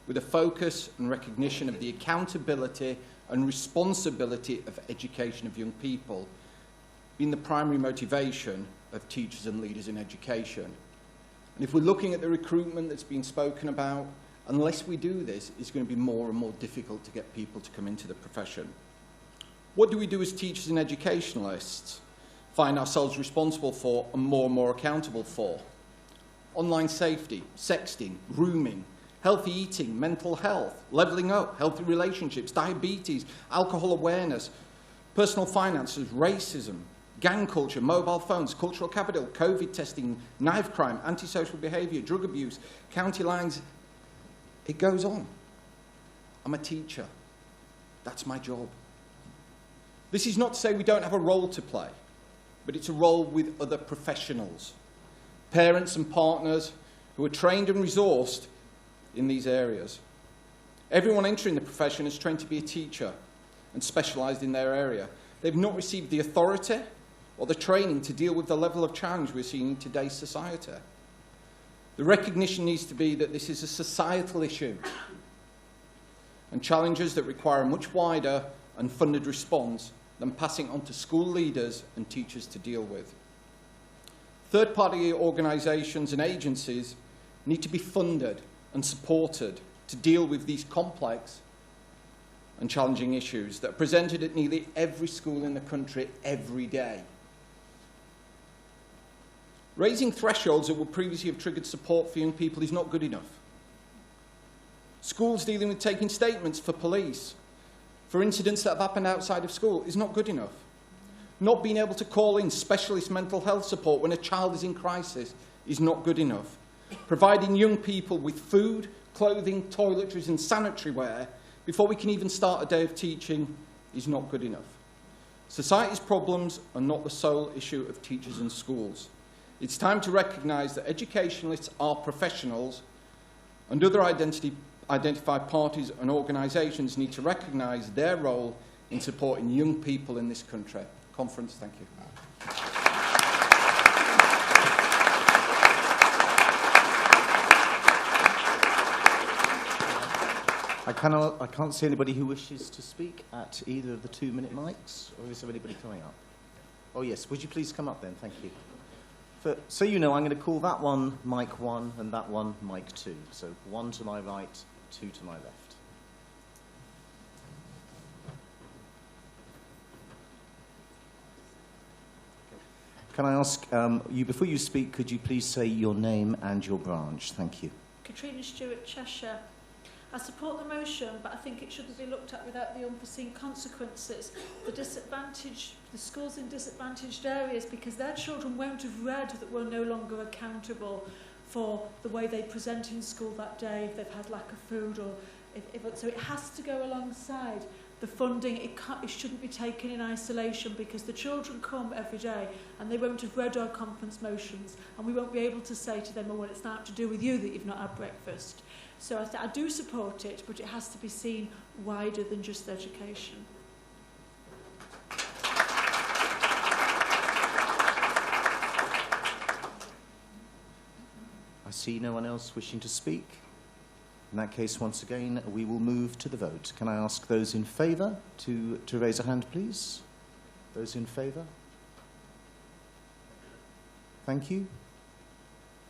with a focus and recognition of the accountability and responsibility of education of young people being the primary motivation of teachers and leaders in education. And if we're looking at the recruitment that's been spoken about, unless we do this, it's going to be more and more difficult to get people to come into the profession. What do we do as teachers and educationalists find ourselves responsible for and more accountable for? Online safety, sexting, grooming, healthy eating, mental health, levelling up, healthy relationships, diabetes, alcohol awareness, personal finances, racism, gang culture, mobile phones, cultural capital, COVID testing, knife crime, antisocial behaviour, drug abuse, county lines. It goes on. I'm a teacher. That's my job. This is not to say we don't have a role to play, but it's a role with other professionals, parents and partners who are trained and resourced in these areas. Everyone entering the profession is trained to be a teacher and specialised in their area. They've not received the authority or the training to deal with the level of challenge we're seeing in today's society. The recognition needs to be that this is a societal issue and challenges that require a much wider and funded response than passing on to school leaders and teachers to deal with. Third-party organisations and agencies need to be funded and supported to deal with these complex and challenging issues that are presented at nearly every school in the country every day. Raising thresholds that would previously have triggered support for young people is not good enough. Schools dealing with taking statements for police for incidents that have happened outside of school is not good enough. Not being able to call in specialist mental health support when a child is in crisis is not good enough. Providing young people with food, clothing, toiletries and sanitary ware before we can even start a day of teaching is not good enough. Society's problems are not the sole issue of teachers and schools. It's time to recognise that educationalists are professionals, and other identified parties and organisations need to recognise their role in supporting young people in this country. Conference, thank you. I can't see anybody who wishes to speak at either of the 2-minute mics, or is there anybody coming up? Oh yes, would you please come up then, thank you. So you know, I'm going to call that one mic 1 and that one mic 2. So 1 to my right, 2 to my left. Can I ask you, before you speak, could you please say your name and your branch? Thank you. Katrina Stewart, Cheshire. I support the motion, but I think it shouldn't be looked at without the unforeseen consequences. The schools in disadvantaged areas, because their children won't have read that we're no longer accountable for the way they present in school that day, if they've had lack of food, or so it has to go alongside the funding. It shouldn't be taken in isolation, because the children come every day and they won't have read our conference motions, and we won't be able to say to them, oh, well, it's not to do with you that you've not had breakfast. So I do support it, but it has to be seen wider than just education. I see no one else wishing to speak. In that case, once again, we will move to the vote. Can I ask those in favour to raise a hand, please? Those in favour? Thank you.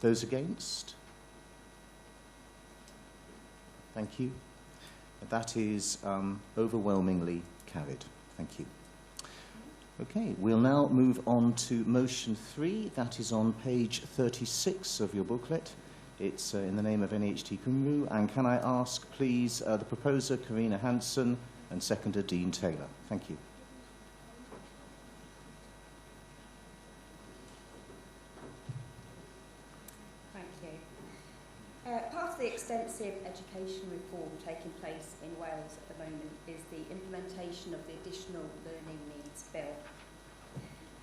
Those against? Thank you. That is overwhelmingly carried. Thank you. Okay, we'll now move on to motion 3. That is on page 36 of your booklet. It's in the name of NHT Cymru. And can I ask, please, the proposer, Karina Hansen, and seconder, Dean Taylor. Thank you. Thank you. Part of the extensive education reform taking place in Wales at the moment is the implementation of the Additional Learning Needs Bill.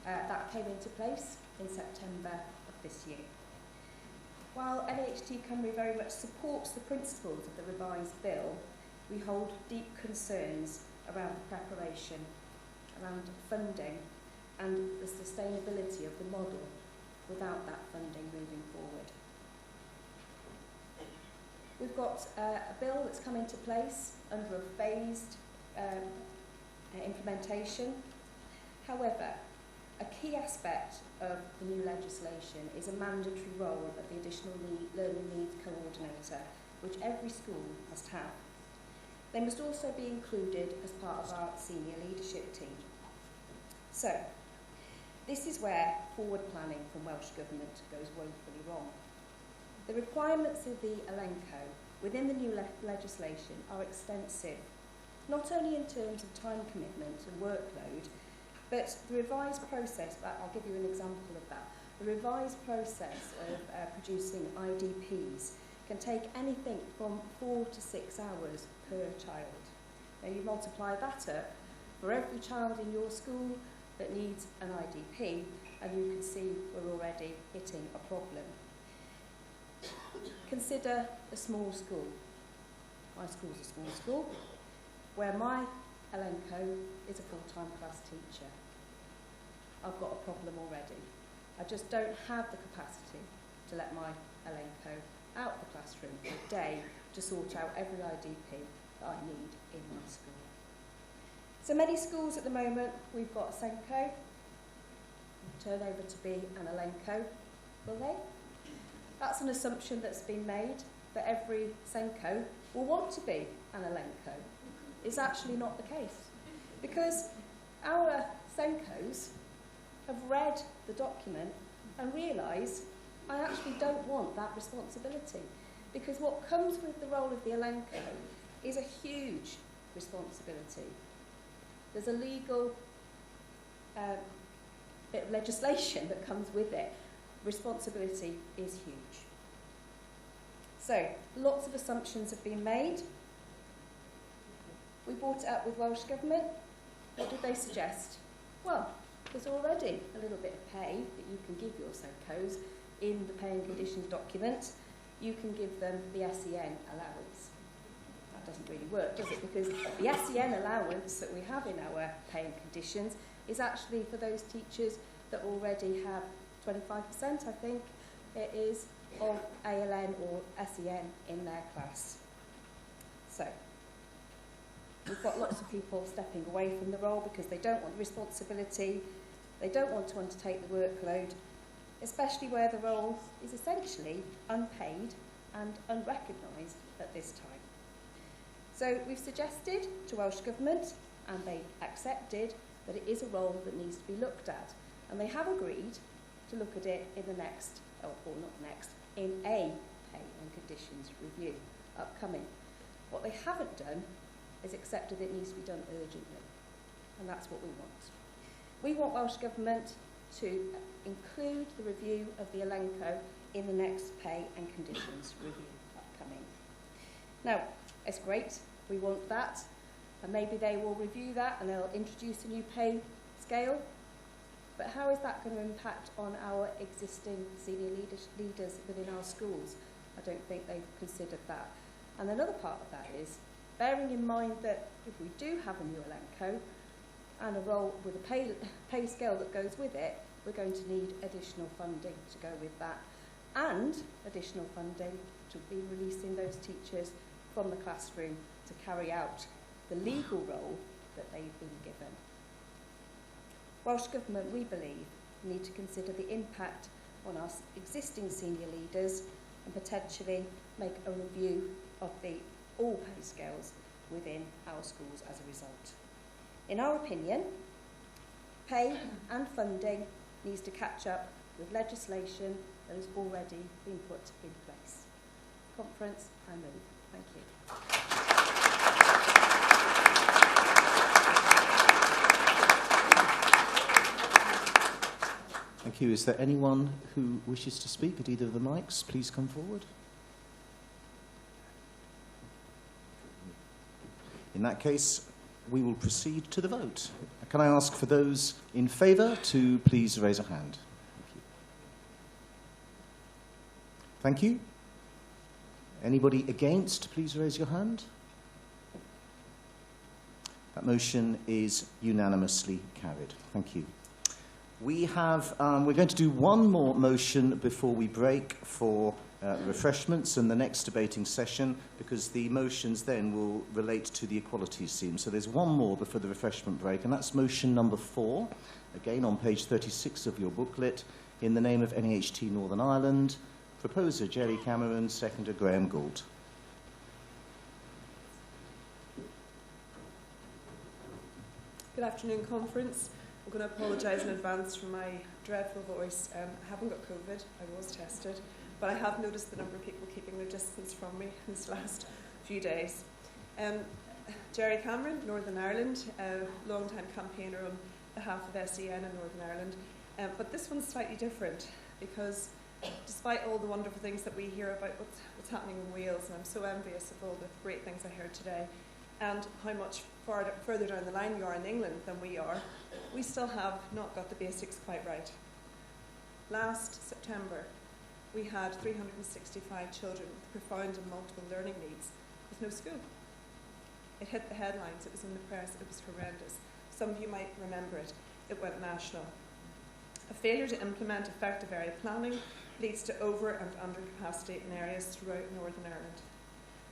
That came into place in September of this year. While NHT Cymru very much supports the principles of the revised bill, we hold deep concerns around the preparation, around funding, and the sustainability of the model without that funding moving forward. We've got a bill that's come into place under a phased implementation. However, a key aspect of the new legislation is a mandatory role of the Additional Learning Needs Coordinator, which every school must have. They must also be included as part of our senior leadership team. So, this is where forward planning from Welsh Government goes woefully wrong. The requirements of the Elenco within the new legislation are extensive, not only in terms of time commitment and workload, but the revised process, I'll give you an example of that, the revised process of producing IDPs can take anything from 4 to 6 hours per child. Now you multiply that up for every child in your school that needs an IDP, and you can see we're already hitting a problem. Consider a small school. My school's a small school, where my Elenco is a full-time class teacher. I've got a problem already. I just don't have the capacity to let my Elenco out the classroom for a day to sort out every IDP that I need in my school. So many schools at the moment, we've got a Senko, turn over to be an Elenco, will they? That's an assumption that's been made, that every Senko will want to be an Elenco. It's actually not the case, because our Senkos have read the document and realise I actually don't want that responsibility, because what comes with the role of the Elenco is a huge responsibility. There's a legal bit of legislation that comes with it. Responsibility is huge. So, lots of assumptions have been made. We brought it up with Welsh Government. What did they suggest? Well, there's already a little bit of pay that you can give your Senkos in the pay and conditions document. You can give them the SEN allowance. That doesn't really work, does it? Because the SEN allowance that we have in our pay and conditions is actually for those teachers that already have 25%, I think it is, of ALN or SEN in their class. So, we've got lots of people stepping away from the role because they don't want the responsibility, they don't want to undertake the workload, especially where the role is essentially unpaid and unrecognised at this time. So we've suggested to Welsh Government, and they accepted, that it is a role that needs to be looked at. And they have agreed to look at it in the next, or not next, in a pay and conditions review upcoming. What they haven't done is accepted it needs to be done urgently, and that's what we want. We want Welsh Government to include the review of the Elenco in the next pay and conditions review upcoming. Now, it's great, we want that, and maybe they will review that and they'll introduce a new pay scale, but how is that going to impact on our existing senior leaders within our schools? I don't think they've considered that. And another part of that is, bearing in mind that if we do have a new Elenco and a role with a pay scale that goes with it, we're going to need additional funding to go with that, and additional funding to be releasing those teachers from the classroom to carry out the legal role that they've been given. Welsh Government, we believe, need to consider the impact on our existing senior leaders and potentially make a review of all pay scales within our schools as a result. In our opinion, pay and funding needs to catch up with legislation that has already been put in place. Conference, I move. Thank you. Thank you. Is there anyone who wishes to speak at either of the mics? Please come forward. In that case, we will proceed to the vote. Can I ask for those in favour to please raise a hand? Thank you. Anybody against, please raise your hand. That motion is unanimously carried. Thank you. We have, we're going to do one more motion before we break for refreshments and the next debating session, because the motions then will relate to the equalities theme. So there's one more before the refreshment break, and that's motion number 4, again on page 36 of your booklet, in the name of NEHT Northern Ireland. Proposer Jerry Cameron, seconder Graham Gould. Good afternoon, conference. I'm going to apologise in advance for my dreadful voice. I haven't got COVID, I was tested, but I have noticed the number of people keeping their distance from me this last few days. Jerry Cameron, Northern Ireland, a long-time campaigner on behalf of SEN in Northern Ireland. But this one's slightly different, because despite all the wonderful things that we hear about what's happening in Wales, and I'm so envious of all the great things I heard today, and how much further down the line you are in England than we are, we still have not got the basics quite right. Last September, we had 365 children with profound and multiple learning needs with no school. It hit the headlines, it was in the press, it was horrendous. Some of you might remember it. It went national. A failure to implement effective area planning leads to over and under capacity in areas throughout Northern Ireland.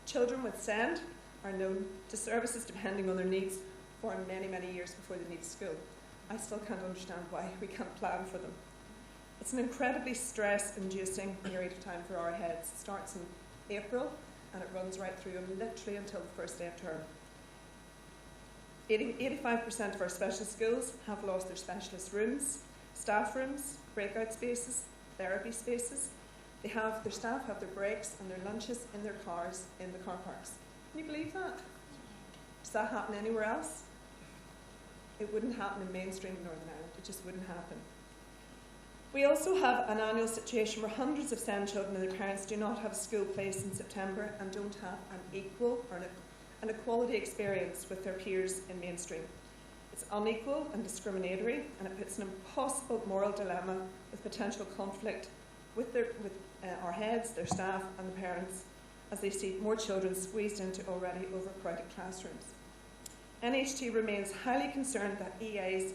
Children with SEND are known to services depending on their needs for many, many years before they need school. I still can't understand why we can't plan for them. It's an incredibly stress-inducing period of time for our heads. It starts in April and it runs right through literally until the first day of term. 85% of our specialist schools have lost their specialist rooms, staff rooms, breakout spaces, therapy spaces. Their staff have their breaks and their lunches in their cars in the car parks. Can you believe that? Does that happen anywhere else? It wouldn't happen in mainstream Northern Ireland. It just wouldn't happen. We also have an annual situation where hundreds of SEND children and their parents do not have a school place in September and don't have an equal or an equality experience with their peers in mainstream. It's unequal and discriminatory, and it puts an impossible moral dilemma with potential conflict with our heads, their staff and the parents, as they see more children squeezed into already overcrowded classrooms. NHT remains highly concerned that EA's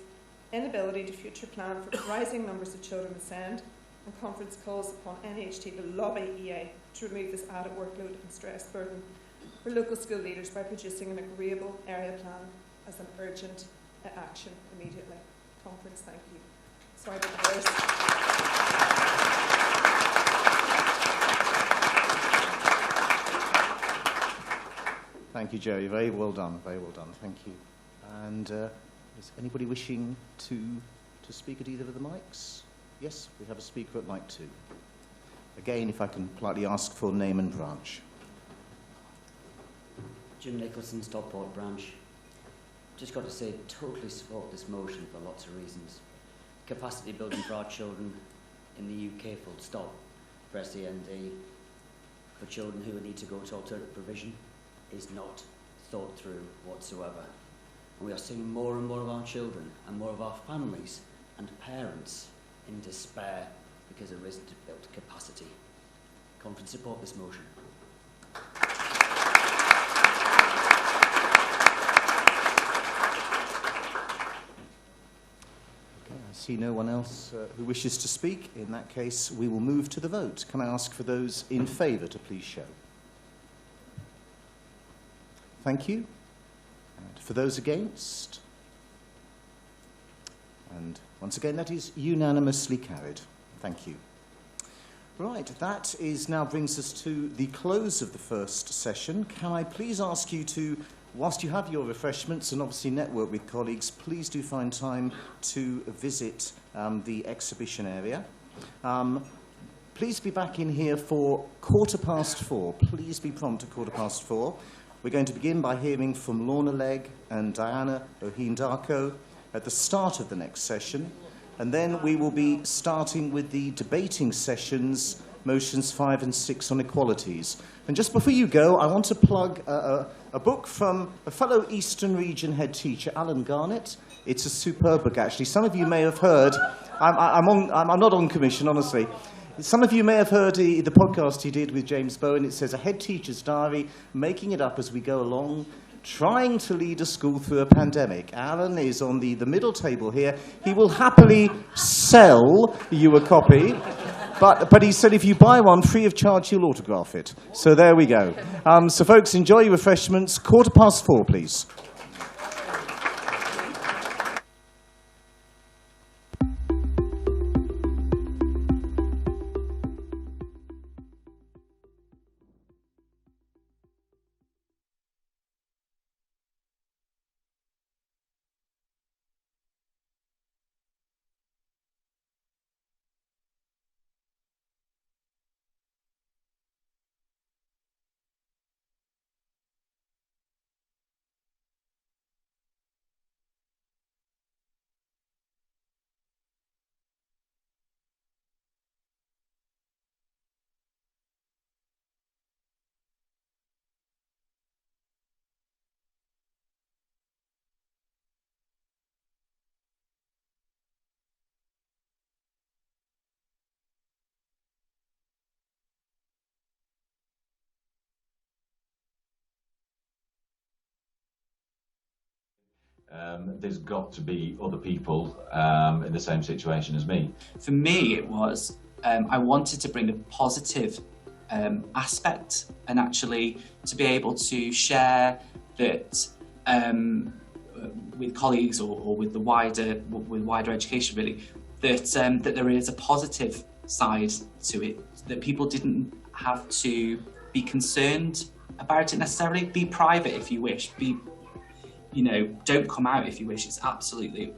inability to future plan for rising numbers of children with SEND, and conference calls upon NHT to lobby EA to remove this added workload and stress burden for local school leaders by producing an agreeable area plan as an urgent action immediately. Conference, thank you. Sorry about the voice. Thank you, Jerry. Very well done. Very well done. Thank you. And is anybody wishing to speak at either of the mics? Yes, we have a speaker at mic 2. Again, if I can politely ask for name and branch. Jim Nicholson, Stockport branch. Just got to say, totally support this motion for lots of reasons. Capacity building for our children in the UK, full stop, for SEND, for children who need to go to alternative provision, is not thought through whatsoever. And we are seeing more and more of our children and more of our families and parents in despair because there isn't built capacity. Conference support this motion. I see no one else who wishes to speak. In that case, we will move to the vote. Can I ask for those in favour to please show? Thank you. And for those against? And once again, that is unanimously carried. Thank you. Right, that now brings us to the close of the first session. Can I please ask you to, whilst you have your refreshments and obviously network with colleagues, please do find time to visit the exhibition area. Please be back in here for 4:15. Please be prompt at 4:15. We're going to begin by hearing from Lorna Legg and Diana O'Heen-Darko at the start of the next session. And then we will be starting with the debating sessions, motions 5 and 6 on equalities. And just before you go, I want to plug a book from a fellow Eastern Region head teacher, Alan Garnett. It's a superb book, actually. Some of you may have heard, I'm not on commission, honestly. Some of you may have heard the podcast he did with James Bowen. It says, a head teacher's diary, making it up as we go along, trying to lead a school through a pandemic. Alan is on the middle table here. He will happily sell you a copy, but he said if you buy one free of charge, he'll autograph it. So there we go. So folks, enjoy your refreshments. 4:15, please. There's got to be other people in the same situation as me. For me, it was, I wanted to bring a positive aspect and actually to be able to share that with colleagues or with the wider education really, that there is a positive side to it, that people didn't have to be concerned about it necessarily. Be private if you wish, don't come out if you wish, it's absolutely,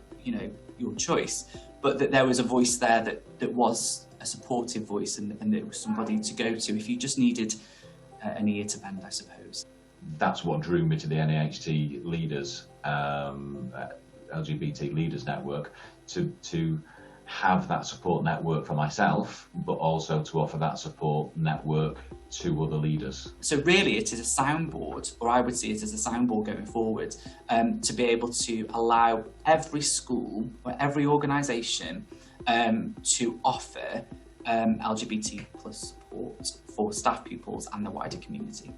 your choice. But that there was a voice there that was a supportive voice and that was somebody to go to if you just needed an ear to bend, I suppose. That's what drew me to the NAHT Leaders, LGBT Leaders Network, to have that support network for myself, but also to offer that support network to other leaders. So really it is a soundboard, or I would see it as a soundboard going forward, to be able to allow every school or every organisation to offer LGBT plus support for staff, pupils and the wider community.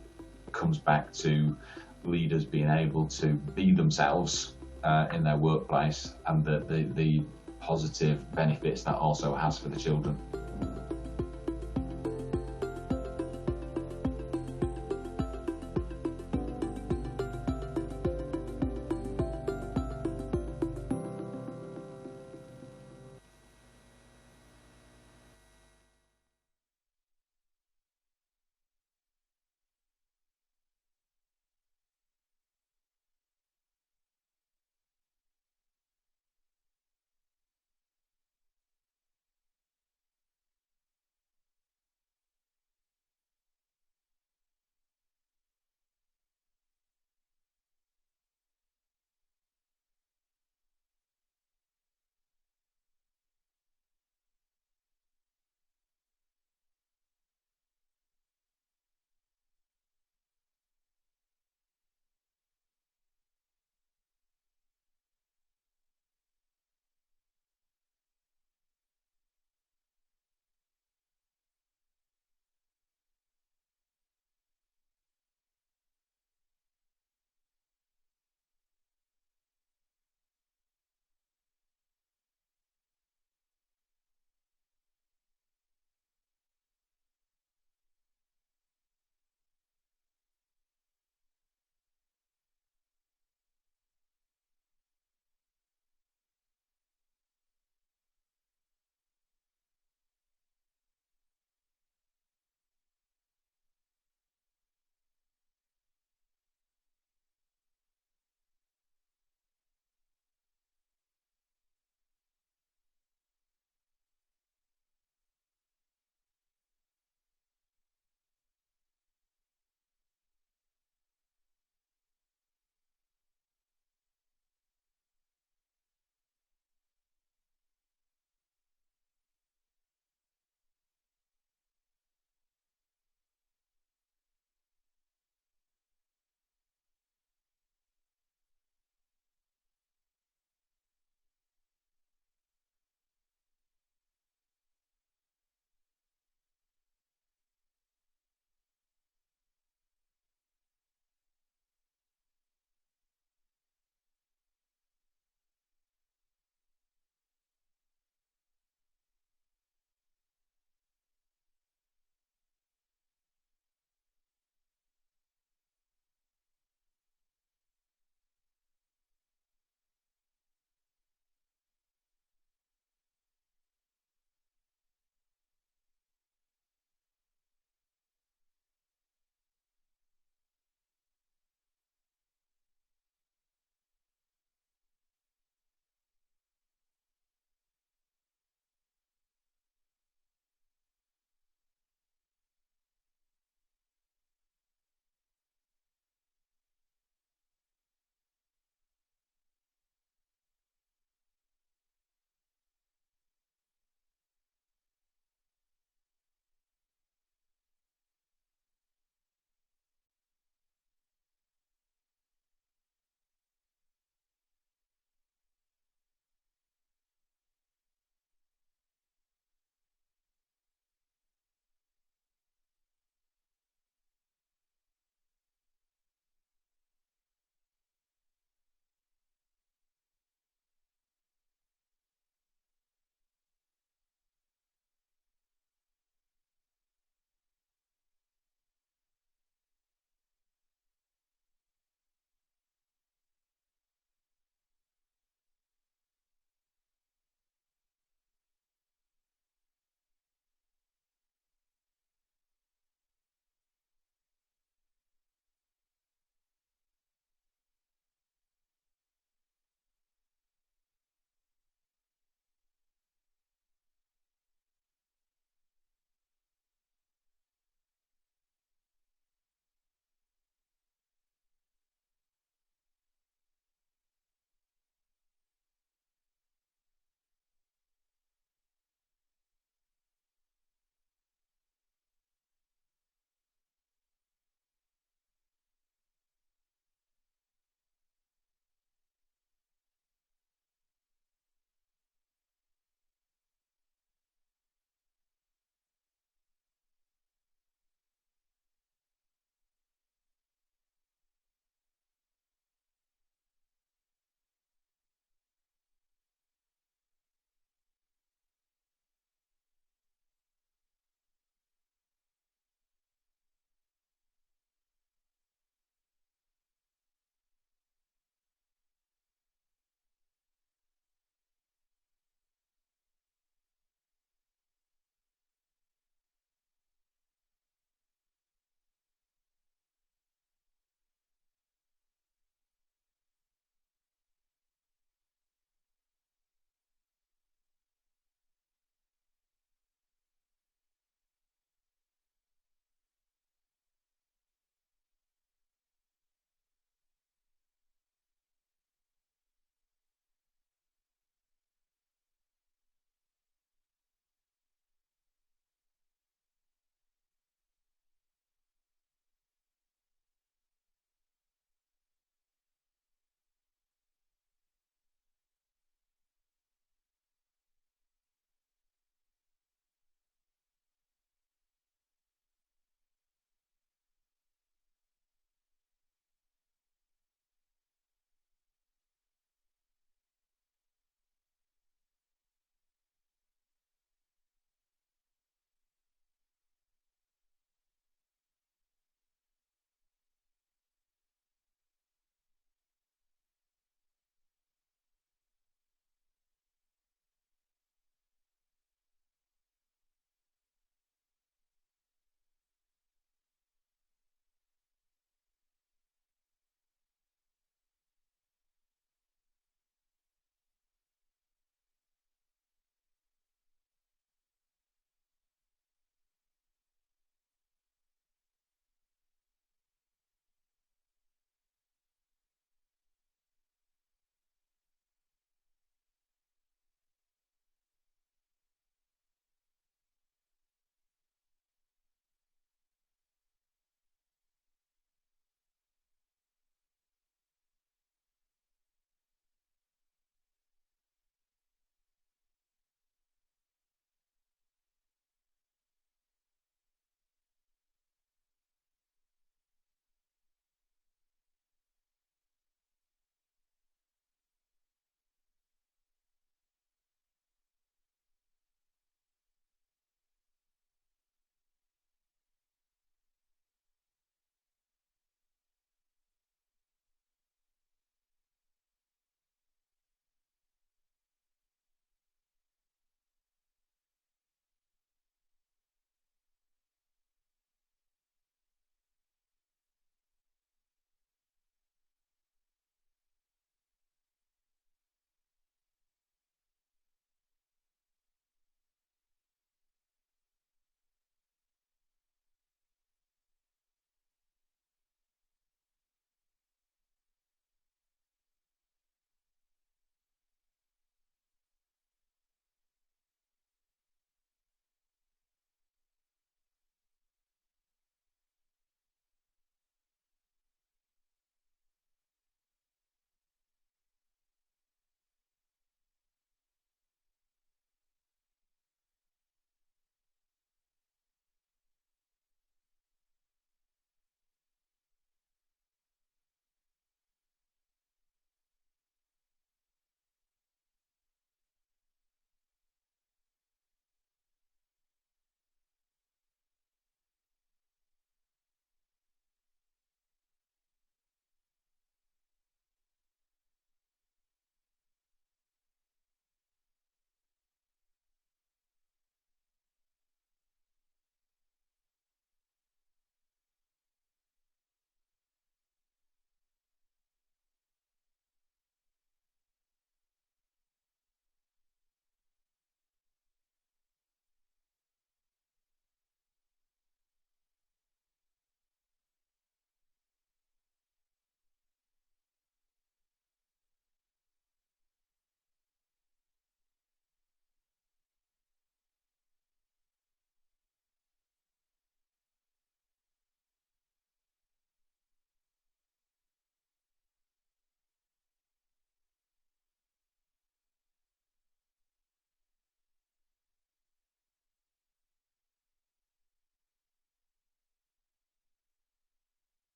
It comes back to leaders being able to be themselves in their workplace, and the positive benefits that also has for the children.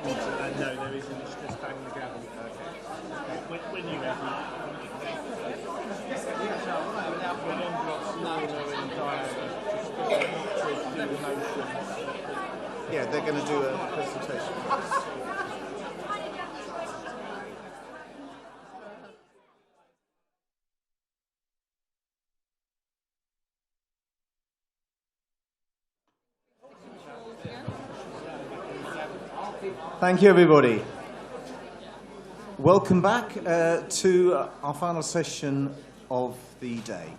No, there isn't. It's just bang the gavel. Okay. When you're ready. Yeah, they're going to do a presentation. Thank you, everybody. Welcome back to our final session of the day.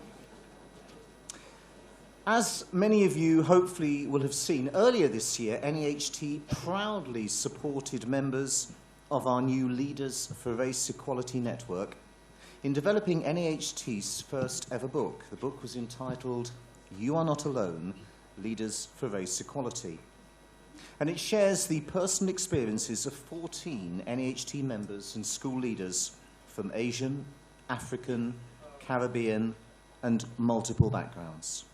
As many of you hopefully will have seen, earlier this year, NEHT proudly supported members of our new Leaders for Race Equality network in developing NEHT's first ever book. The book was entitled You Are Not Alone, Leaders for Race Equality. And it shares the personal experiences of 14 NEHT members and school leaders from Asian, African, Caribbean, and multiple backgrounds.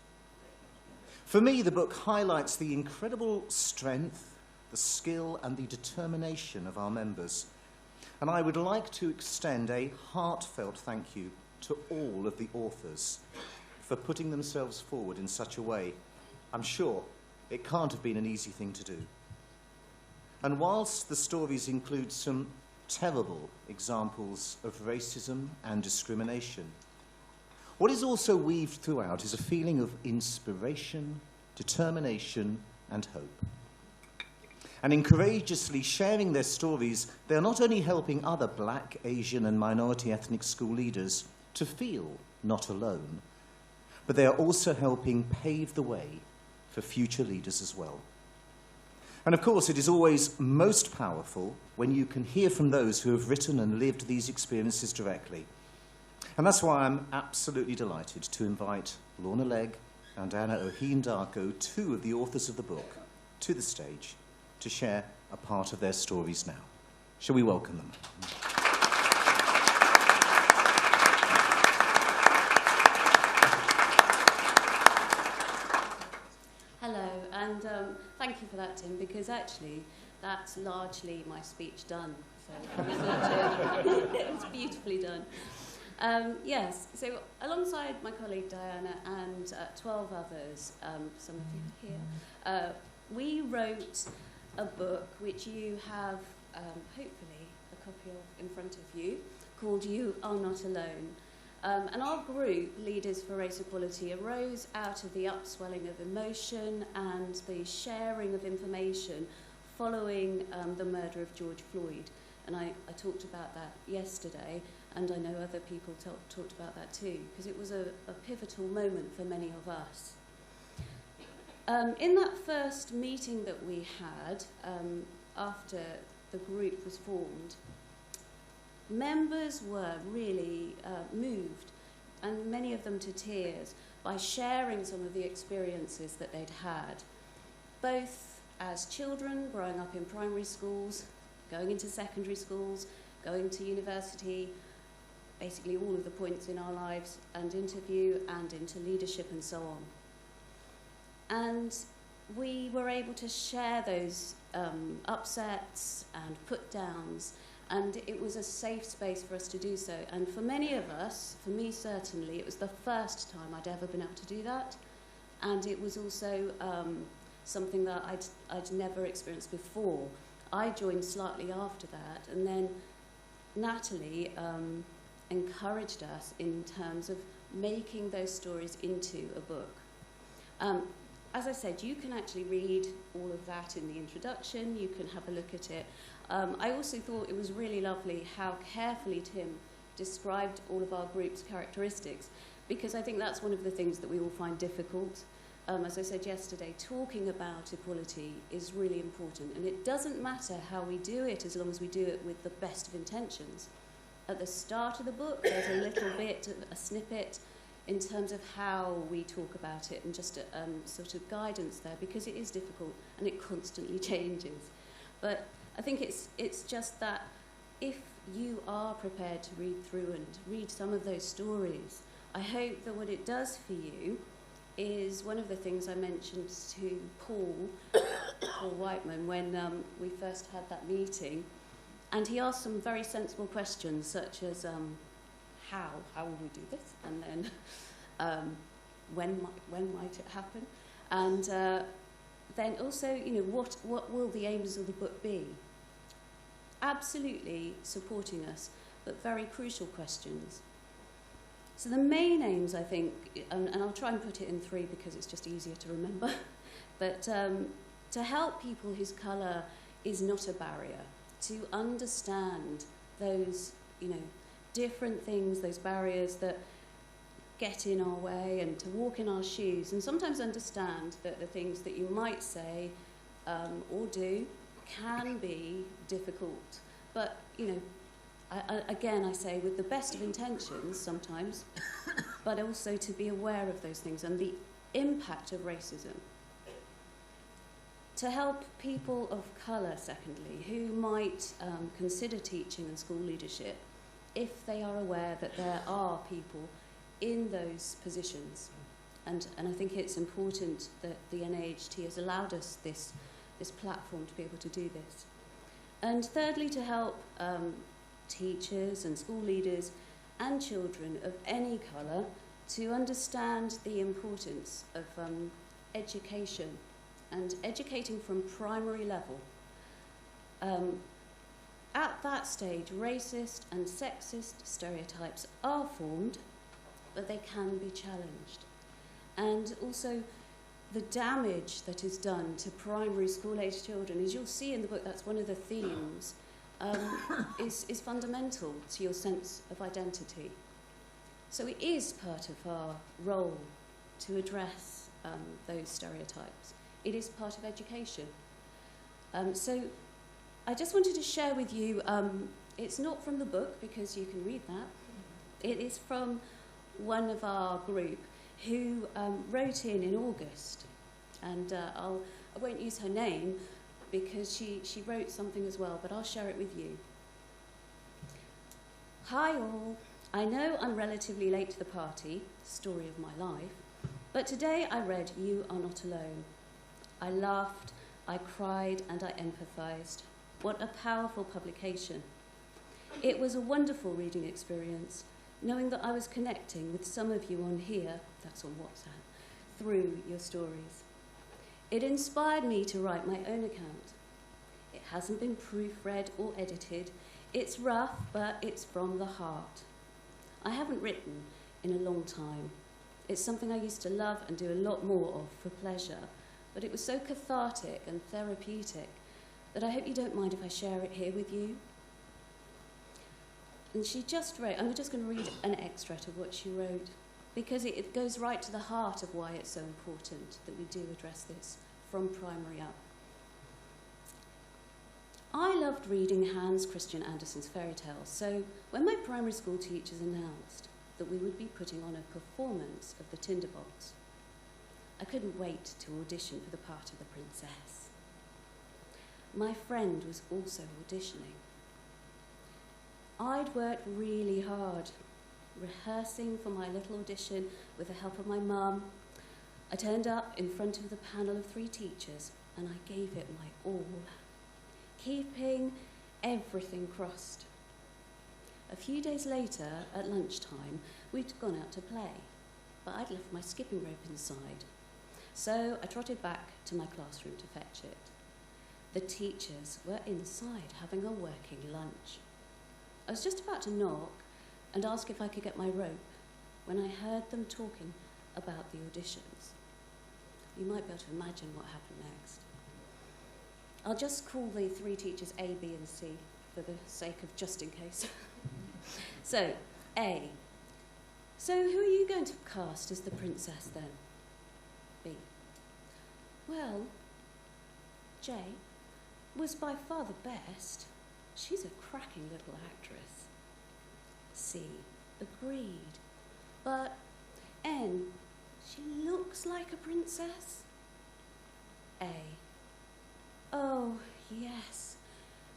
For me, the book highlights the incredible strength, the skill, and the determination of our members. And I would like to extend a heartfelt thank you to all of the authors for putting themselves forward in such a way. I'm sure it can't have been an easy thing to do. And whilst the stories include some terrible examples of racism and discrimination, what is also weaved throughout is a feeling of inspiration, determination, and hope. And in courageously sharing their stories, they are not only helping other Black, Asian, and minority ethnic school leaders to feel not alone, but they are also helping pave the way for future leaders as well. And of course, it is always most powerful when you can hear from those who have written and lived these experiences directly. And that's why I'm absolutely delighted to invite Lorna Legg and Anna O'Heen-Darko, two of the authors of the book, to the stage to share a part of their stories now. Shall we welcome them? Hello, and thank you for that, Tim, because actually that's largely my speech done. So it was beautifully done. Yes, so alongside my colleague Diana and 12 others, some of you here, we wrote a book which you have hopefully a copy of in front of you, called You Are Not Alone. And our group, Leaders for Race Equality, arose out of the upswelling of emotion and the sharing of information following the murder of George Floyd. And I talked about that yesterday, and I know other people talked about that too, because it was a pivotal moment for many of us. In that first meeting that we had, after the group was formed, members were really moved, and many of them to tears, by sharing some of the experiences that they'd had, both as children growing up in primary schools, going into secondary schools, going to university, basically all of the points in our lives, and interview and into leadership and so on. And we were able to share those upsets and put downs, and it was a safe space for us to do so. And for many of us, for me certainly, it was the first time I'd ever been able to do that, and it was also something that I'd never experienced before. I joined slightly after that, and then Natalie encouraged us in terms of making those stories into a book. As I said, you can actually read all of that in the introduction, you can have a look at it. I also thought it was really lovely how carefully Tim described all of our group's characteristics, because I think that's one of the things that we all find difficult. As I said yesterday, talking about equality is really important, and it doesn't matter how we do it as long as we do it with the best of intentions. At the start of the book, there's a little bit, a snippet, in terms of how we talk about it, and just a sort of guidance there, because it is difficult and it constantly changes. But I think it's just that if you are prepared to read through and read some of those stories, I hope that what it does for you is one of the things I mentioned to Paul Paul Whiteman when we first had that meeting, and he asked some very sensible questions, such as how will we do this, and then when might it happen, and then also, you know, what will the aims of the book be? Absolutely supporting us, but very crucial questions. So the main aims, I think, and I'll try and put it in 3 because it's just easier to remember, but to help people whose colour is not a barrier, to understand those, you know, different things, those barriers that get in our way, and to walk in our shoes, and sometimes understand that the things that you might say or do can be difficult. But, you know, again, I say with the best of intentions sometimes, but also to be aware of those things and the impact of racism. To help people of colour, secondly, who might consider teaching and school leadership if they are aware that there are people in those positions. And I think it's important that the NAHT has allowed us this platform to be able to do this. And thirdly, to help teachers and school leaders and children of any colour to understand the importance of education and educating from primary level. At that stage, racist and sexist stereotypes are formed, but they can be challenged. And also, the damage that is done to primary school-age children, as you'll see in the book, that's one of the themes, is fundamental to your sense of identity. So it is part of our role to address those stereotypes. It is part of education. So I just wanted to share with you, it's not from the book because you can read that. It is from one of our group who wrote in August, and I won't use her name because she wrote something as well, but I'll share it with you. Hi all, I know I'm relatively late to the party, story of my life, but today I read You Are Not Alone. I laughed, I cried, and I empathised. What a powerful publication. It was a wonderful reading experience, knowing that I was connecting with some of you on here, that's on WhatsApp, through your stories. It inspired me to write my own account. It hasn't been proofread or edited. It's rough, but it's from the heart. I haven't written in a long time. It's something I used to love and do a lot more of for pleasure, but it was so cathartic and therapeutic that I hope you don't mind if I share it here with you. And she just wrote, I'm just going to read an extract of what she wrote, because it goes right to the heart of why it's so important that we do address this from primary up. I loved reading Hans Christian Andersen's fairy tales, so when my primary school teachers announced that we would be putting on a performance of the Tinderbox, I couldn't wait to audition for the part of the princess. My friend was also auditioning. I'd worked really hard, rehearsing for my little audition with the help of my mum. I turned up in front of the panel of 3 teachers and I gave it my all, keeping everything crossed. A few days later, at lunchtime, we'd gone out to play, but I'd left my skipping rope inside. So I trotted back to my classroom to fetch it. The teachers were inside having a working lunch. I was just about to knock and ask if I could get my rope when I heard them talking about the auditions. You might be able to imagine what happened next. I'll just call the 3 teachers A, B and C for the sake of just in case. So, A. So who are you going to cast as the princess then? B. Well, J was by far the best. She's a cracking little actress. C. Agreed. But N. She looks like a princess. A. Oh, yes.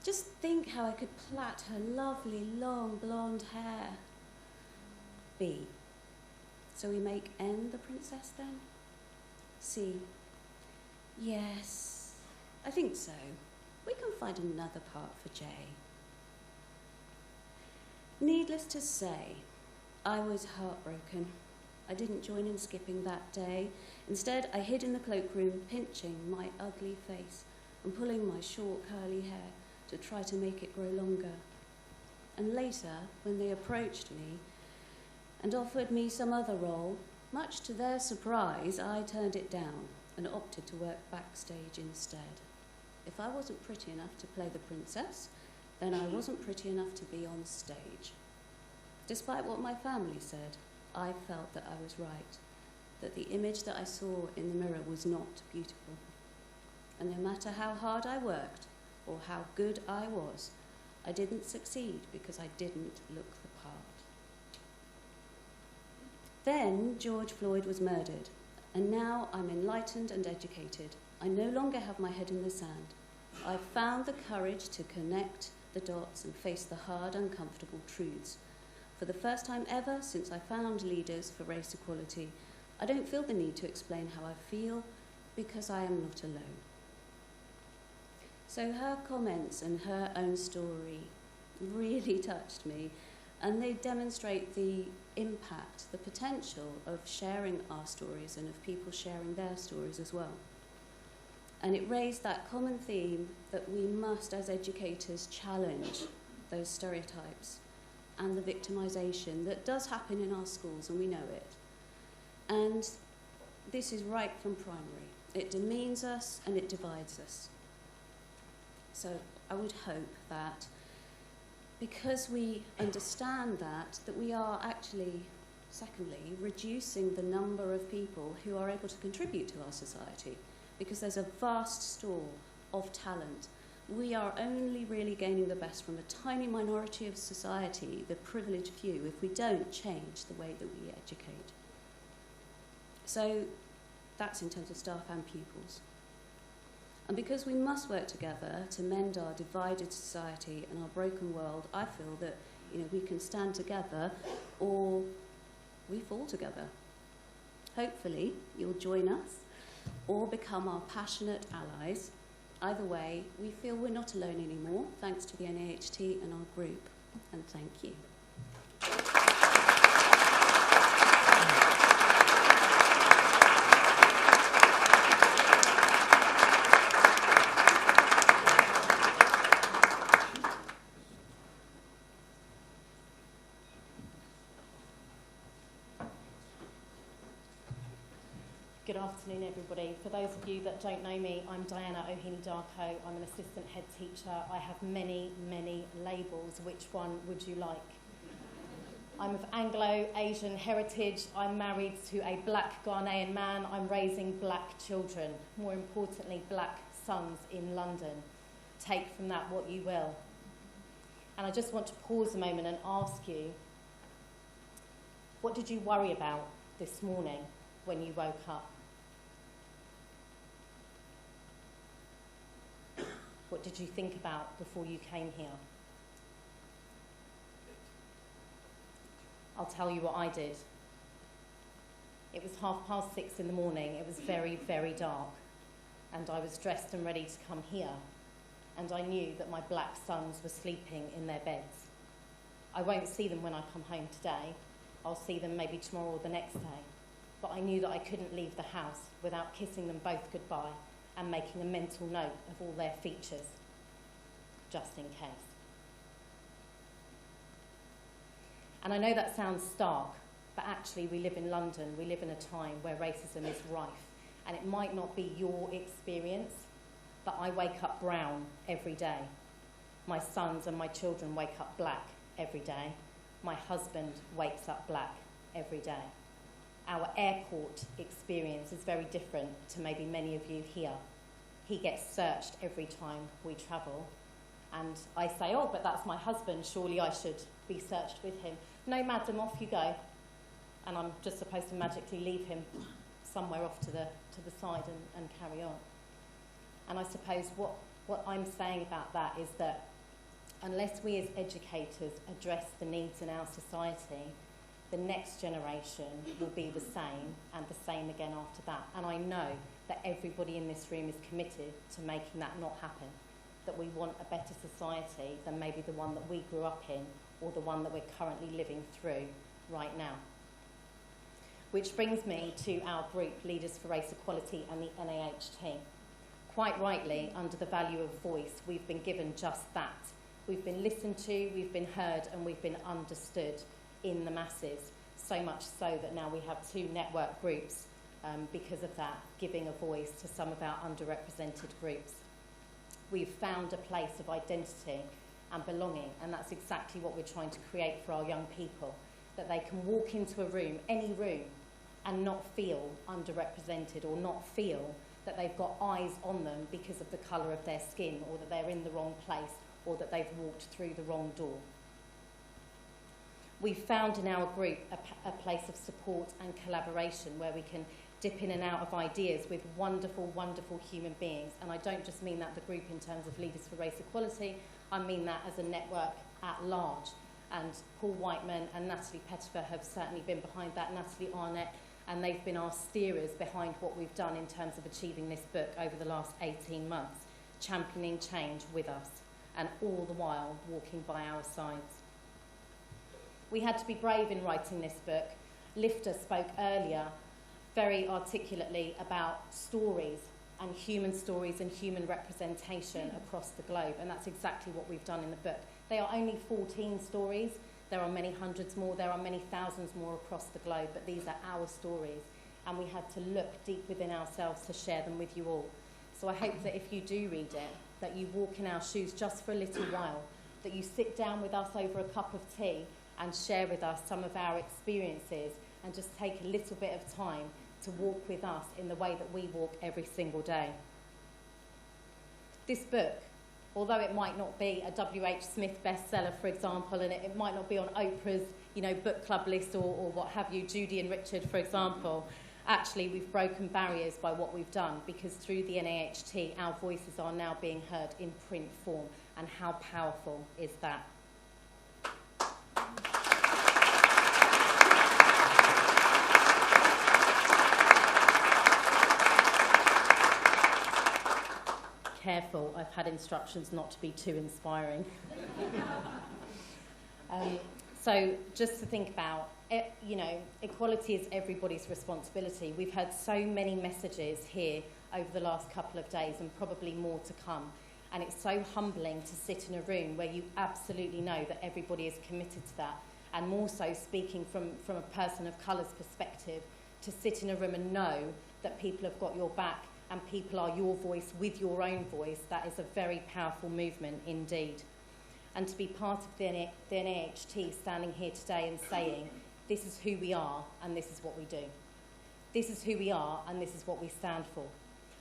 Just think how I could plait her lovely long blonde hair. B. So we make N the princess then? C. Yes. I think so. We can find another part for Jay. Needless to say, I was heartbroken. I didn't join in skipping that day. Instead, I hid in the cloakroom, pinching my ugly face and pulling my short curly hair to try to make it grow longer. And later, when they approached me and offered me some other role, much to their surprise, I turned it down and opted to work backstage instead. If I wasn't pretty enough to play the princess, then I wasn't pretty enough to be on stage. Despite what my family said, I felt that I was right, that the image that I saw in the mirror was not beautiful. And no matter how hard I worked or how good I was, I didn't succeed because I didn't look the part. Then George Floyd was murdered, and now I'm enlightened and educated. I no longer have my head in the sand. I've found the courage to connect the dots and face the hard, uncomfortable truths. For the first time ever since I found Leaders for Race Equality, I don't feel the need to explain how I feel because I am not alone. So her comments and her own story really touched me, and they demonstrate the impact, the potential of sharing our stories and of people sharing their stories as well. And it raised that common theme that we must, as educators, challenge those stereotypes and the victimisation that does happen in our schools, and we know it. And this is right from primary. It demeans us and it divides us. So I would hope that because we understand that we are actually, secondly, reducing the number of people who are able to contribute to our society, because there's a vast store of talent. We are only really gaining the best from a tiny minority of society, the privileged few, if we don't change the way that we educate. So that's in terms of staff and pupils. And because we must work together to mend our divided society and our broken world, I feel that we can stand together or we fall together. Hopefully you'll join us or become our passionate allies. Either way, we feel we're not alone anymore, thanks to the NAHT and our group. And thank you. Good afternoon, everybody. For those of you that don't know me, I'm Diana O'Heaney-Darko. I'm an assistant head teacher. I have many, many labels. Which one would you like? I'm of Anglo-Asian heritage. I'm married to a black Ghanaian man. I'm raising black children, more importantly, black sons in London. Take from that what you will. And I just want to pause a moment and ask you, what did you worry about this morning when you woke up? What did you think about before you came here? I'll tell you what I did. It was 6:30 in the morning. It was very, very dark. And I was dressed and ready to come here. And I knew that my black sons were sleeping in their beds. I won't see them when I come home today. I'll see them maybe tomorrow or the next day. But I knew that I couldn't leave the house without kissing them both goodbye and making a mental note of all their features, just in case. And I know that sounds stark, but actually we live in London, we live in a time where racism is rife, and it might not be your experience, but I wake up brown every day. My sons and my children wake up black every day. My husband wakes up black every day. Our airport experience is very different to maybe many of you here. He gets searched every time we travel. And I say, oh, but that's my husband, surely I should be searched with him. No, madam, off you go. And I'm just supposed to magically leave him somewhere off to the side and carry on. And I suppose what I'm saying about that is that unless we as educators address the needs in our society, the next generation will be the same and the same again after that. And I know that everybody in this room is committed to making that not happen, that we want a better society than maybe the one that we grew up in or the one that we're currently living through right now. Which brings me to our group, Leaders for Race Equality and the NAHT. Quite rightly, under the value of voice, we've been given just that. We've been listened to, we've been heard, and we've been understood in the masses, so much so that now we have 2 network groups because of that, giving a voice to some of our underrepresented groups. We've found a place of identity and belonging, and that's exactly what we're trying to create for our young people, that they can walk into a room, any room, and not feel underrepresented or not feel that they've got eyes on them because of the colour of their skin, or that they're in the wrong place, or that they've walked through the wrong door. We've found in our group a place of support and collaboration where we can dip in and out of ideas with wonderful, wonderful human beings. And I don't just mean that the group in terms of Leaders for Race Equality, I mean that as a network at large. And Paul Whiteman and Natalie Pettifer have certainly been behind that, Natalie Arnett, and they've been our steerers behind what we've done in terms of achieving this book over the last 18 months, championing change with us, and all the while walking by our sides. We had to be brave in writing this book. Lifter spoke earlier very articulately about stories and human representation across the globe, and that's exactly what we've done in the book. They are only 14 stories. There are many hundreds more, there are many thousands more across the globe, but these are our stories, and we had to look deep within ourselves to share them with you all. So I hope that if you do read it, that you walk in our shoes just for a little while, that you sit down with us over a cup of tea and share with us some of our experiences, and just take a little bit of time to walk with us in the way that we walk every single day. This book, although it might not be a W.H. Smith bestseller, for example, and it might not be on Oprah's book club list or what have you, Judy and Richard, for example, actually we've broken barriers by what we've done, because through the NAHT our voices are now being heard in print form, and how powerful is that? Careful, I've had instructions not to be too inspiring. So just to think about, equality is everybody's responsibility. We've heard so many messages here over the last couple of days, and probably more to come. And it's so humbling to sit in a room where you absolutely know that everybody is committed to that. And more so, speaking from a person of colour's perspective, to sit in a room and know that people have got your back, and people are your voice with your own voice. That is a very powerful movement indeed. And to be part of the NAHT, standing here today and saying, this is who we are and this is what we do. This is who we are and this is what we stand for.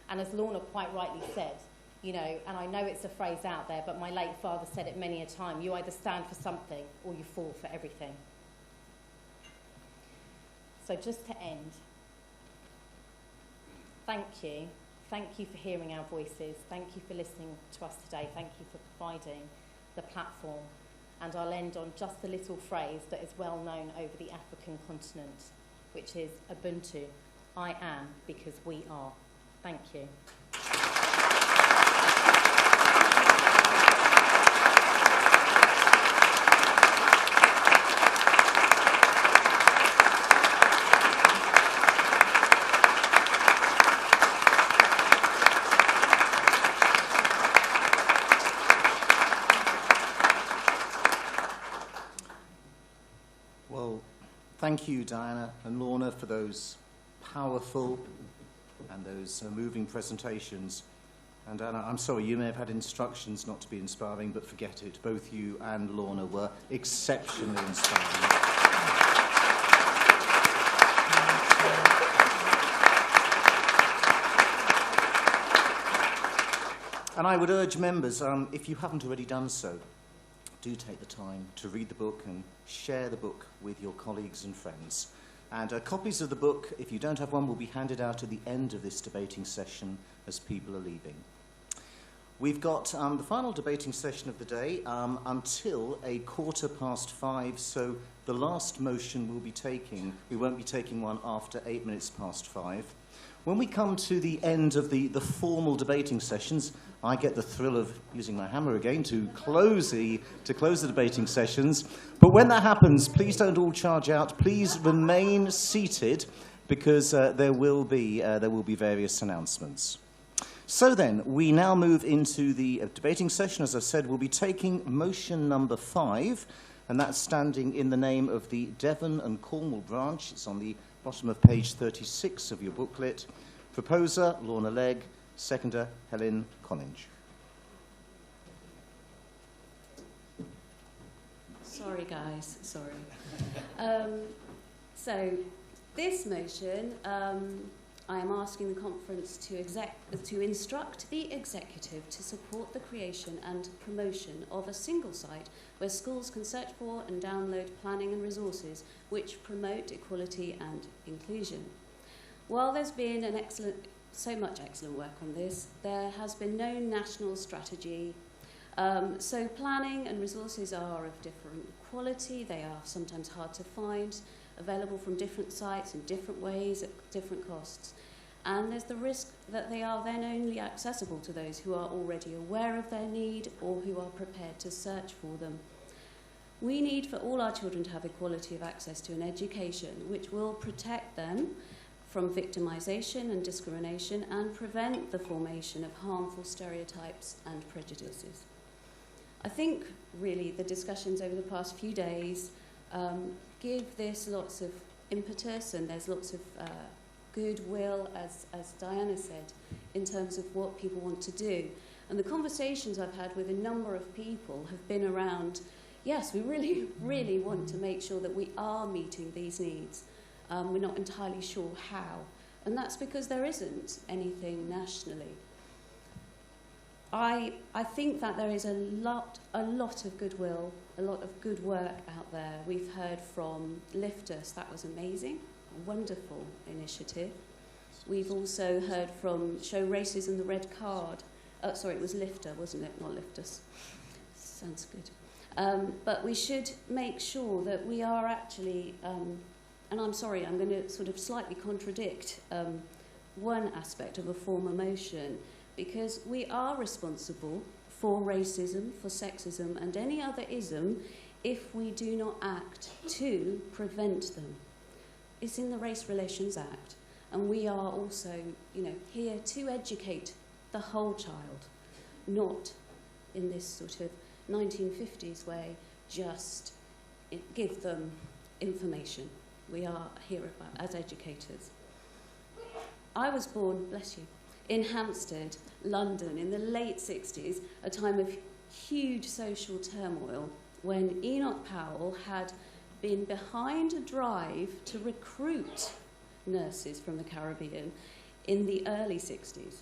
And as Lorna quite rightly said, and I know it's a phrase out there, but my late father said it many a time, you either stand for something or you fall for everything. So just to end, thank you. Thank you for hearing our voices. Thank you for listening to us today. Thank you for providing the platform. And I'll end on just a little phrase that is well known over the African continent, which is Ubuntu. I am because we are. Thank you. Thank you, Diana and Lorna, for those powerful and those moving presentations. And Diana, I'm sorry, you may have had instructions not to be inspiring, but forget it. Both you and Lorna were exceptionally inspiring. And I would urge members, if you haven't already done so, do take the time to read the book and share the book with your colleagues and friends. And copies of the book, if you don't have one, will be handed out at the end of this debating session as people are leaving. We've got the final debating session of the day until 5:15, so the last motion we won't be taking one after 5:08. When we come to the end of the formal debating sessions, I get the thrill of using my hammer again to close the debating sessions. But when that happens, please don't all charge out. Please remain seated, because there will be various announcements. So then, we now move into the debating session. As I said, we'll be taking motion number 5, and that's standing in the name of the Devon and Cornwall branch. It's on the bottom of page 36 of your booklet. Proposer, Lorna Legg. Seconder, Helen Collinge. Sorry, guys, sorry. So, this motion, I am asking the conference to instruct the executive to support the creation and promotion of a single site where schools can search for and download planning and resources which promote equality and inclusion. While there's been so much excellent work on this, there has been no national strategy. So planning and resources are of different quality. They are sometimes hard to find, available from different sites in different ways at different costs. And there's the risk that they are then only accessible to those who are already aware of their need or who are prepared to search for them. We need for all our children to have equality of access to an education which will protect them from victimisation and discrimination and prevent the formation of harmful stereotypes and prejudices. I think, really, the discussions over the past few days give this lots of impetus, and there's lots of goodwill, as Diana said, in terms of what people want to do. And the conversations I've had with a number of people have been around, yes, we really, really want to make sure that we are meeting these needs. We're not entirely sure how, and that's because there isn't anything nationally. I think that there is a lot of goodwill, a lot of good work out there. We've heard from Lift Us, that was amazing, a wonderful initiative. We've also heard from Show Racism the Red Card. Oh, sorry, it was Lifter, wasn't it? Not Lift Us. Sounds good. But we should make sure that we are actually... and I'm sorry, I'm going to sort of slightly contradict one aspect of a former motion, because we are responsible for racism, for sexism, and any other ism if we do not act to prevent them. It's in the Race Relations Act, and we are also, here to educate the whole child, not in this sort of 1950s way, just give them information. We are here as educators. I was born, bless you, in Hampstead, London, in the late 60s, a time of huge social turmoil, when Enoch Powell had been behind a drive to recruit nurses from the Caribbean in the early 60s.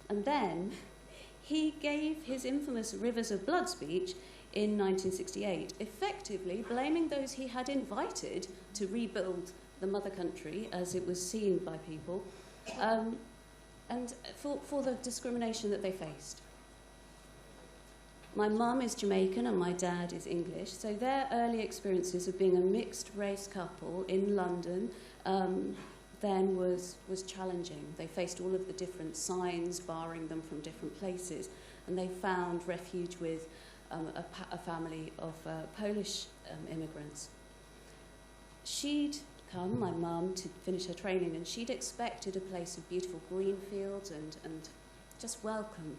And then he gave his infamous Rivers of Blood speech in 1968, effectively blaming those he had invited to rebuild the mother country as it was seen by people, and for the discrimination that they faced. My mum is Jamaican and my dad is English, so their early experiences of being a mixed-race couple in London then was challenging. They faced all of the different signs barring them from different places, and they found refuge with a family of Polish immigrants. She'd come, my mum, to finish her training, and she'd expected a place of beautiful green fields and just welcome.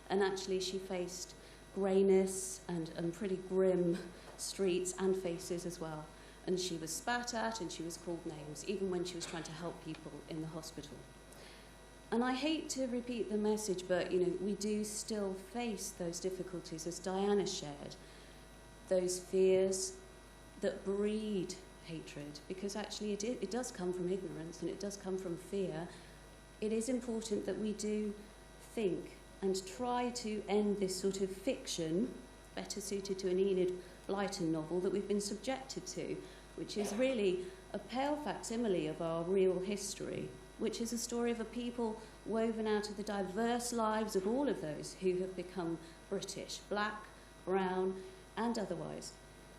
And actually she faced greyness and pretty grim streets and faces as well. And she was spat at and she was called names, even when she was trying to help people in the hospital. And I hate to repeat the message, but we do still face those difficulties, as Diana shared, those fears that breed hatred, because actually it does come from ignorance and it does come from fear. It is important that we do think and try to end this sort of fiction, better suited to an Enid Blyton novel that we've been subjected to, which is really a pale facsimile of our real history. which is a story of a people woven out of the diverse lives of all of those who have become British, black, brown, and otherwise.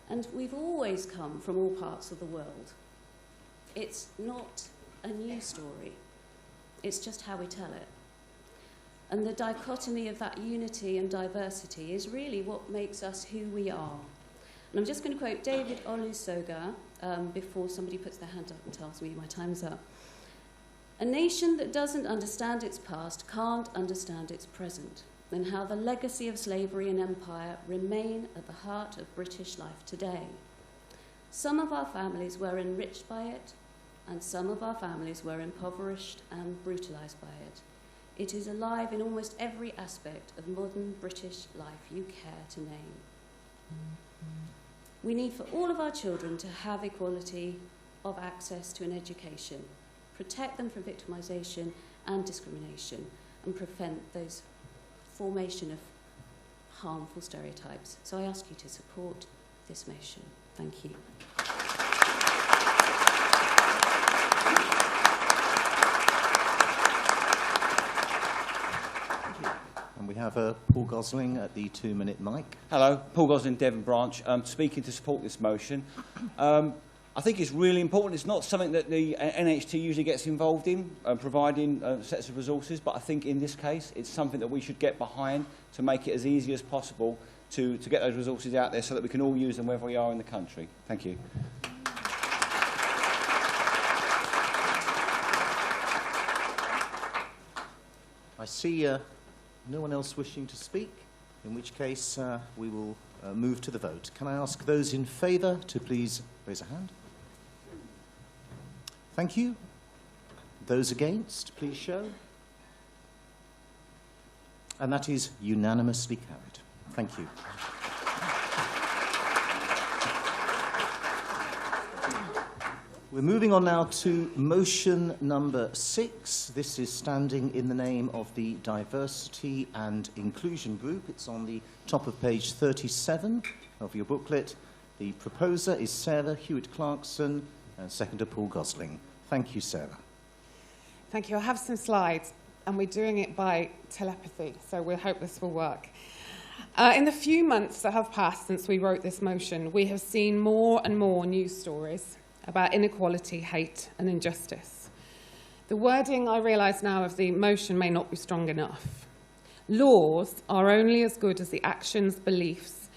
And we've always come from all parts of the world. It's not a new story. It's just how we tell it. And the dichotomy of that unity and diversity is really what makes us who we are. And I'm just going to quote David Olusoga before somebody puts their hand up and tells me my time's up. A nation that doesn't understand its past can't understand its present, and how the legacy of slavery and empire remain at the heart of British life today. Some of our families were enriched by it, and some of our families were impoverished and brutalised by it. It is alive in almost every aspect of modern British life you care to name. We need for all of our children to have equality of access to an education, protect them from victimisation and discrimination, and prevent those formation of harmful stereotypes. So I ask you to support this motion. Thank you. And we have Paul Gosling at the 2-minute mic. Hello, Paul Gosling, Devon Branch, speaking to support this motion. I think it's really important. It's not something that the NHT usually gets involved in, providing sets of resources, but I think in this case it's something that we should get behind to make it as easy as possible to get those resources out there so that we can all use them wherever we are in the country. Thank you. I see no one else wishing to speak, in which case we will move to the vote. Can I ask those in favour to please raise a hand? Thank you. Those against, please show. And that is unanimously carried. Thank you. We're moving on now to motion number 6. This is standing in the name of the Diversity and Inclusion Group. It's on the top of page 37 of your booklet. The proposer is Sarah Hewitt-Clarkson and seconder Paul Gosling. Thank you, Sarah. Thank you. I have some slides, and we're doing it by telepathy, so we'll hope this will work. In the few months that have passed since we wrote this motion, we have seen more and more news stories about inequality, hate, and injustice. The wording, I realise now, of the motion may not be strong enough. Laws are only as good as the actions, beliefs,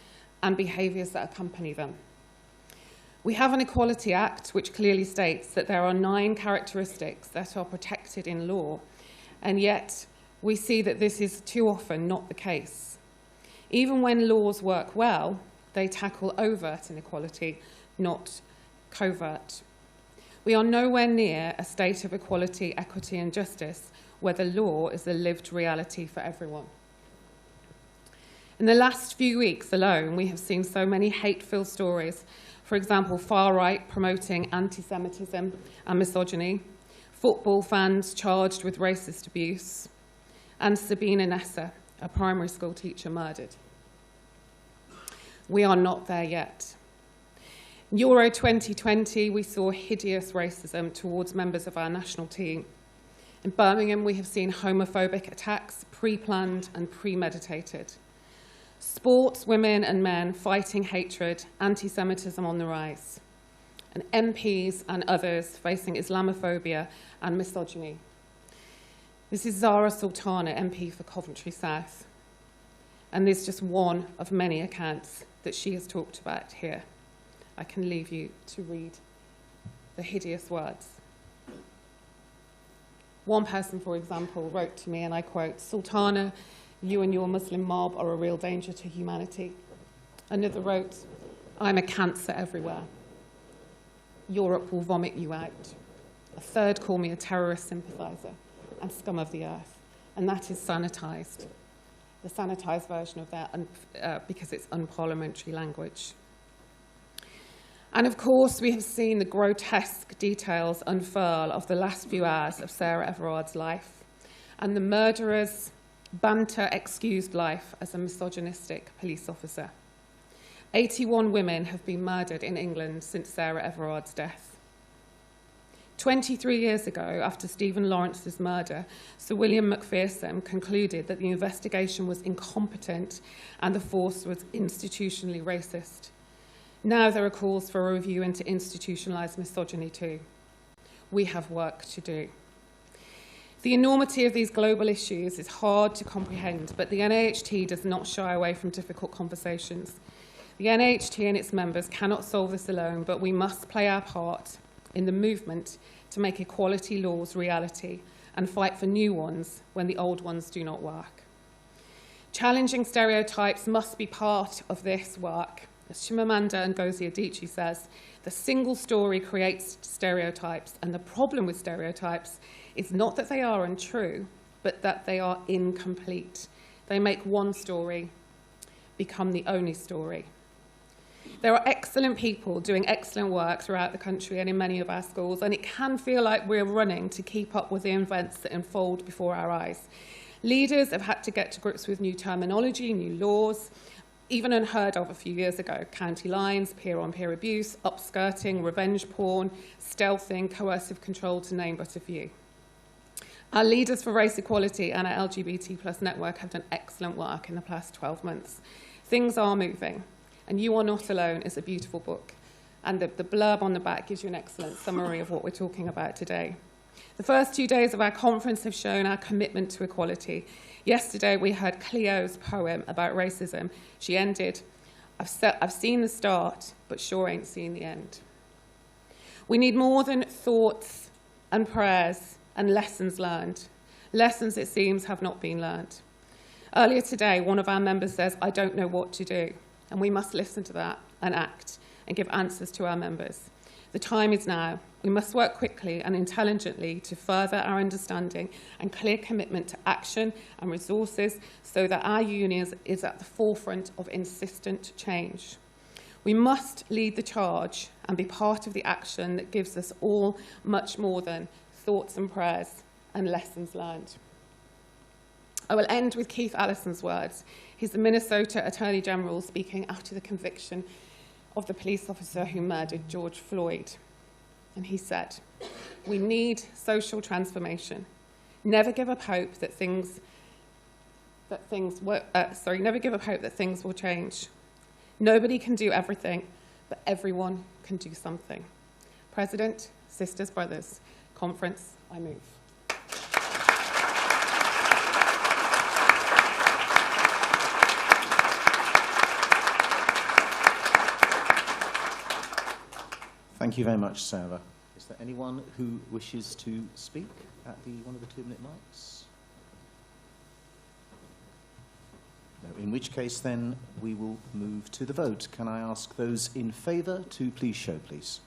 and behaviours that accompany them. We have an Equality Act which clearly states that there are 9 characteristics that are protected in law, and yet we see that this is too often not the case. Even when laws work well, they tackle overt inequality, not covert. We are nowhere near a state of equality, equity, and justice where the law is a lived reality for everyone. In the last few weeks alone, we have seen so many hate-filled stories. For example, far-right promoting anti-Semitism and misogyny, football fans charged with racist abuse, and Sabina Nessa, a primary school teacher, murdered. We are not there yet. Euro 2020, we saw hideous racism towards members of our national team. In Birmingham, we have seen homophobic attacks, pre-planned and premeditated. Sports, women and men fighting hatred, anti-Semitism on the rise. And MPs and others facing Islamophobia and misogyny. This is Zara Sultana, MP for Coventry South. And this is just one of many accounts that she has talked about here. I can leave you to read the hideous words. One person, for example, wrote to me, and I quote, "Sultana, you and your Muslim mob are a real danger to humanity." Another wrote, "I'm a cancer everywhere. Europe will vomit you out." A third called me a terrorist sympathiser and scum of the earth. And that is sanitised, the sanitised version of that, because it's unparliamentary language. And of course, we have seen the grotesque details unfurl of the last few hours of Sarah Everard's life and the murderer's banter-excused life as a misogynistic police officer. 81 women have been murdered in England since Sarah Everard's death. 23 years ago, after Stephen Lawrence's murder, Sir William Macpherson concluded that the investigation was incompetent and the force was institutionally racist. Now there are calls for a review into institutionalised misogyny too. We have work to do. The enormity of these global issues is hard to comprehend, but the NAHT does not shy away from difficult conversations. The NAHT and its members cannot solve this alone, but we must play our part in the movement to make equality laws reality and fight for new ones when the old ones do not work. Challenging stereotypes must be part of this work. As Chimamanda Ngozi Adichie says, the single story creates stereotypes, and the problem with stereotypes is not that they are untrue, but that they are incomplete. They make one story become the only story. There are excellent people doing excellent work throughout the country and in many of our schools, and it can feel like we're running to keep up with the events that unfold before our eyes. Leaders have had to get to grips with new terminology, new laws, even unheard of a few years ago: county lines, peer-on-peer abuse, upskirting, revenge porn, stealthing, coercive control, to name but a few. Our Leaders for Race Equality and our LGBT+ network have done excellent work in the past 12 months. Things are moving, and You Are Not Alone is a beautiful book, and the blurb on the back gives you an excellent summary of what we're talking about today. The first 2 days of our conference have shown our commitment to equality. Yesterday, we heard Cleo's poem about racism. She ended, I've seen the start, but sure ain't seen the end. We need more than thoughts and prayers and lessons learned. Lessons, it seems, have not been learned. Earlier today, one of our members says, I don't know what to do. And we must listen to that and act and give answers to our members. The time is now. We must work quickly and intelligently to further our understanding and clear commitment to action and resources so that our union is at the forefront of insistent change. We must lead the charge and be part of the action that gives us all much more than thoughts and prayers and lessons learned. I will end with Keith Allison's words. He's the Minnesota Attorney General speaking after the conviction of the police officer who murdered George Floyd. And he said, we need social transformation. Never give up hope that things will change. Nobody can do everything, but everyone can do something. President, sisters, brothers, conference, I move. Thank you very much, Sarah. Is there anyone who wishes to speak at one of the 2-minute mics? No, in which case, then, we will move to the vote. Can I ask those in favour to please show, please?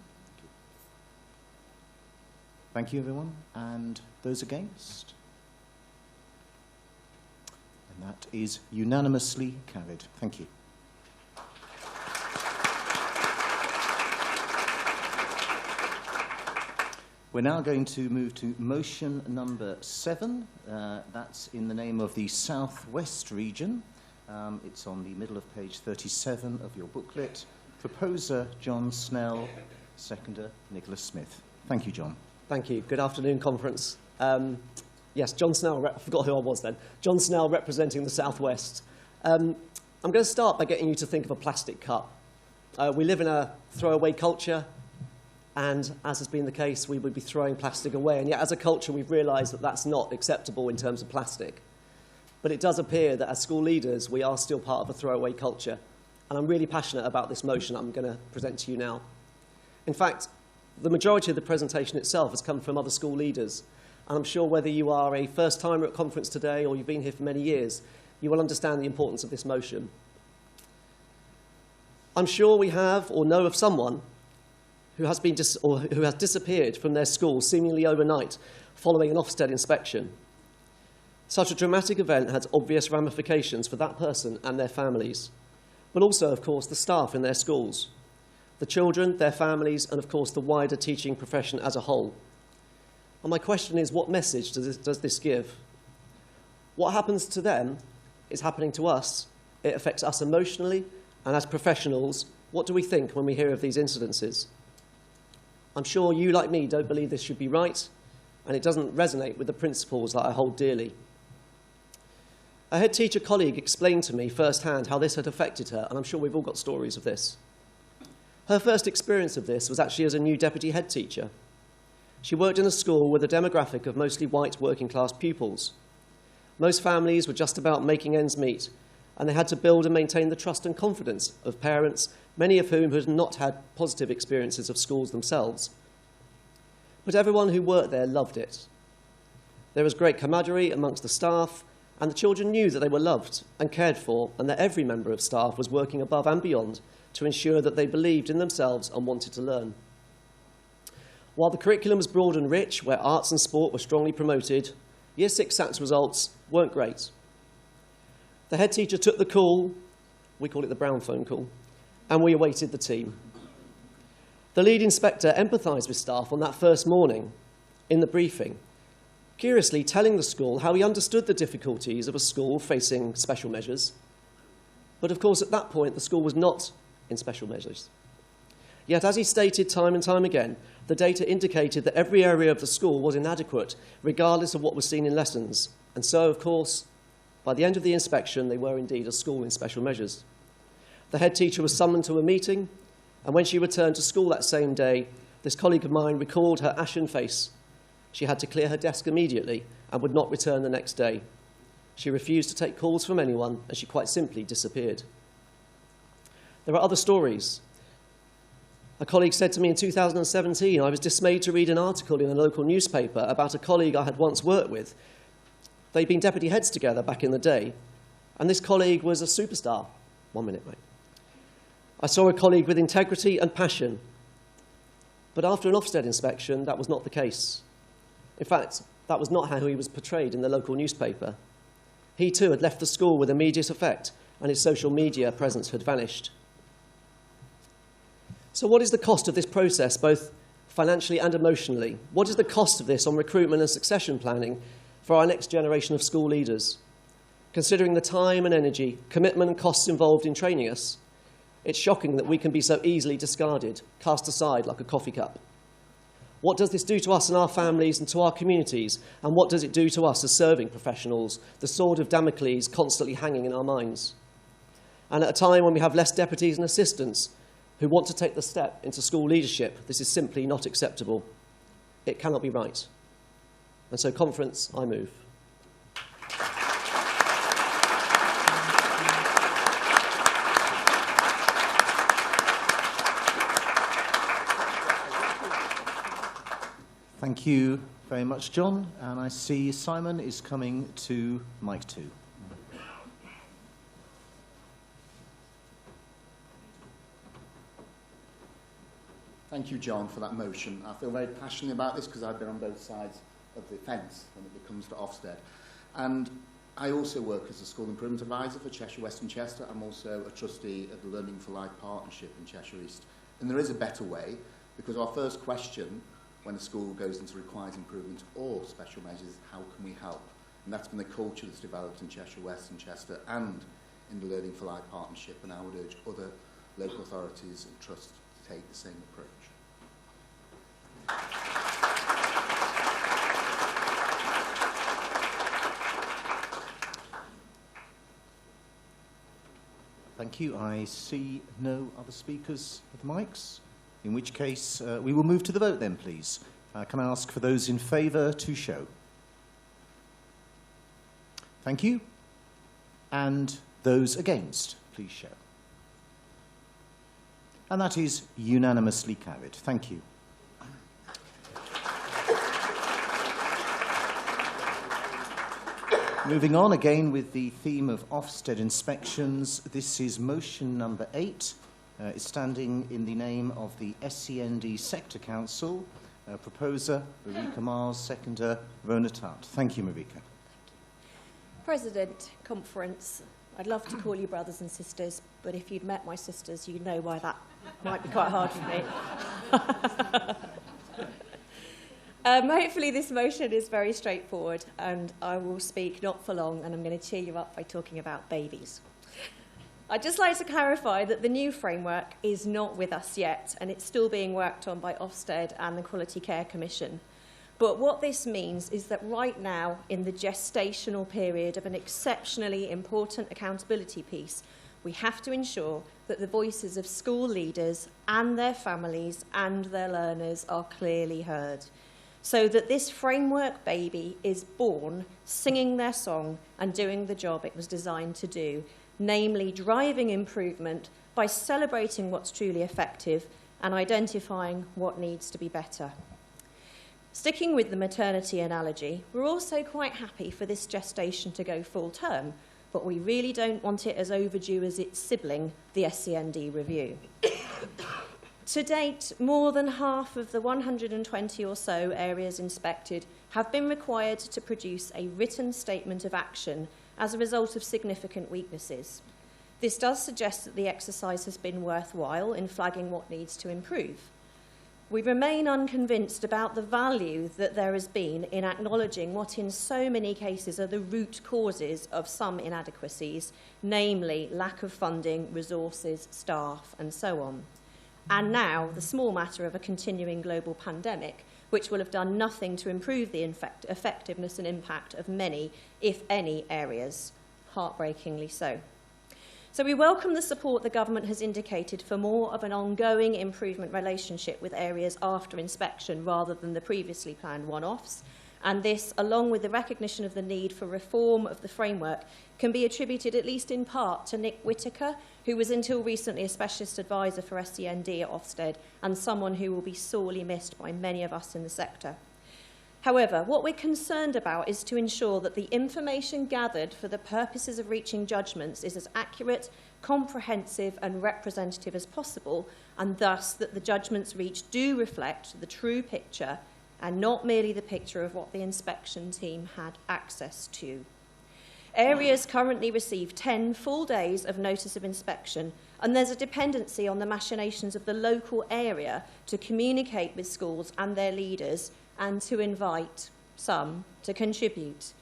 Thank you, everyone. And those against? And that is unanimously carried. Thank you. We're now going to move to motion number 7. That's in the name of the South West region. It's on the middle of page 37 of your booklet. Proposer, John Snell. Seconder, Nicholas Smith. Thank you, John. Thank you. Good afternoon, conference. Yes, John Snell. I forgot who I was then. John Snell representing the South West. I'm going to start by getting you to think of a plastic cup. We live in a throwaway culture. And as has been the case, we would be throwing plastic away. And yet, as a culture, we've realised that that's not acceptable in terms of plastic. But it does appear that as school leaders, we are still part of a throwaway culture. And I'm really passionate about this motion I'm going to present to you now. In fact, the majority of the presentation itself has come from other school leaders. And I'm sure whether you are a first-timer at conference today or you've been here for many years, you will understand the importance of this motion. I'm sure we have or know of someone who has disappeared from their school seemingly overnight following an Ofsted inspection. Such a dramatic event has obvious ramifications for that person and their families, but also, of course, the staff in their schools, the children, their families, and, of course, the wider teaching profession as a whole. And my question is, what message does this give? What happens to them is happening to us. It affects us emotionally, and as professionals, what do we think when we hear of these incidences? I'm sure you, like me, don't believe this should be right, and it doesn't resonate with the principles that I hold dearly. A head teacher colleague explained to me firsthand how this had affected her, and I'm sure we've all got stories of this. Her first experience of this was actually as a new deputy head teacher. She worked in a school with a demographic of mostly white working-class pupils. Most families were just about making ends meet, and they had to build and maintain the trust and confidence of parents, many of whom had not had positive experiences of schools themselves. But everyone who worked there loved it. There was great camaraderie amongst the staff, and the children knew that they were loved and cared for, and that every member of staff was working above and beyond to ensure that they believed in themselves and wanted to learn. While the curriculum was broad and rich, where arts and sport were strongly promoted, Year 6 SATs results weren't great. The head teacher took the call, we call it the brown phone call, and we awaited the team. The lead inspector empathised with staff on that first morning in the briefing, curiously telling the school how he understood the difficulties of a school facing special measures. But of course, at that point, the school was not in special measures. Yet, as he stated time and time again, the data indicated that every area of the school was inadequate, regardless of what was seen in lessons. And so, of course, by the end of the inspection, they were indeed a school in special measures. The head teacher was summoned to a meeting, and when she returned to school that same day, this colleague of mine recalled her ashen face. She had to clear her desk immediately and would not return the next day. She refused to take calls from anyone, and she quite simply disappeared. There are other stories. A colleague said to me in 2017, I was dismayed to read an article in a local newspaper about a colleague I had once worked with. They'd been deputy heads together back in the day, and this colleague was a superstar. 1 minute, mate. I saw a colleague with integrity and passion, but after an Ofsted inspection, that was not the case. In fact, that was not how he was portrayed in the local newspaper. He too had left the school with immediate effect, and his social media presence had vanished. So what is the cost of this process, both financially and emotionally? What is the cost of this on recruitment and succession planning for our next generation of school leaders? Considering the time and energy, commitment and costs involved in training us, it's shocking that we can be so easily discarded, cast aside like a coffee cup. What does this do to us and our families and to our communities? And what does it do to us as serving professionals, the sword of Damocles constantly hanging in our minds? And at a time when we have less deputies and assistants who want to take the step into school leadership, this is simply not acceptable. It cannot be right. And so, conference, I move. Thank you very much, John. And I see Simon is coming to mic 2. Thank you, John, for that motion. I feel very passionate about this because I've been on both sides of the fence when it comes to Ofsted. And I also work as a school improvement advisor for Cheshire West and Chester. I'm also a trustee of the Learning for Life Partnership in Cheshire East. And there is a better way, because our first question when a school goes into requires improvement or special measures is how can we help? And that's been the culture that's developed in Cheshire West and Chester and in the Learning for Life Partnership, and I would urge other local authorities and trusts to take the same approach. Thank you. I see no other speakers with mics, in which case we will move to the vote then, please. Can I ask for those in favour to show? Thank you. And those against, please show. And that is unanimously carried. Thank you. Moving on again with the theme of Ofsted inspections, this is motion number 8. It's standing in the name of the SEND Sector Council. Proposer, Marika Mars, seconder, Rona Tart. Thank you, Marika. President, conference, I'd love to call you brothers and sisters, but if you'd met my sisters, you'd know why that might be quite hard for me. Hopefully this motion is very straightforward, and I will speak not for long, and I'm going to cheer you up by talking about babies. I'd just like to clarify that the new framework is not with us yet, and it's still being worked on by Ofsted and the Quality Care Commission. But what this means is that right now, in the gestational period of an exceptionally important accountability piece, we have to ensure that the voices of school leaders and their families and their learners are clearly heard, so that this framework baby is born singing their song and doing the job it was designed to do, namely driving improvement by celebrating what's truly effective and identifying what needs to be better. Sticking with the maternity analogy, we're also quite happy for this gestation to go full term, but we really don't want it as overdue as its sibling, the SEND review. To date, more than half of the 120 or so areas inspected have been required to produce a written statement of action as a result of significant weaknesses. This does suggest that the exercise has been worthwhile in flagging what needs to improve. We remain unconvinced about the value that there has been in acknowledging what in so many cases are the root causes of some inadequacies, namely lack of funding, resources, staff, and so on. And now the small matter of a continuing global pandemic, which will have done nothing to improve the effectiveness and impact of many, if any, areas, heartbreakingly so. So we welcome the support the government has indicated for more of an ongoing improvement relationship with areas after inspection rather than the previously planned one-offs. And this, along with the recognition of the need for reform of the framework, can be attributed at least in part to Nick Whitaker, who was until recently a specialist advisor for SEND at Ofsted and someone who will be sorely missed by many of us in the sector. However, what we're concerned about is to ensure that the information gathered for the purposes of reaching judgments is as accurate, comprehensive and representative as possible, and thus that the judgments reached do reflect the true picture and not merely the picture of what the inspection team had access to. Areas currently receive 10 full days of notice of inspection, and there's a dependency on the machinations of the local area to communicate with schools and their leaders and to invite some to contribute.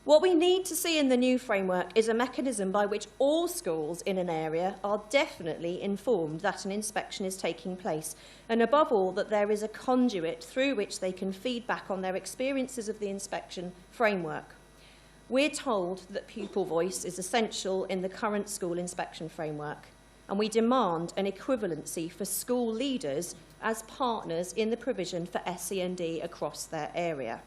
What we need to see in the new framework is a mechanism by which all schools in an area are definitely informed that an inspection is taking place, and above all that there is a conduit through which they can feed back on their experiences of the inspection framework. We're told that pupil voice is essential in the current school inspection framework, and we demand an equivalency for school leaders as partners in the provision for SEND across their area.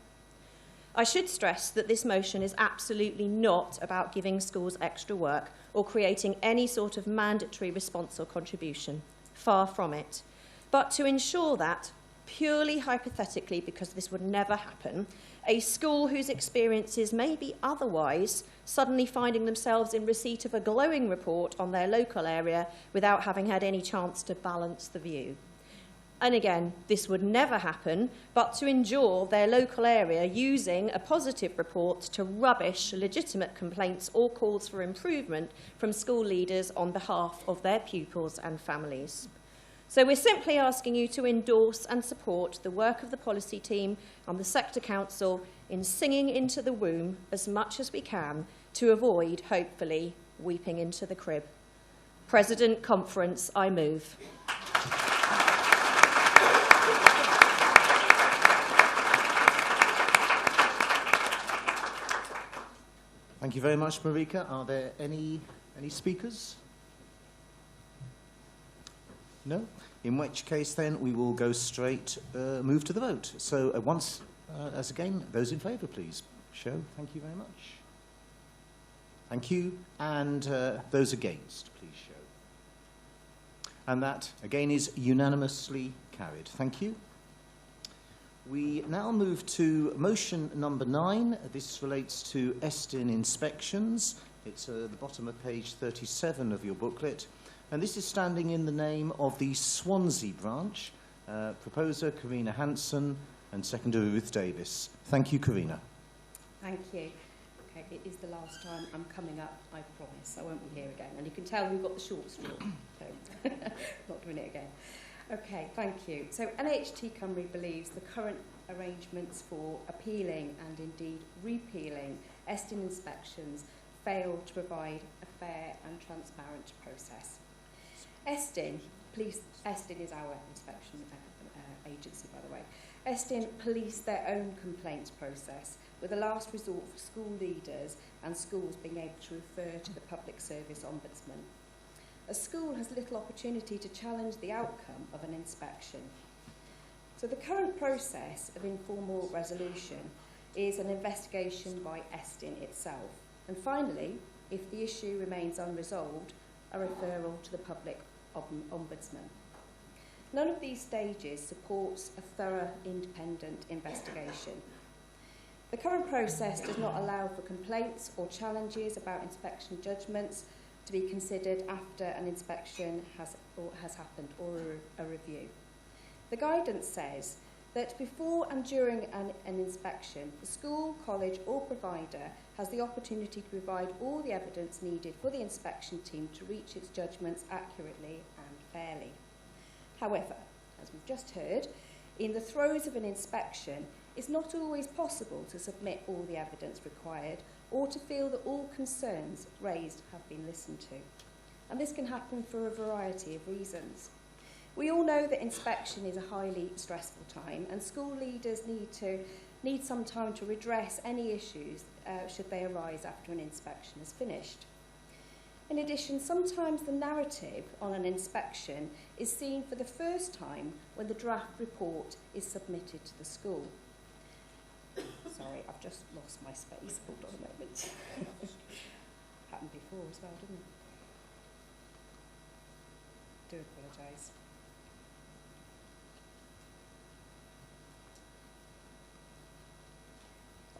I should stress that this motion is absolutely not about giving schools extra work or creating any sort of mandatory response or contribution. Far from it. But to ensure that, purely hypothetically, because this would never happen, a school whose experiences may be otherwise suddenly finding themselves in receipt of a glowing report on their local area without having had any chance to balance the view. And again, this would never happen, but to endure their local area using a positive report to rubbish legitimate complaints or calls for improvement from school leaders on behalf of their pupils and families. So we're simply asking you to endorse and support the work of the policy team and the Sector Council in singing into the womb as much as we can to avoid, hopefully, weeping into the crib. President Conference, I move. Thank you very much, Marika. Are there any speakers? No? In which case, then, we will go straight, move to the vote. So once, as again, those in favour, please show. Thank you very much. Thank you. And those against, please show. And that, again, is unanimously carried. Thank you. We now move to motion number 9. This relates to ESTIN inspections. It's at the bottom of page 37 of your booklet. And this is standing in the name of the Swansea branch. Proposer, Karina Hansen, and seconder, Ruth Davis. Thank you, Karina. Thank you. Okay, it is the last time I'm coming up, I promise. I won't be here again. And you can tell we've got the short straw, so not doing it again. Okay, thank you. So NHT Cymru believes the current arrangements for appealing and indeed repealing ESTIN inspections fail to provide a fair and transparent process. Estin is our inspection agency, by the way. Estin police their own complaints process with a last resort for school leaders and schools being able to refer to the Public Service Ombudsman. A school has little opportunity to challenge the outcome of an inspection. So the current process of informal resolution is an investigation by Estin itself. And finally, if the issue remains unresolved, a referral to the Public Ombudsman. None of these stages supports a thorough, independent investigation. The current process does not allow for complaints or challenges about inspection judgments to be considered after an inspection has happened or a review. The guidance says that before and during an inspection, the school, college or provider has the opportunity to provide all the evidence needed for the inspection team to reach its judgments accurately and fairly. However, as we've just heard, in the throes of an inspection, it's not always possible to submit all the evidence required or to feel that all concerns raised have been listened to. And this can happen for a variety of reasons. We all know that inspection is a highly stressful time, and school leaders need some time to redress any issues should they arise after an inspection is finished. In addition, sometimes the narrative on an inspection is seen for the first time when the draft report is submitted to the school. Sorry, I've just lost my space. Hold on a moment. Happened before as well, didn't it? Do apologise.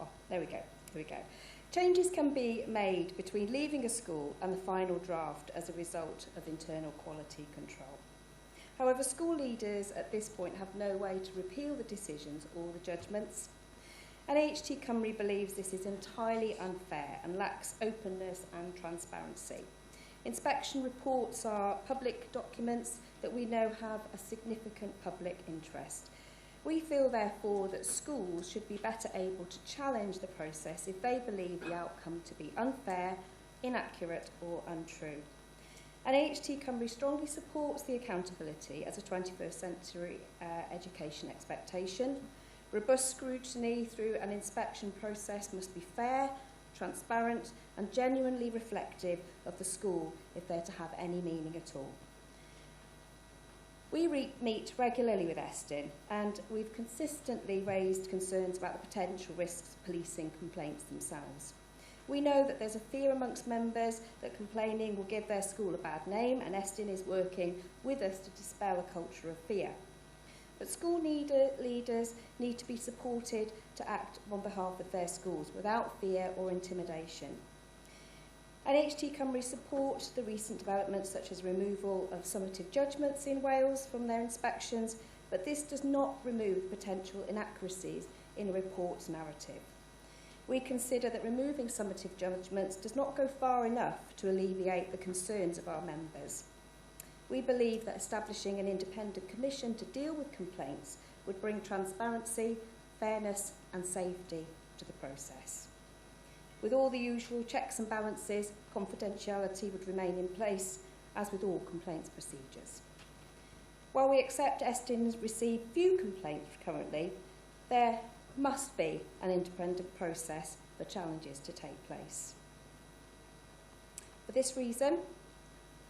Oh, there we go. Here we go. Changes can be made between leaving a school and the final draft as a result of internal quality control. However, school leaders at this point have no way to repeal the decisions or the judgments. And HT Cymru believes this is entirely unfair and lacks openness and transparency. Inspection reports are public documents that we know have a significant public interest. We feel, therefore, that schools should be better able to challenge the process if they believe the outcome to be unfair, inaccurate or untrue. And HT Cymru strongly supports the accountability as a 21st century education expectation. Robust scrutiny through an inspection process must be fair, transparent and genuinely reflective of the school if they're to have any meaning at all. We meet regularly with Estin, and we've consistently raised concerns about the potential risks of policing complaints themselves. We know that there's a fear amongst members that complaining will give their school a bad name, and Estin is working with us to dispel a culture of fear. But school leaders need to be supported to act on behalf of their schools without fear or intimidation. And HT Cymru supports the recent developments such as removal of summative judgments in Wales from their inspections, but this does not remove potential inaccuracies in a report's narrative. We consider that removing summative judgments does not go far enough to alleviate the concerns of our members. We believe that establishing an independent commission to deal with complaints would bring transparency, fairness and safety to the process. With all the usual checks and balances, confidentiality would remain in place, as with all complaints procedures. While we accept Estin receive few complaints currently, there must be an independent process for challenges to take place. For this reason,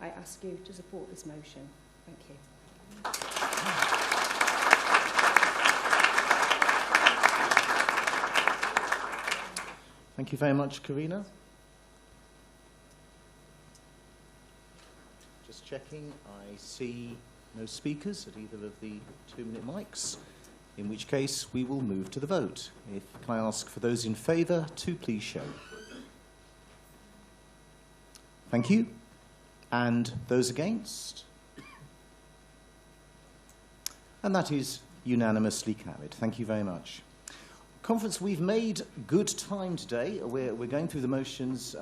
I ask you to support this motion. Thank you. Thank you very much, Karina. Just checking, I see no speakers at either of the 2-minute mics, in which case we will move to the vote. Can I ask for those in favour to please show? Thank you. And those against? And that is unanimously carried. Thank you very much. Conference, we've made good time today. We're going through the motions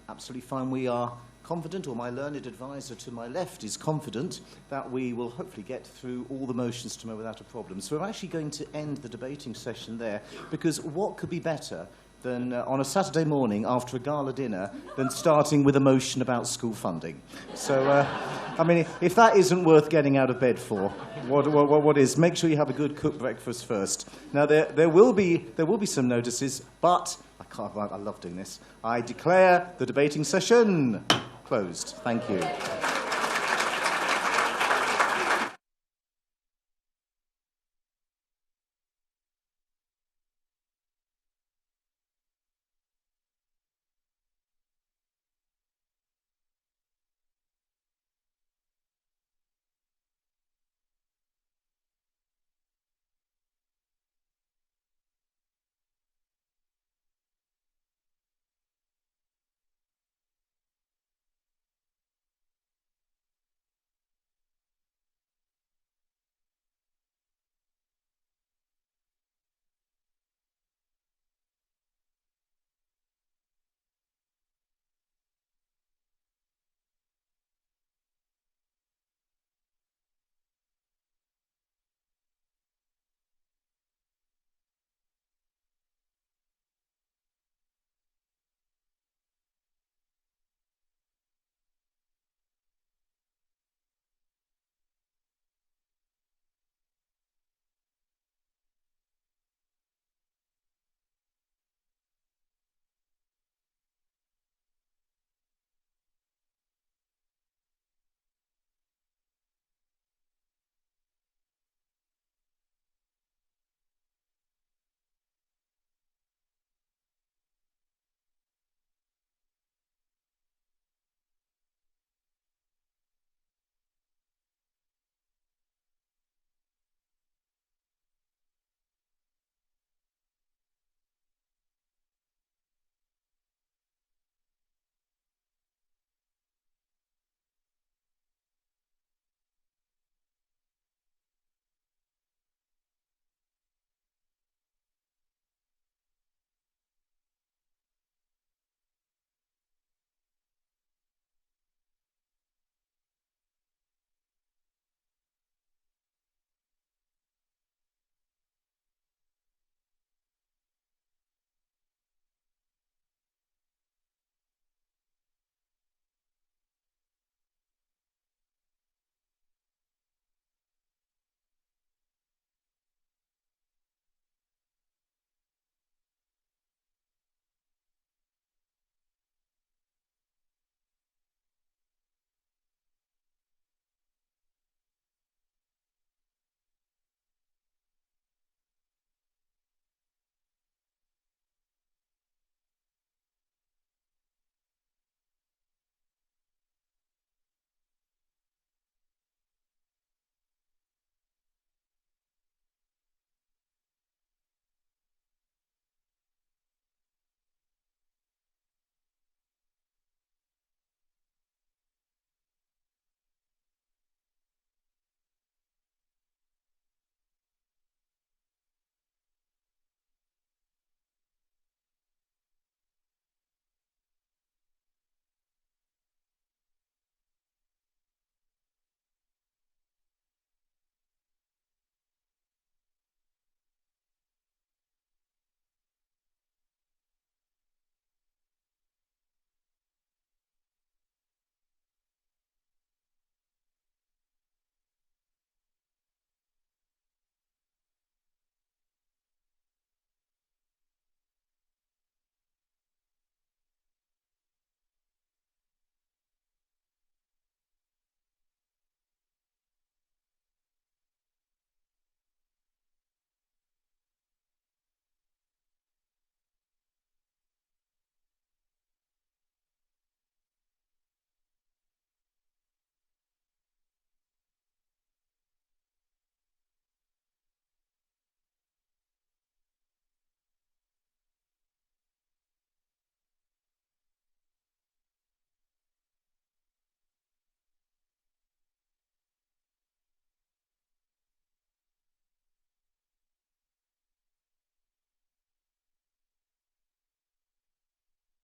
absolutely fine. We are confident, or my learned advisor to my left is confident, that we will hopefully get through all the motions tomorrow without a problem. So we're actually going to end the debating session there, because what could be better than on a Saturday morning after a gala dinner than starting with a motion about school funding. So, I mean, if that isn't worth getting out of bed for, what is? Make sure you have a good cooked breakfast first. Now, there will be some notices, but I love doing this. I declare the debating session closed. Thank you.